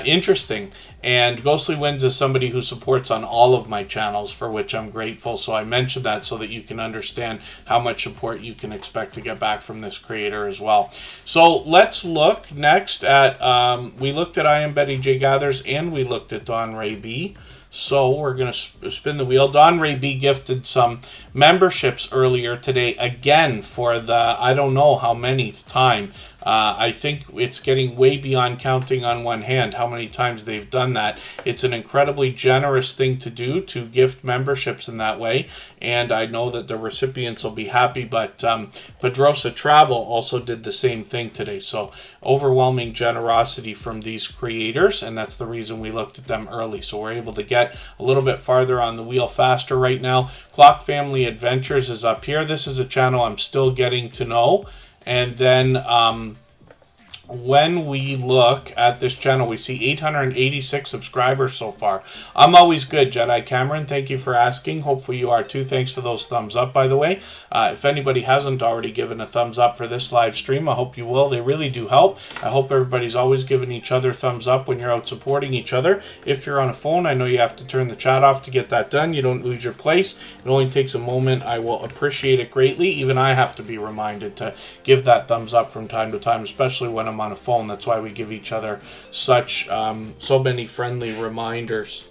Interesting. And Ghostly Winds is somebody who supports on all of my channels, for which I'm grateful. So I mentioned that so that you can understand how much support you can expect to get back from this creator as well. So let's look next at, we looked at I Am Betty J Gathers, and we looked at Don Ray B. So we're going to spin the wheel. Don Ray B gifted some memberships earlier today, again, for the I don't know how many time. I think it's getting way beyond counting on one hand how many times they've done that. It's an incredibly generous thing to do, to gift memberships in that way, and I know that the recipients will be happy. But Pedrosa Travel also did the same thing today. So overwhelming generosity from these creators, and that's the reason we looked at them early. So we're able to get a little bit farther on the wheel faster right now. Clock Family Adventures is up here. This is a channel I'm still getting to know. And then when we look at this channel, we see 886 subscribers so far. I'm always good, Jedi Cameron. Thank you for asking. Hopefully you are too. Thanks for those thumbs up, by the way. If anybody hasn't already given a thumbs up for this live stream, I hope you will. They really do help. I hope everybody's always giving each other thumbs up when you're out supporting each other. If you're on a phone, I know you have to turn the chat off to get that done. You don't lose your place. It only takes a moment. I will appreciate it greatly. Even I have to be reminded to give that thumbs up from time to time, especially when I'm on a phone. That's why we give each other such so many friendly reminders.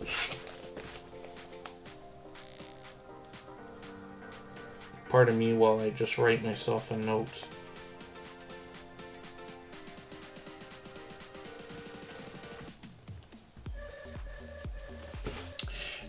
Pardon me while I just write myself a note.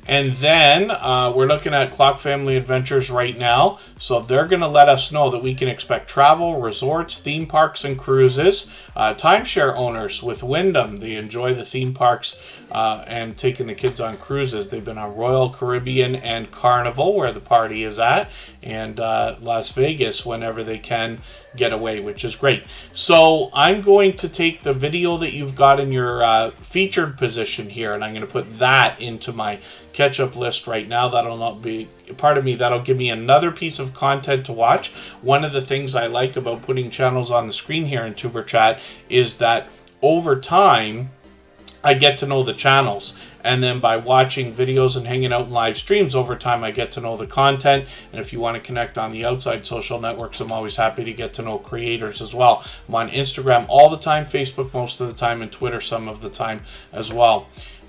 And then we're looking at Clock Family Adventures right now. So they're going to let us know that we can expect travel, resorts, theme parks, and cruises. Timeshare owners with Wyndham, they enjoy the theme parks and taking the kids on cruises. They've been on Royal Caribbean and Carnival, where the party is at, and Las Vegas whenever they can get away, which is great. So I'm going to take the video that you've got in your featured position here, and I'm going to put that into my catch-up list right now. That'll not be part of me. That'll give me another piece of content to watch. One of the things I like about putting channels on the screen here in Tuber Chat is that over time I get to know the channels, and then by watching videos and hanging out in live streams over time, I get to know the content. And if you want to connect on the outside social networks, I'm always happy to get to know creators as well. I'm on Instagram all the time, Facebook most of the time, and Twitter some of the time as well.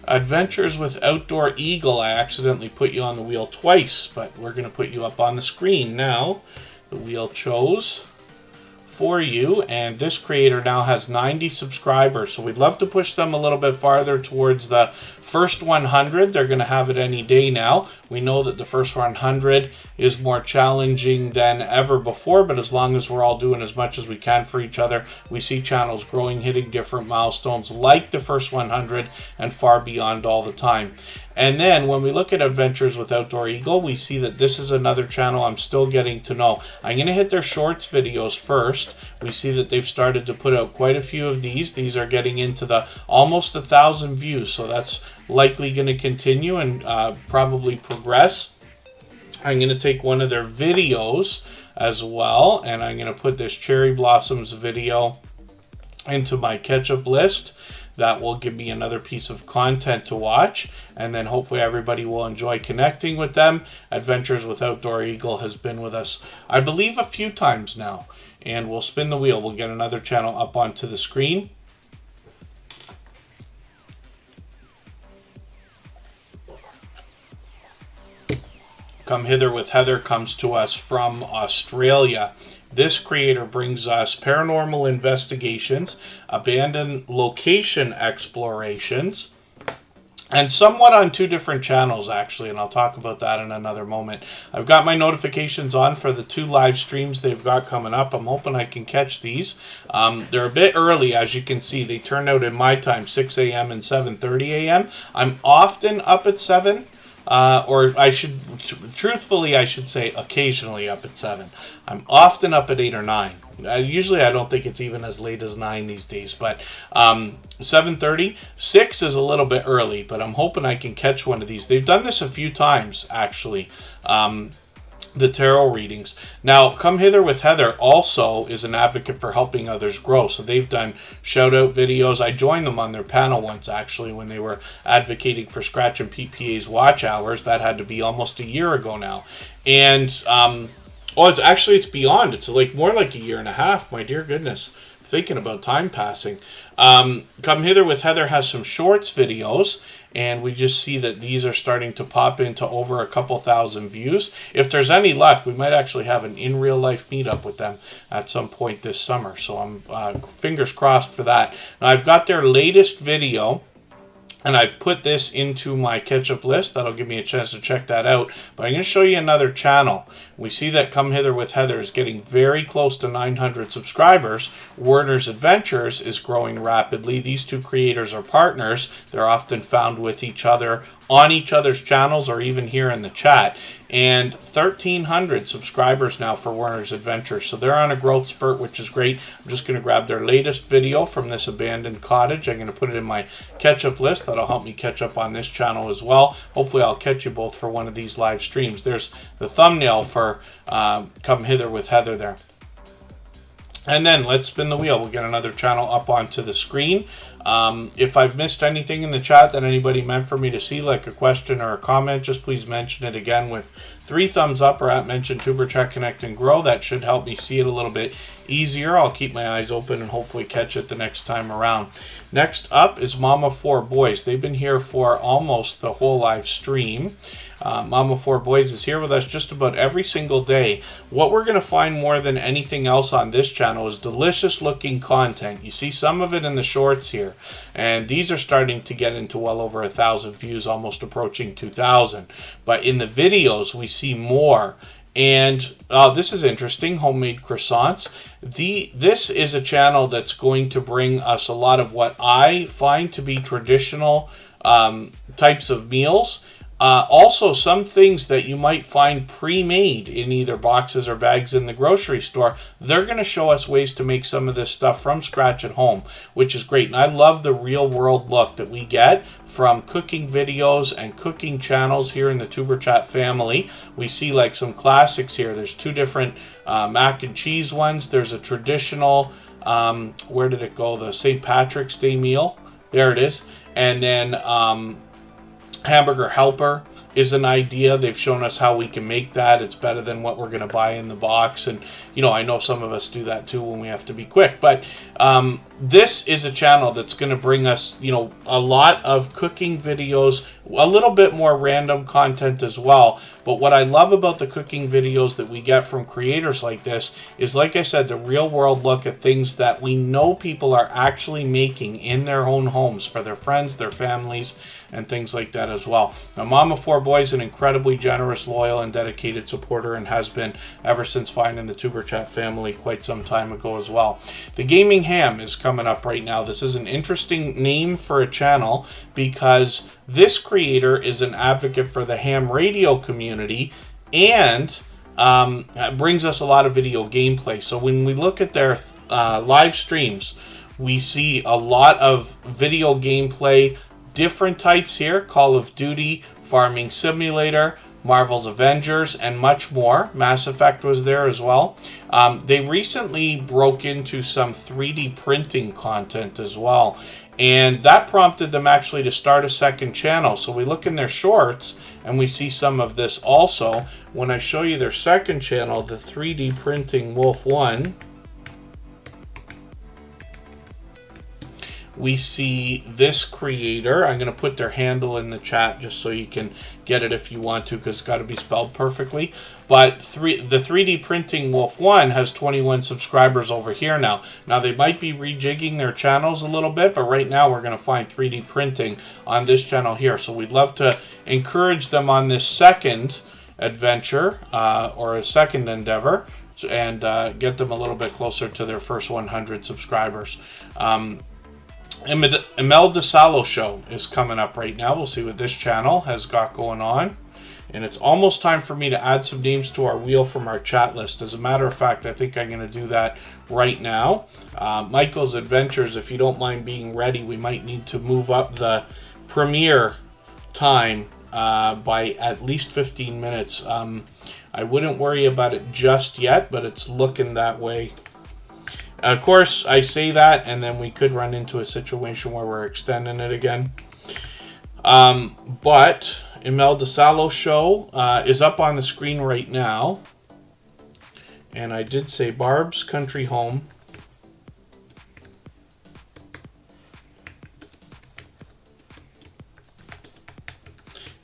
Adventures with Outdoor Eagle, I accidentally put you on the wheel twice, but we're going to put you up on the screen now. The wheel chose for you, and this creator now has 90 subscribers, so we'd love to push them a little bit farther towards the first 100. They're going to have it any day now. We know that the first 100 is more challenging than ever before, but as long as we're all doing as much as we can for each other, we see channels growing, hitting different milestones like the first 100 and far beyond all the time. And then when we look at Adventures with Outdoor Eagle, we see that this is another channel I'm still getting to know. I'm going to hit their shorts videos first. We see that they've started to put out quite a few of these. These are getting into the almost 1,000 views, so that's likely going to continue and probably progress. I'm going to take one of their videos as well, and I'm going to put this Cherry Blossoms video into my catch-up list. That will give me another piece of content to watch, and then hopefully everybody will enjoy connecting with them. Adventures with Outdoor Eagle has been with us, I believe, a few times now, and we'll spin the wheel. We'll get another channel up onto the screen. Come Hither with Heather comes to us from Australia. This creator brings us paranormal investigations, abandoned location explorations, and somewhat on two different channels, actually, and I'll talk about that in another moment. I've got my notifications on for the 2 live streams they've got coming up. I'm hoping I can catch these. They're a bit early, as you can see. They turn out in my time, 6 a.m. and 7:30 a.m. I'm often up at 7. Or I should, truthfully, I should say occasionally up at 7. I'm often up at 8 or 9. Usually I don't think it's even as late as 9 these days, but 7:30, 6 is a little bit early, but I'm hoping I can catch one of these. They've done this a few times, actually. The tarot readings. Now, Come Hither with Heather also is an advocate for helping others grow. So they've done shout-out videos. I joined them on their panel once, actually, when they were advocating for Scratch and PPA's watch hours. That had to be almost a year ago now. And, it's beyond. It's like more like a year and a half, my dear goodness. thinking about time passing. Come Hither with Heather has some shorts videos, and we just see that these are starting to pop into over a couple thousand views. If there's any luck, we might actually have an in real life meetup with them at some point this summer. So I'm fingers crossed for that. Now I've got their latest video, and I've put this into my catch-up list. That'll give me a chance to check that out. But I'm going to show you another channel. We see that Come Hither with Heather is getting very close to 900 subscribers. Werner's Adventures is growing rapidly. These two creators are partners. They're often found with each other on each other's channels or even here in the chat. And 1,300 subscribers now for Werner's Adventures. So they're on a growth spurt, which is great. I'm just going to grab their latest video from this abandoned cottage. I'm going to put it in my catch-up list. That'll help me catch up on this channel as well. Hopefully I'll catch you both for one of these live streams. There's the thumbnail for Come Hither with Heather there. And then let's spin the wheel. We'll get another channel up onto the screen. If I've missed anything in the chat that anybody meant for me to see, like a question or a comment, just please mention it again with 3 thumbs up or at mention Superchat Connect and Grow. That should help me see it a little bit easier. I'll keep my eyes open and hopefully catch it the next time around. Next up is Mama 4 Boys. They've been here for almost the whole live stream. Mama 4 Boys is here with us just about every single day. What we're going to find more than anything else on this channel is delicious looking content. You see some of it in the shorts here, and these are starting to get into well over 1,000 views, almost approaching 2,000. But in the videos we see more. And this is interesting, homemade croissants. This is a channel that's going to bring us a lot of what I find to be traditional types of meals. Also, some things that you might find pre-made in either boxes or bags in the grocery store. They're going to show us ways to make some of this stuff from scratch at home, which is great. And I love the real world look that we get from cooking videos and cooking channels here in the Tuber Chat family. We see like some classics here. There's 2 different mac and cheese ones. There's a traditional, where did it go? The St. Patrick's Day meal. There it is. And then Hamburger Helper is an idea. They've shown us how we can make that. It's better than what we're going to buy in the box. And, you know, I know some of us do that too when we have to be quick. But this is a channel that's going to bring us, you know, a lot of cooking videos, a little bit more random content as well. But what I love about the cooking videos that we get from creators like this is, like I said, the real world look at things that we know people are actually making in their own homes for their friends, their families, and things like that as well. Now, Mama 4 Boys, an incredibly generous, loyal, and dedicated supporter, and has been ever since finding the Tuber Chat family quite some time ago as well. The Gaming Ham is coming up right now. This is an interesting name for a channel because this creator is an advocate for the ham radio community and brings us a lot of video gameplay. So when we look at their live streams, we see a lot of video gameplay, different types here: Call of Duty, Farming Simulator, Marvel's Avengers, and much more. Mass Effect was there as well. They recently broke into some 3D printing content as well, and that prompted them actually to start a second channel. So we look in their shorts and we see some of this also. When I show you their second channel, the 3D Printing Wolf 1, we see this creator. I'm going to put their handle in the chat just so you can get it if you want to, because it's got to be spelled perfectly. But the 3D Printing Wolf 1 has 21 subscribers over here now. Now, they might be rejigging their channels a little bit, but right now we're going to find 3D printing on this channel here. So we'd love to encourage them on this second adventure or a second endeavor and get them a little bit closer to their first 100 subscribers. Imelda Salo Show is coming up right now. We'll see what this channel has got going on. And it's almost time for me to add some names to our wheel from our chat list. As a matter of fact, I think I'm going to do that right now. Michael's Adventures, if you don't mind being ready, we might need to move up the premiere time by at least 15 minutes. I wouldn't worry about it just yet, but it's looking that way. Of course, I say that, and then we could run into a situation where we're extending it again. But Imelda Salo Show is up on the screen right now. And I did say Barb's Country Home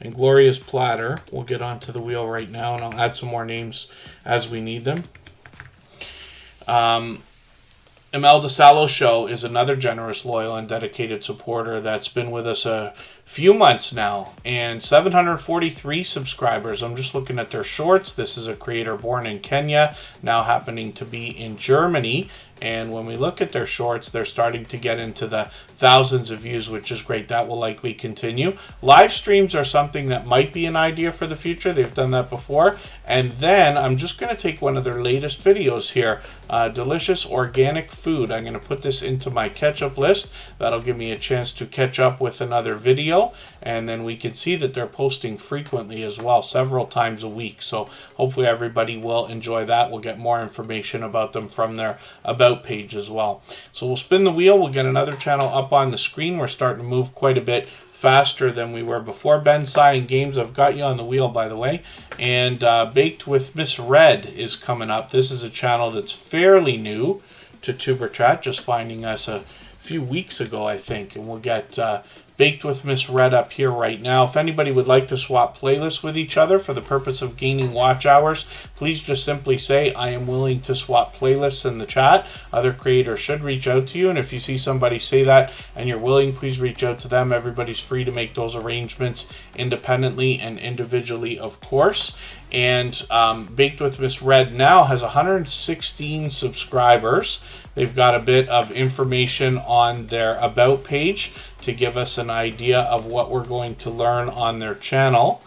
and Gloria's Platter. We'll get onto the wheel right now, and I'll add some more names as we need them. Imelda Salo Show is another generous, loyal, and dedicated supporter that's been with us a few months now, and 743 subscribers. I'm just looking at their shorts. This is a creator born in Kenya, now happening to be in Germany. And when we look at their shorts, they're starting to get into the thousands of views, which is great. That will likely continue. Live streams are something that might be an idea for the future. They've done that before. And then I'm just going to take one of their latest videos here. Delicious organic food. I'm going to put this into my catch-up list. That'll give me a chance to catch up with another video. And then we can see that they're posting frequently as well, several times a week. So hopefully everybody will enjoy that. We'll get more information about them from their About page as well. So we'll spin the wheel. We'll get another channel up on the screen. We're starting to move quite a bit faster than we were before. Ben Sai and Games, I've got you on the wheel, by the way. And Baked with Miss Red is coming up. This is a channel that's fairly new to Tuber Chat, just finding us a few weeks ago, I think. And we'll get Baked with Miss Red up here right now. If anybody would like to swap playlists with each other for the purpose of gaining watch hours, please just simply say, I am willing to swap playlists in the chat. Other creators should reach out to you, and if you see somebody say that and you're willing, please reach out to them. Everybody's free to make those arrangements independently and individually, of course. And Baked with Miss Red now has 116 subscribers. They've got a bit of information on their About page to give us an idea of what we're going to learn on their channel.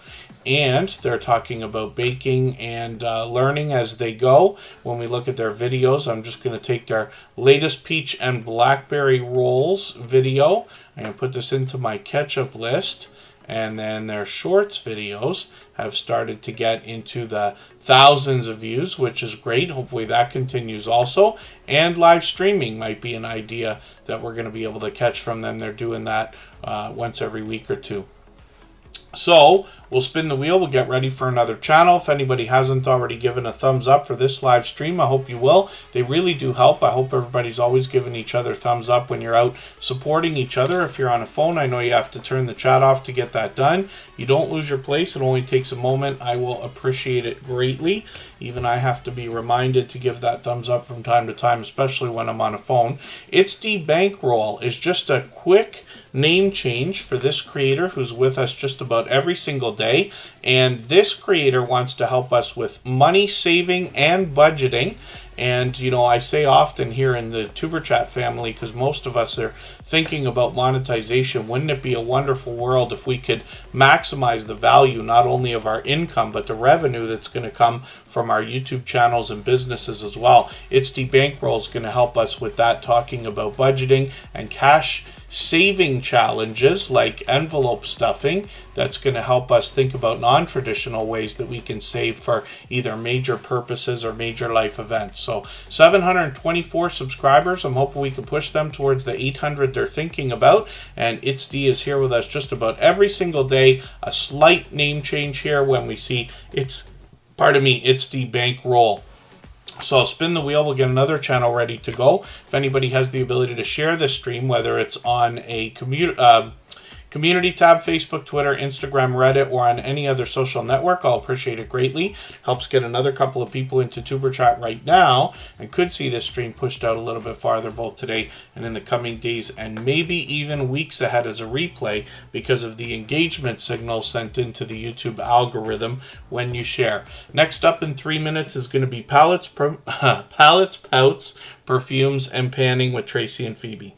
And they're talking about baking and learning as they go. When we look at their videos, I'm just going to take their latest peach and blackberry rolls video. I'm going to put this into my catch-up list. And then their shorts videos have started to get into the thousands of views, which is great. Hopefully that continues also. And live streaming might be an idea that we're going to be able to catch from them. They're doing that once every week or two. So we'll spin the wheel. We'll get ready for another channel. If anybody hasn't already given a thumbs up for this live stream, I hope you will. They really do help. I hope everybody's always giving each other thumbs up when you're out supporting each other. If you're on a phone, I know you have to turn the chat off to get that done. You don't lose your place. It only takes a moment. I will appreciate it greatly. Even I have to be reminded to give that thumbs up from time to time, especially when I'm on a phone. It's the Bankroll is just a quick name change for this creator who's with us just about every single day. And this creator wants to help us with money saving and budgeting. And, you know, I say often here in the Tuber Chat family, because most of us are thinking about monetization, wouldn't it be a wonderful world if we could maximize the value not only of our income, but the revenue that's going to come from our YouTube channels and businesses as well. It's the Bankroll is going to help us with that, talking about budgeting and cash saving challenges like envelope stuffing. That's going to help us think about non-traditional ways that we can save for either major purposes or major life events. So 724 subscribers. I'm hoping we can push them towards the 800 they're thinking about. And It's D is here with us just about every single day. A slight name change here when we see It's D Bankroll. So I'll spin the wheel. We'll get another channel ready to go. If anybody has the ability to share this stream, whether it's on a community tab, Facebook, Twitter, Instagram, Reddit, or on any other social network, I'll appreciate it greatly. Helps get another couple of people into Tuber Chat right now and could see this stream pushed out a little bit farther both today and in the coming days and maybe even weeks ahead as a replay because of the engagement signal sent into the YouTube algorithm when you share. Next up in 3 minutes is going to be Palettes, Pouts, Perfumes, and Panning with Tracy and Phoebe.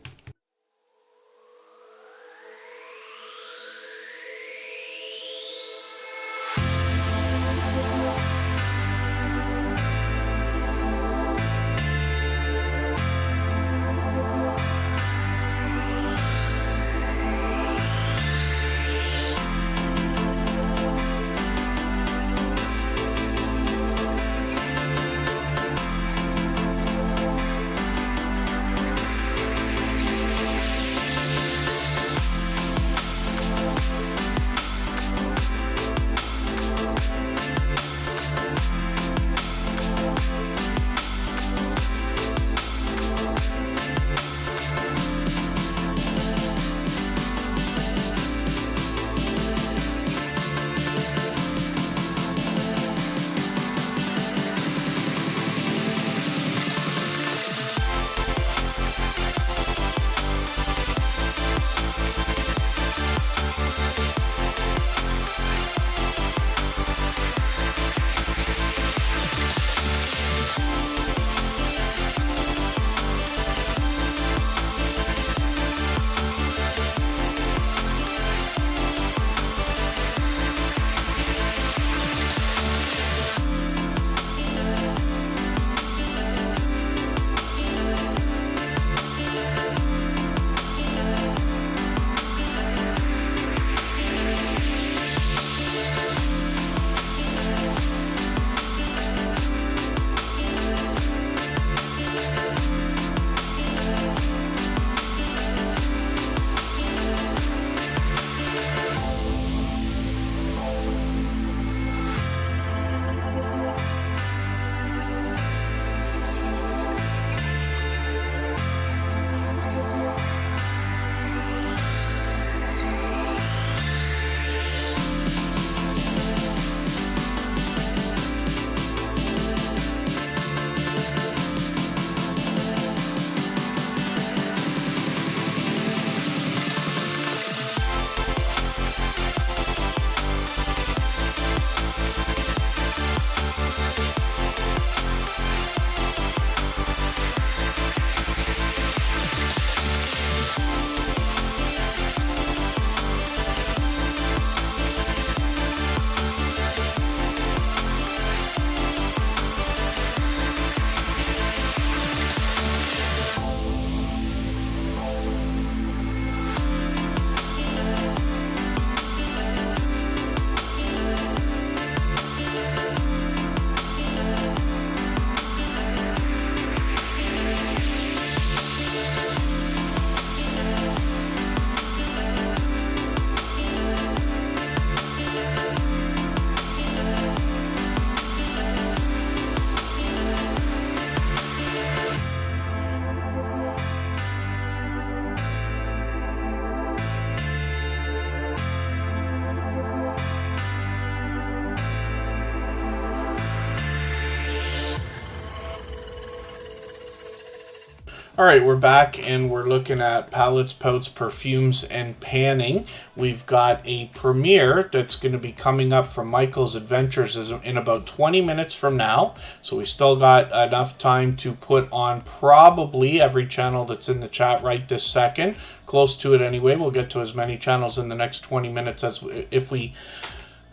All right, we're back and we're looking at palettes, pouts, perfumes, and panning. We've got a premiere that's going to be coming up from Michael's Adventures in about 20 minutes from now. So we still got enough time to put on probably every channel that's in the chat right this second. Close to it anyway. We'll get to as many channels in the next 20 minutes as if we...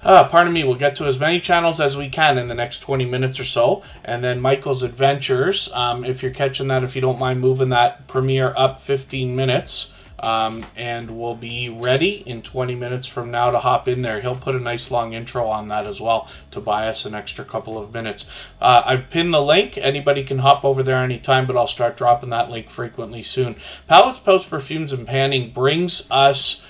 we'll get to as many channels as we can in the next 20 minutes or so. And then Michael's Adventures, if you're catching that, if you don't mind moving that premiere up 15 minutes, and we'll be ready in 20 minutes from now to hop in there. He'll put a nice long intro on that as well to buy us an extra couple of minutes. I've pinned the link. Anybody can hop over there anytime, but I'll start dropping that link frequently soon. Palettes, Pouts, Perfumes, and Panning brings us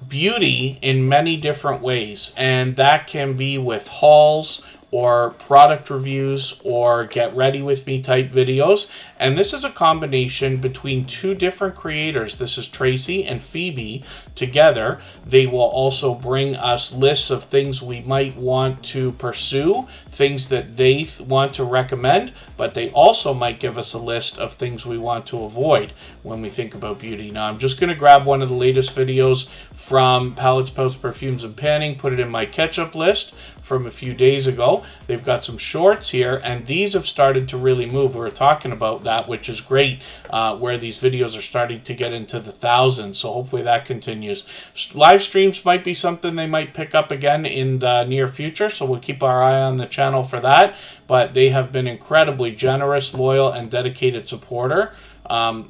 beauty in many different ways, and that can be with hauls or product reviews or get ready with me type videos. And this is a combination between two different creators. This is Tracy and Phoebe together. They will also bring us lists of things we might want to pursue, things that they want to recommend, but they also might give us a list of things we want to avoid when we think about beauty. Now, I'm just going to grab one of the latest videos from Palettes, Pouts, Perfumes, and Panning, put it in my catch-up list from a few days ago. They've got some shorts here, and these have started to really move. We were talking about that, which is great, where these videos are starting to get into the thousands, so hopefully that continues. Live streams might be something they might pick up again in the near future, so we'll keep our eye on the channel for that, but they have been incredibly generous, loyal, and dedicated supporter.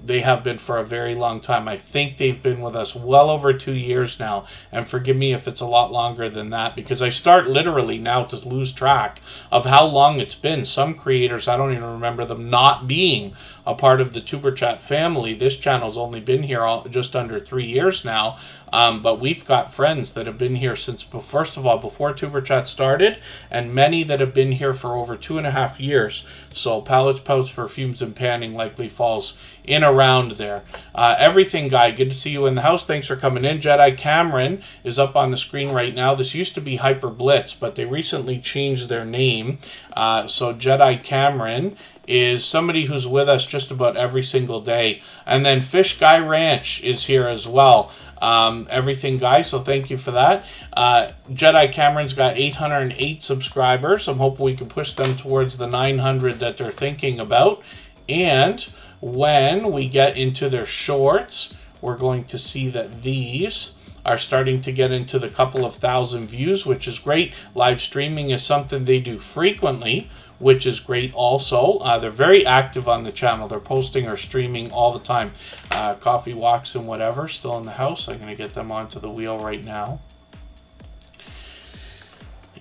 They have been for a very long time. I think they've been with us well over 2 years now, and forgive me if it's a lot longer than that, because I start literally now to lose track of how long it's been. Some creators, I don't even remember them not being a part of the Superchat family. This channel's only been here just under 3 years now, but we've got friends that have been here since, first of all, before Superchat started, and many that have been here for over 2.5 years. So Palettes, Pouts, Perfumes, and Panning likely falls in around there. Everything Guy, good to see you in the house. Thanks for coming in. Jedi Cameron is up on the screen right now. This used to be Hyper Blitz, but they recently changed their name. So Jedi Cameron is somebody who's with us just about every single day. And then Fish Guy Ranch is here as well. Everything Guy, so thank you for that. Jedi Cameron's got 808 subscribers. I'm hoping we can push them towards the 900 that they're thinking about. And when we get into their shorts, we're going to see that these are starting to get into the couple of thousand views, which is great. Live streaming is something they do frequently, which is great also. They're very active on the channel. They're posting or streaming all the time. Coffee walks and whatever, still in the house. I'm going to get them onto the wheel right now.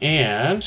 And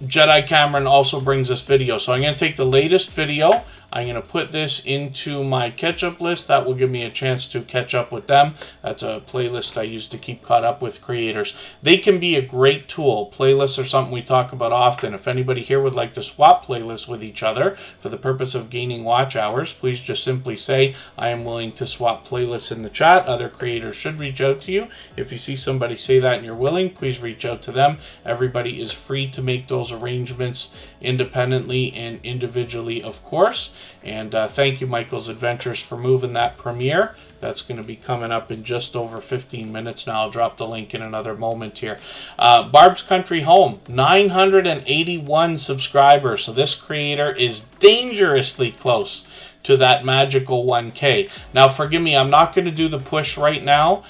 Jedi Cameron also brings us video. So I'm going to take the latest video. I'm going to put this into my catch-up list. That will give me a chance to catch up with them. That's a playlist I use to keep caught up with creators. They can be a great tool. Playlists are something we talk about often. If anybody here would like to swap playlists with each other for the purpose of gaining watch hours, please just simply say, I am willing to swap playlists in the chat. Other creators should reach out to you. If you see somebody say that and you're willing, please reach out to them. Everybody is free to make those arrangements independently and individually, of course. And thank you, Michael's Adventures, for moving that premiere. That's going to be coming up in just over 15 minutes now. I'll drop the link in another moment here. Barb's Country Home, 981 subscribers. So this creator is dangerously close to that magical 1K. Now, forgive me, I'm not going to do the push right now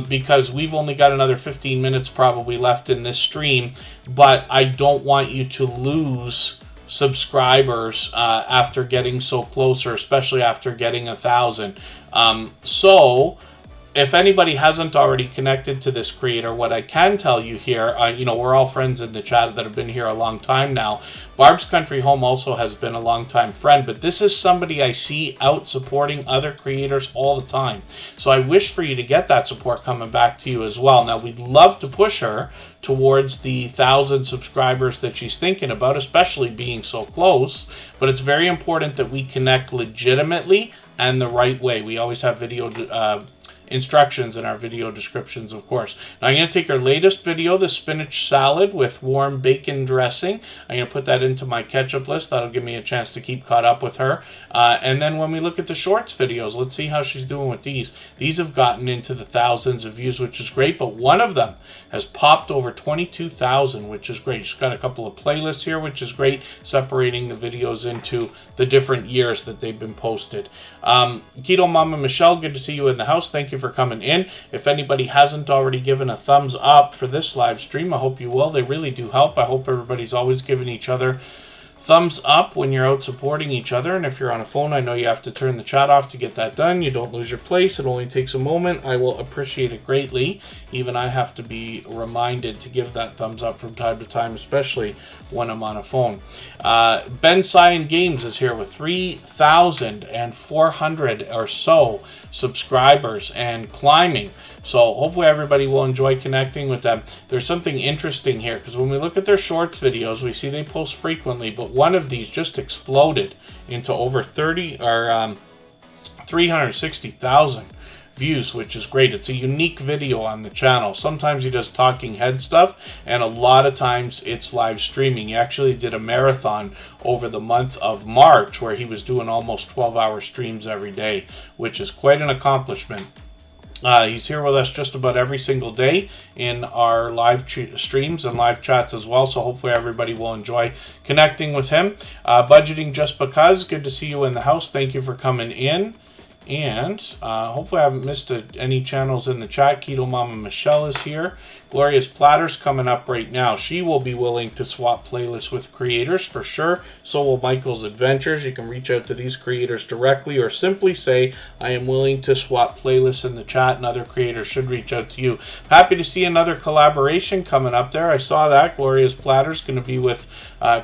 because we've only got another 15 minutes probably left in this stream, but I don't want you to lose subscribers after getting so close, or especially after getting 1,000. So if anybody hasn't already connected to this creator, what I can tell you here, we're all friends in the chat that have been here a long time now. Barb's Country Home also has been a long-time friend, but this is somebody I see out supporting other creators all the time. So I wish for you to get that support coming back to you as well. Now, we'd love to push her towards the 1,000 subscribers that she's thinking about, especially being so close, but it's very important that we connect legitimately and the right way. We always have video instructions in our video descriptions, of course. Now I'm going to take our latest video, the spinach salad with warm bacon dressing. I'm going to put that into my ketchup list. That'll give me a chance to keep caught up with her. And then when we look at the shorts videos, let's see how she's doing with these. These have gotten into the thousands of views, which is great, but one of them has popped over 22,000, which is great. She's got a couple of playlists here, which is great, separating the videos into the different years that they've been posted. Keto Mama Michelle, good to see you in the house. Thank you for coming in. If anybody hasn't already given a thumbs up for this live stream, I hope you will. They really do help. I hope everybody's always giving each other thumbs up when you're out supporting each other. And if you're on a phone, I know you have to turn the chat off to get that done. You don't lose your place. It only takes a moment. I will appreciate it greatly. Even I have to be reminded to give that thumbs up from time to time, especially when I'm on a phone. Ben Cyan Games is here with 3,400 or so subscribers and climbing. So hopefully everybody will enjoy connecting with them. There's something interesting here, because when we look at their shorts videos, we see they post frequently, but one of these just exploded into over 360,000 views, which is great. It's a unique video on the channel. Sometimes he does talking head stuff, and a lot of times it's live streaming. He actually did a marathon over the month of March where he was doing almost 12-hour streams every day, which is quite an accomplishment. He's here with us just about every single day in our live streams and live chats as well, so hopefully everybody will enjoy connecting with him. Budgeting Just Because, good to see you in the house. Thank you for coming in. And hopefully I haven't missed any channels in the chat. Keto Mama Michelle is here. Gloria's Platters coming up right now. She will be willing to swap playlists with creators for sure. So will Michael's Adventures. You can reach out to these creators directly or simply say, I am willing to swap playlists in the chat, and other creators should reach out to you. Happy to see another collaboration coming up there. I saw that. Gloria's Platters going to be with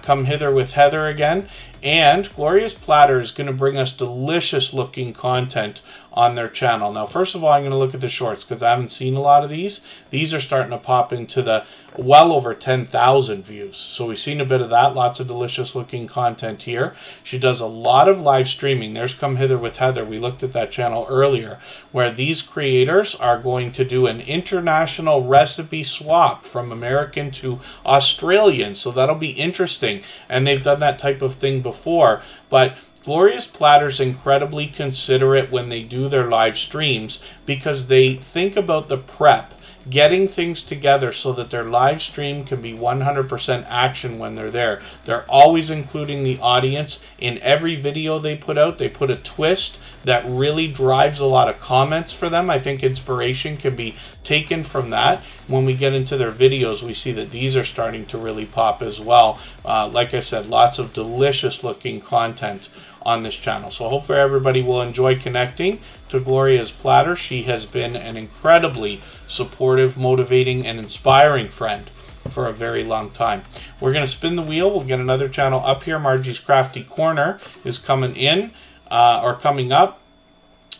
Come Hither with Heather again. And Gloria's Platter is going to bring us delicious looking content on their channel. Now, first of all, I'm going to look at the shorts because I haven't seen a lot of these. These are starting to pop into the well over 10,000 views. So we've seen a bit of that. Lots of delicious looking content here. She does a lot of live streaming. There's Come Hither with Heather. We looked at that channel earlier, where these creators are going to do an international recipe swap from American to Australian. So that'll be interesting. And they've done that type of thing before. But Gloria's Platter's incredibly considerate when they do their live streams because they think about the prep, getting things together so that their live stream can be 100% action when they're there. They're always including the audience in every video they put out. They put a twist that really drives a lot of comments for them. I think inspiration can be taken from that. When we get into their videos, we see that these are starting to really pop as well. Like I said, lots of delicious looking content on this channel. So hopefully everybody will enjoy connecting to Gloria's Platter. She has been an incredibly supportive, motivating, and inspiring friend for a very long time. We're going to spin the wheel. We'll get another channel up here. Margie's Crafty Corner is coming in, or coming up.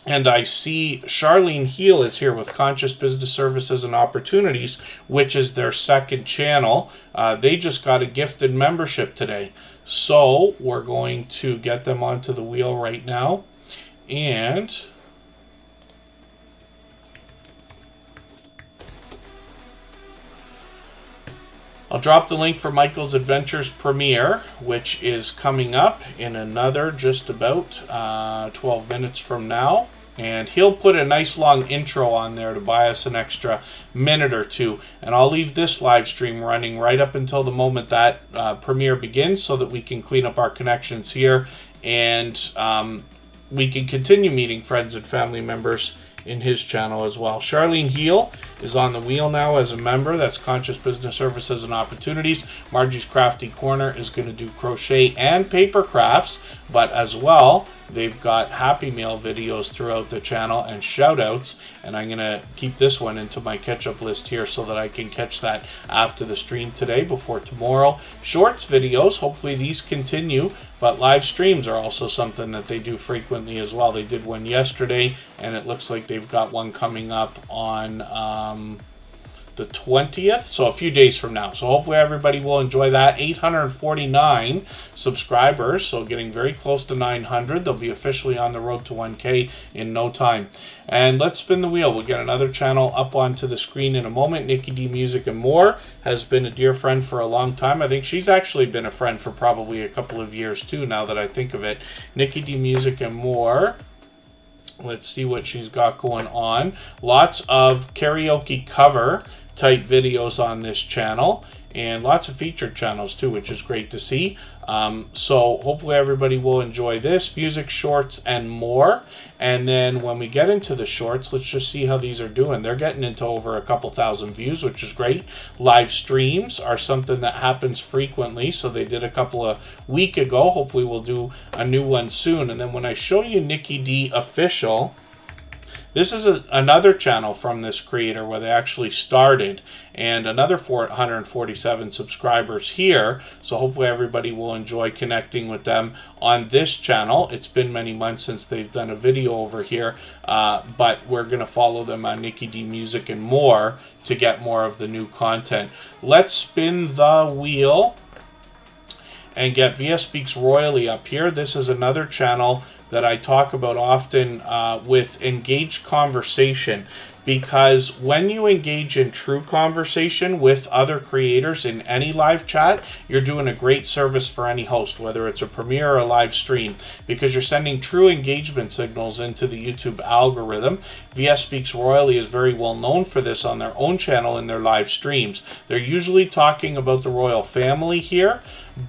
And I see Charlene Heel is here with Conscious Business Services and Opportunities, which is their second channel. They just got a gifted membership today. So we're going to get them onto the wheel right now. And I'll drop the link for Michael's Adventures premiere, which is coming up in another just about 12 minutes from now. And he'll put a nice long intro on there to buy us an extra minute or two. And I'll leave this live stream running right up until the moment that premiere begins so that we can clean up our connections here. And we can continue meeting friends and family members in his channel as well. Charlene Heel is on the wheel now as a member. That's Conscious Business Services and Opportunities. Margie's Crafty Corner is going to do crochet and paper crafts, but as well, they've got Happy Meal videos throughout the channel and shout outs, and I'm going to keep this one into my catch-up list here so that I can catch that after the stream today before tomorrow. Shorts videos, hopefully these continue, but live streams are also something that they do frequently as well. They did one yesterday, and it looks like they've got one coming up on the 20th, so a few days from now. So hopefully everybody will enjoy that. 849 subscribers, so getting very close to 900. They'll be officially on the road to 1K in no time. And let's spin the wheel. We'll get another channel up onto the screen in a moment. Nikki D Music and More has been a dear friend for a long time. I think she's actually been a friend for probably a couple of years too, now that I think of it. Nikki D Music and More. Let's see what she's got going on. Lots of karaoke cover type videos on this channel, and lots of featured channels too, which is great to see. So hopefully everybody will enjoy this. Music, shorts, and more. And then when we get into the shorts, let's just see how these are doing. They're getting into over a couple thousand views, which is great. Live streams are something that happens frequently, so they did a couple of weeks ago. Hopefully we'll do a new one soon. And then when I show you Nikki D Official, this is another channel from this creator where they actually started, and another 447 subscribers here. So hopefully everybody will enjoy connecting with them on this channel. It's been many months since they've done a video over here, but we're going to follow them on Nikki D Music and More to get more of the new content. Let's spin the wheel and get VS Speaks Royally up here. This is another channel that I talk about often with engaged conversation, because when you engage in true conversation with other creators in any live chat, you're doing a great service for any host, whether it's a premiere or a live stream, because you're sending true engagement signals into the YouTube algorithm. VS Speaks Royally is very well known for this on their own channel in their live streams. They're usually talking about the royal family here,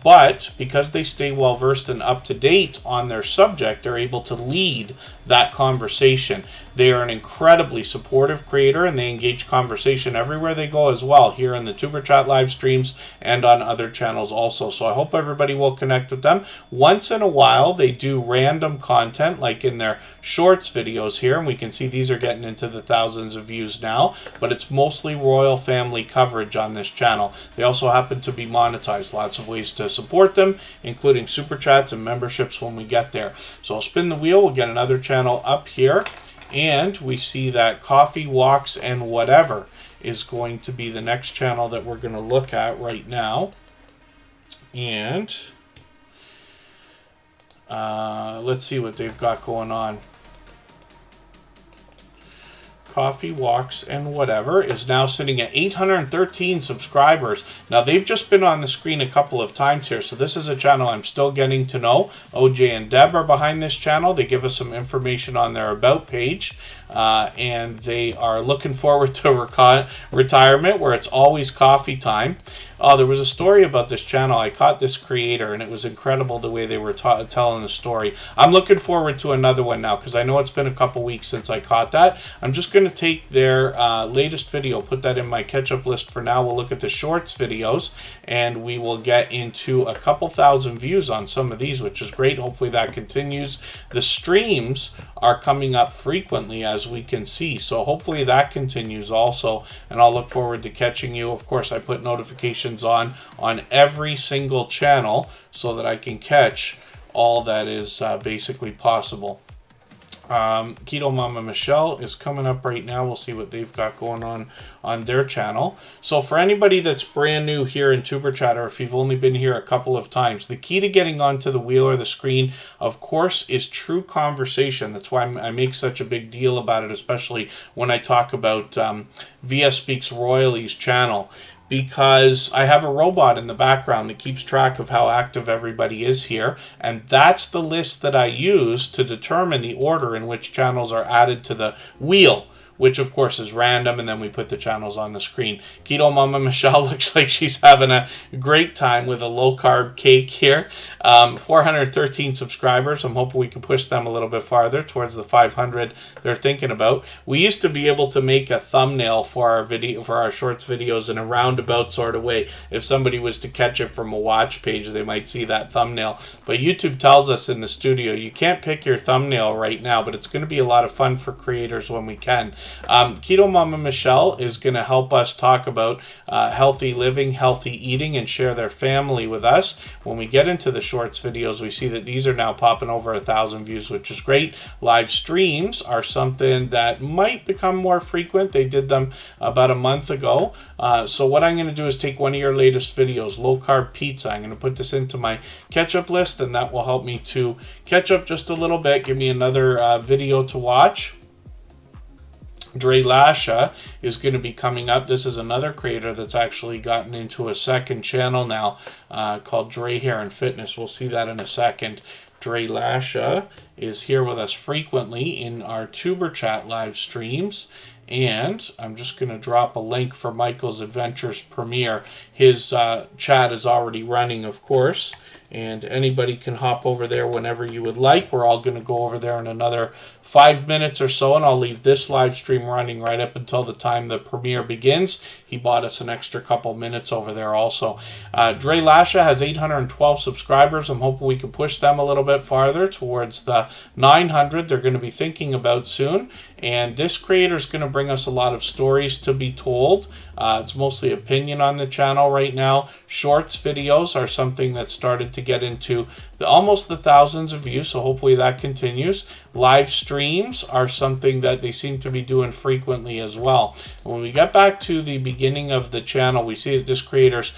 but because they stay well versed and up to date on their subject, they're able to lead that conversation. They are an incredibly supportive creator, and they engage conversation everywhere they go as well, here in the Superchat live streams and on other channels also. So I hope everybody will connect with them. Once in a while, they do random content, like in their shorts videos here, and we can see these are getting into the thousands of views now, but it's mostly royal family coverage on this channel. They also happen to be monetized. Lots of ways to support them, including super chats and memberships when we get there. So I'll spin the wheel. We'll get another channel up here, and we see that Coffee, Walks, and Whatever is going to be the next channel that we're going to look at right now. And let's see what they've got going on. Coffee, Walks, and Whatever is now sitting at 813 subscribers. Now, they've just been on the screen a couple of times here, so this is a channel I'm still getting to know. OJ and Deb are behind this channel. They give us some information on their About page, and they are looking forward to retirement, where it's always coffee time. Oh, there was a story about this channel. I caught this creator, and it was incredible the way they were telling the story. I'm looking forward to another one now, because I know it's been a couple weeks since I caught that. I'm just going to take their latest video, put that in my catch-up list for now. We'll look at the shorts videos, and we will get into a couple thousand views on some of these, which is great. Hopefully that continues. The streams are coming up frequently, as we can see, so hopefully that continues also, and I'll look forward to catching you. Of course, I put notifications on every single channel so that I can catch all that is basically possible. Keto Mama Michelle is coming up right now. We'll see what they've got going on their channel. So for anybody that's brand new here in Superchatter, if you've only been here a couple of times, the key to getting onto the wheel or the screen, of course, is true conversation. That's why I make such a big deal about it, especially when I talk about VS Speaks Royally's channel, because I have a robot in the background that keeps track of how active everybody is here, and that's the list that I use to determine the order in which channels are added to the wheel, which of course is random, and then we put the channels on the screen. Keto Mama Michelle looks like she's having a great time with a low-carb cake here. 413 subscribers. I'm hoping we can push them a little bit farther towards the 500 they're thinking about. We used to be able to make a thumbnail for our video, for our shorts videos, in a roundabout sort of way. If somebody was to catch it from a watch page, they might see that thumbnail. But YouTube tells us in the studio, you can't pick your thumbnail right now, but it's going to be a lot of fun for creators when we can. Keto Mama Michelle is going to help us talk about healthy living, healthy eating, and share their family with us. When we get into the shorts videos, we see that these are now popping over 1,000 views, which is great. Live streams are something that might become more frequent. They did them about a month ago. So what I'm going to do is take one of your latest videos, low carb pizza. I'm going to put this into my catch-up list, and that will help me to catch up just a little bit, give me another video to watch. Dre Lasha is going to be coming up. This is another creator that's actually gotten into a second channel now called Dre Hair and Fitness. We'll see that in a second. Dre Lasha is here with us frequently in our Tuber Chat live streams. And I'm just going to drop a link for Michael's Adventures premiere. His chat is already running, of course, and anybody can hop over there whenever you would like. We're all going to go over there in another 5 minutes or so, and I'll leave this live stream running right up until the time the premiere begins. He bought us an extra couple minutes over there also. Dre Lasha has 812 subscribers. I'm hoping we can push them a little bit farther towards the 900 they're going to be thinking about soon. And this creator is going to bring us a lot of stories to be told. It's mostly opinion on the channel right now. Shorts videos are something that started to get into almost the thousands of views, so hopefully that continues. Live streams are something that they seem to be doing frequently as well. When we get back to the beginning of the channel, we see that this creator's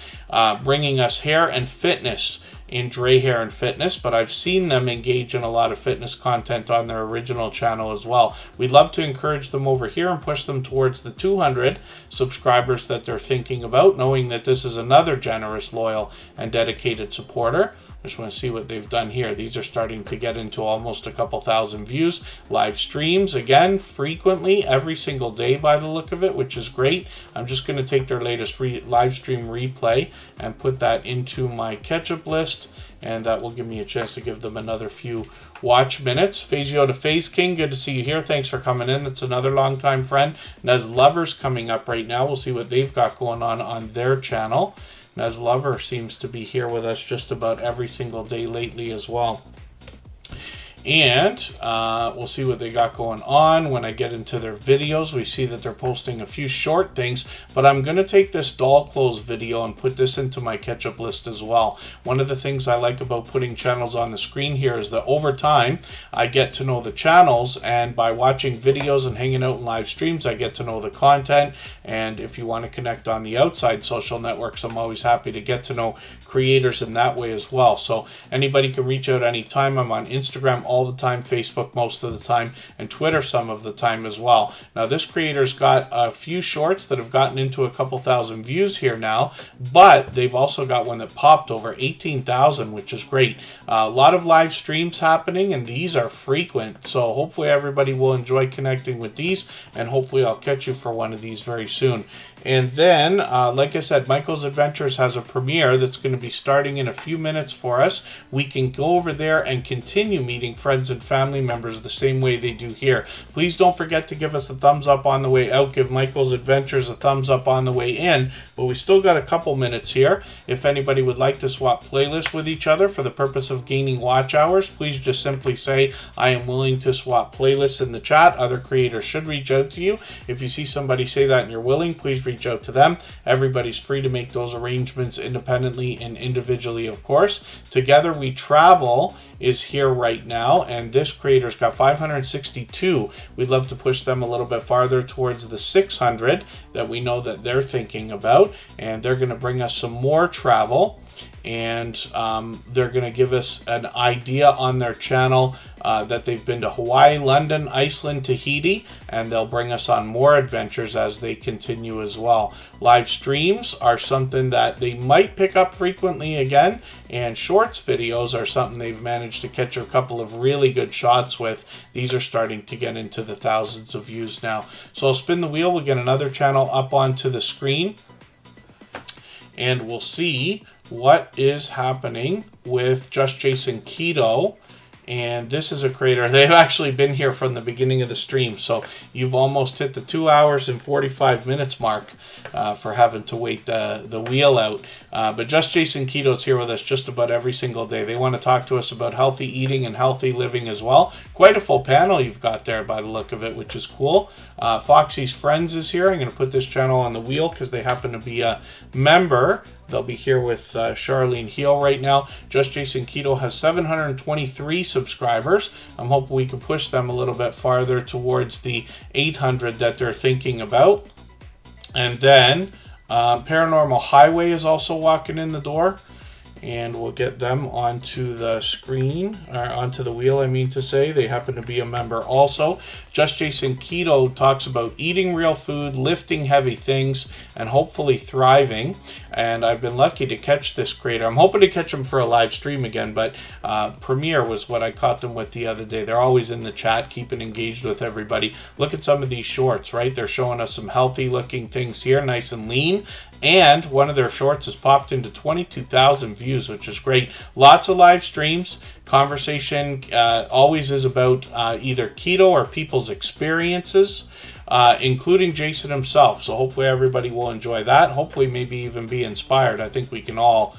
bringing us hair and fitness in Dre Hair and Fitness, but I've seen them engage in a lot of fitness content on their original channel as well. We'd love to encourage them over here and push them towards the 200 subscribers that they're thinking about, knowing that this is another generous, loyal, and dedicated supporter. I just want to see what they've done here. These are starting to get into almost a couple thousand views. Live streams, again, frequently, every single day by the look of it, which is great. I'm just going to take their latest live stream replay and put that into my catch-up list, and that will give me a chance to give them another few watch minutes. Fazio to Phase King, good to see you here. Thanks for coming in. That's another longtime friend. Nez Lover's coming up right now. We'll see what they've got going on their channel. Nez Lover seems to be here with us just about every single day lately as well. And we'll see what they got going on. When I get into their videos, we see that they're posting a few short things, but I'm going to take this doll clothes video and put this into my catch-up list as well. One of the things I like about putting channels on the screen here is that over time, I get to know the channels, and by watching videos and hanging out in live streams, I get to know the content. And if you want to connect on the outside social networks, I'm always happy to get to know creators in that way as well. So anybody can reach out anytime. I'm on Instagram all the time, Facebook most of the time, and Twitter some of the time as well. Now this creator's got a few shorts that have gotten into a couple thousand views here now, but they've also got one that popped over 18,000, which is great. A lot of live streams happening, and these are frequent, so hopefully everybody will enjoy connecting with these, and hopefully I'll catch you for one of these very soon. And then, like I said, Michael's Adventures has a premiere that's going to be starting in a few minutes for us. We can go over there and continue meeting friends and family members the same way they do here. Please don't forget to give us a thumbs up on the way out. Give Michael's Adventures a thumbs up on the way in. But we still got a couple minutes here. If anybody would like to swap playlists with each other for the purpose of gaining watch hours, please just simply say, I am willing to swap playlists in the chat. Other creators should reach out to you. If you see somebody say that and you're willing, please reach out to them. Everybody's free to make those arrangements independently and individually, of course. Together We Travel is here right now, and this creator's got 562. We'd love to push them a little bit farther towards the 600 that we know that they're thinking about, and they're going to bring us some more travel, and they're going to give us an idea on their channel that they've been to Hawaii, London, Iceland, Tahiti, and they'll bring us on more adventures as they continue as well. Live streams are something that they might pick up frequently again, and shorts videos are something they've managed to catch a couple of really good shots with. These are starting to get into the thousands of views now. So I'll spin the wheel, we'll get another channel up onto the screen, and we'll see what is happening with Just Jason Keto. And this is a creator. They've actually been here from the beginning of the stream. So you've almost hit the 2 hours and 45 minutes mark for having to wait the wheel out. But Just Jason Keto's here with us just about every single day. They want to talk to us about healthy eating and healthy living as well. Quite a full panel you've got there by the look of it, which is cool. Foxy's Friends is here. I'm going to put this channel on the wheel because they happen to be a member. They'll be here with Charlene Heal right now. Just Jason Keto has 723 subscribers. I'm hoping we can push them a little bit farther towards the 800 that they're thinking about. And then Paranormal Highway is also walking in the door. And we'll get them onto the screen, or onto the wheel, I mean to say. They happen to be a member also. Just Jason Keto talks about eating real food, lifting heavy things, and hopefully thriving. And I've been lucky to catch this creator. I'm hoping to catch him for a live stream again, but Premiere was what I caught them with the other day. They're always in the chat, keeping engaged with everybody. Look at some of these shorts, right? They're showing us some healthy looking things here, nice and lean. And one of their shorts has popped into 22,000 views, which is great. Lots of live streams. Conversation always is about either keto or people's experiences, including Jason himself. So hopefully everybody will enjoy that. Hopefully maybe even be inspired. I think we can all,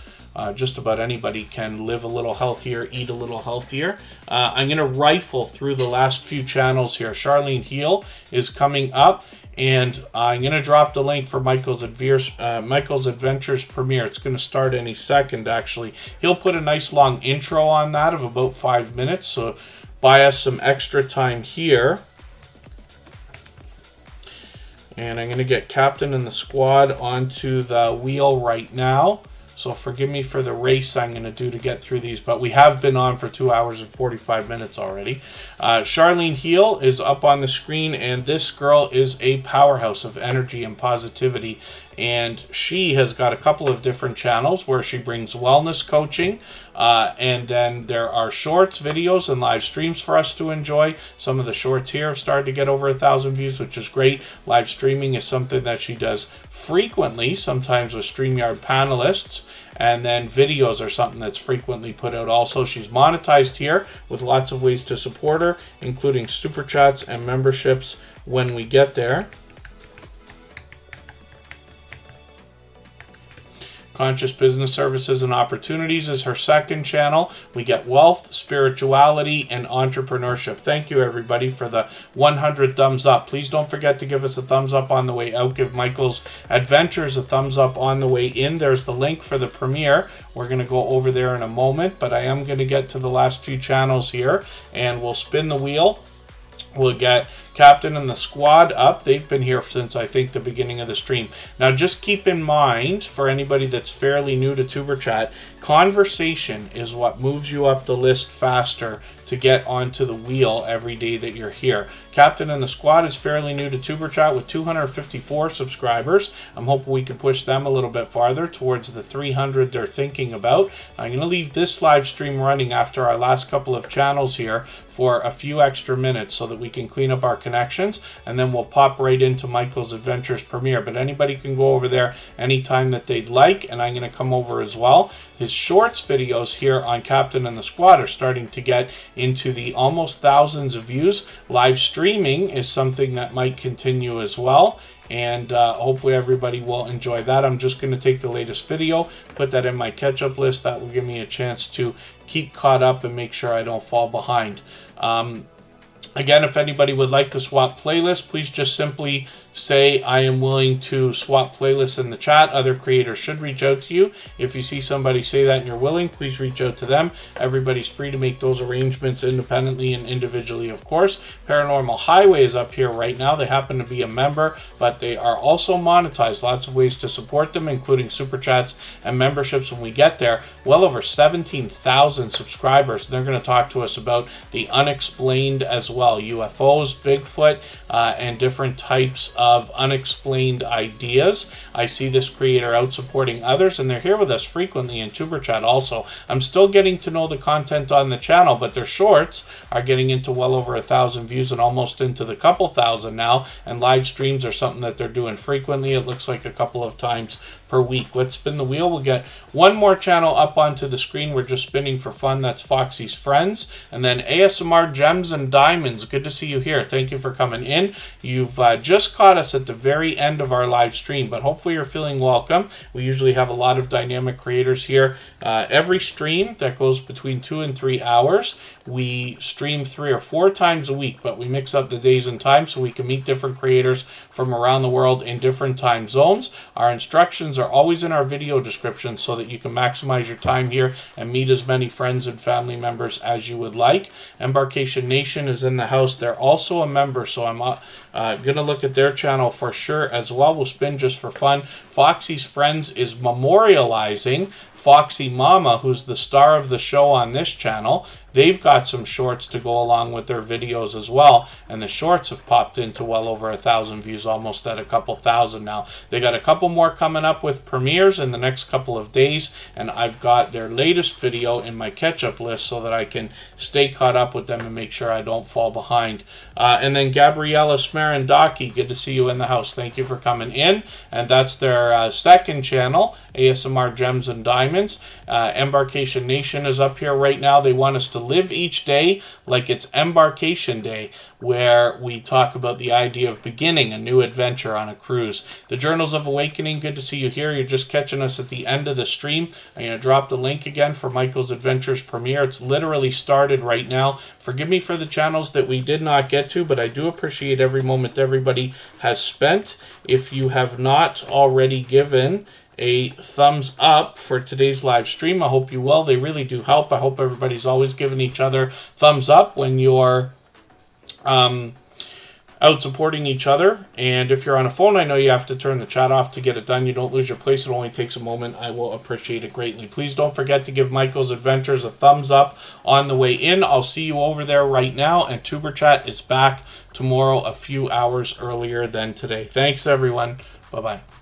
just about anybody can live a little healthier, eat a little healthier. I'm going to rifle through the last few channels here. Charlene Heal is coming up. And I'm going to drop the link for Michael's Adventures premiere. It's going to start any second, actually. He'll put a nice long intro on that of about 5 minutes. So buy us some extra time here. And I'm going to get Captain and the squad onto the wheel right now. So forgive me for the race I'm going to do to get through these, but we have been on for 2 hours and 45 minutes already. Charlene Heal is up on the screen, and this girl is a powerhouse of energy and positivity. And she has got a couple of different channels where she brings wellness coaching. And then there are shorts, videos, and live streams for us to enjoy. Some of the shorts here have started to get over 1,000 views, which is great. Live streaming is something that she does frequently, sometimes with StreamYard panelists. And then videos are something that's frequently put out also. She's monetized here with lots of ways to support her, including super chats and memberships when we get there. Conscious Business Services and Opportunities is her second channel. We get wealth, spirituality, and entrepreneurship. Thank you, everybody, for the 100 thumbs up. Please don't forget to give us a thumbs up on the way out. Give Michael's Adventures a thumbs up on the way in. There's the link for the premiere. We're going to go over there in a moment, but I am going to get to the last few channels here, and we'll spin the wheel. We'll get Captain and the squad up. They've been here since, I think, the beginning of the stream. Now, just keep in mind, for anybody that's fairly new to Tuber Chat, conversation is what moves you up the list faster to get onto the wheel every day that you're here. Captain and the squad is fairly new to Tuber Chat with 254 subscribers. I'm hoping we can push them a little bit farther towards the 300 they're thinking about. I'm going to leave this live stream running after our last couple of channels here for a few extra minutes so that we can clean up our connections, and then we'll pop right into Michael's Adventures premiere. But anybody can go over there anytime that they'd like, and I'm going to come over as well. His shorts videos here on Captain and the Squad are starting to get into the almost thousands of views. Live streaming is something that might continue as well, and hopefully everybody will enjoy that. I'm just going to take the latest video, put that in my catch-up list. That will give me a chance to keep caught up and make sure I don't fall behind. Again, if anybody would like to swap playlists, please just simply say I am willing to swap playlists in the chat. Other creators should reach out to you. If you see somebody say that and you're willing, please reach out to them. Everybody's free to make those arrangements independently and individually, of course. Paranormal Highway is up here right now. They happen to be a member, but they are also monetized. Lots of ways to support them, including super chats and memberships when we get there. Well over 17,000 subscribers. They're going to talk to us about the unexplained as well. UFOs, Bigfoot, and different types of unexplained ideas. I see this creator out supporting others, and they're here with us frequently in Tuber Chat also. I'm still getting to know the content on the channel, but their shorts are getting into well over 1,000 views and almost into the couple thousand now, and live streams are something that they're doing frequently. It looks like a couple of times per week. Let's spin the wheel. We'll get one more channel up onto the screen. We're just spinning for fun. That's Foxy's Friends. And then ASMR Gems and Diamonds. Good to see you here. Thank you for coming in. You've just caught us at the very end of our live stream, but hopefully you're feeling welcome. We usually have a lot of dynamic creators here. Every stream that goes between 2 and 3 hours, we stream 3 or 4 times a week, but we mix up the days and times so we can meet different creators from around the world in different time zones. Our instructions are always in our video description so that you can maximize your time here and meet as many friends and family members as you would like. Embarkation Nation is in the house. They're also a member, so I'm going to look at their channel for sure as well. We'll spin just for fun. Foxy's Friends is memorializing Foxy Mama, who's the star of the show on this channel. They've got some shorts to go along with their videos as well, and the shorts have popped into well over 1,000 views, almost at a couple thousand now. They got a couple more coming up with premieres in the next couple of days, and I've got their latest video in my catch-up list so that I can stay caught up with them and make sure I don't fall behind. And then Gabriella Smarandaki, good to see you in the house. Thank you for coming in. And that's their second channel, ASMR Gems and Diamonds. Embarkation Nation is up here right now. They want us to live each day like it's Embarkation Day, where we talk about the idea of beginning a new adventure on a cruise. The Journals of Awakening, good to see you here. You're just catching us at the end of the stream. I'm going to drop the link again for Michael's Adventures premiere. It's literally started right now. Forgive me for the channels that we did not get to, but I do appreciate every moment everybody has spent. If you have not already given a thumbs up for today's live stream, I hope you will. They really do help. I hope everybody's always giving each other thumbs up when you're out supporting each other. And if you're on a phone, I know you have to turn the chat off to get it done. You don't lose your place. It only takes a moment. I will appreciate it greatly. Please don't forget to give Michael's Adventures a thumbs up on the way in. I'll see you over there right now, and Superchat is back tomorrow a few hours earlier than today. Thanks, everyone. Bye-bye.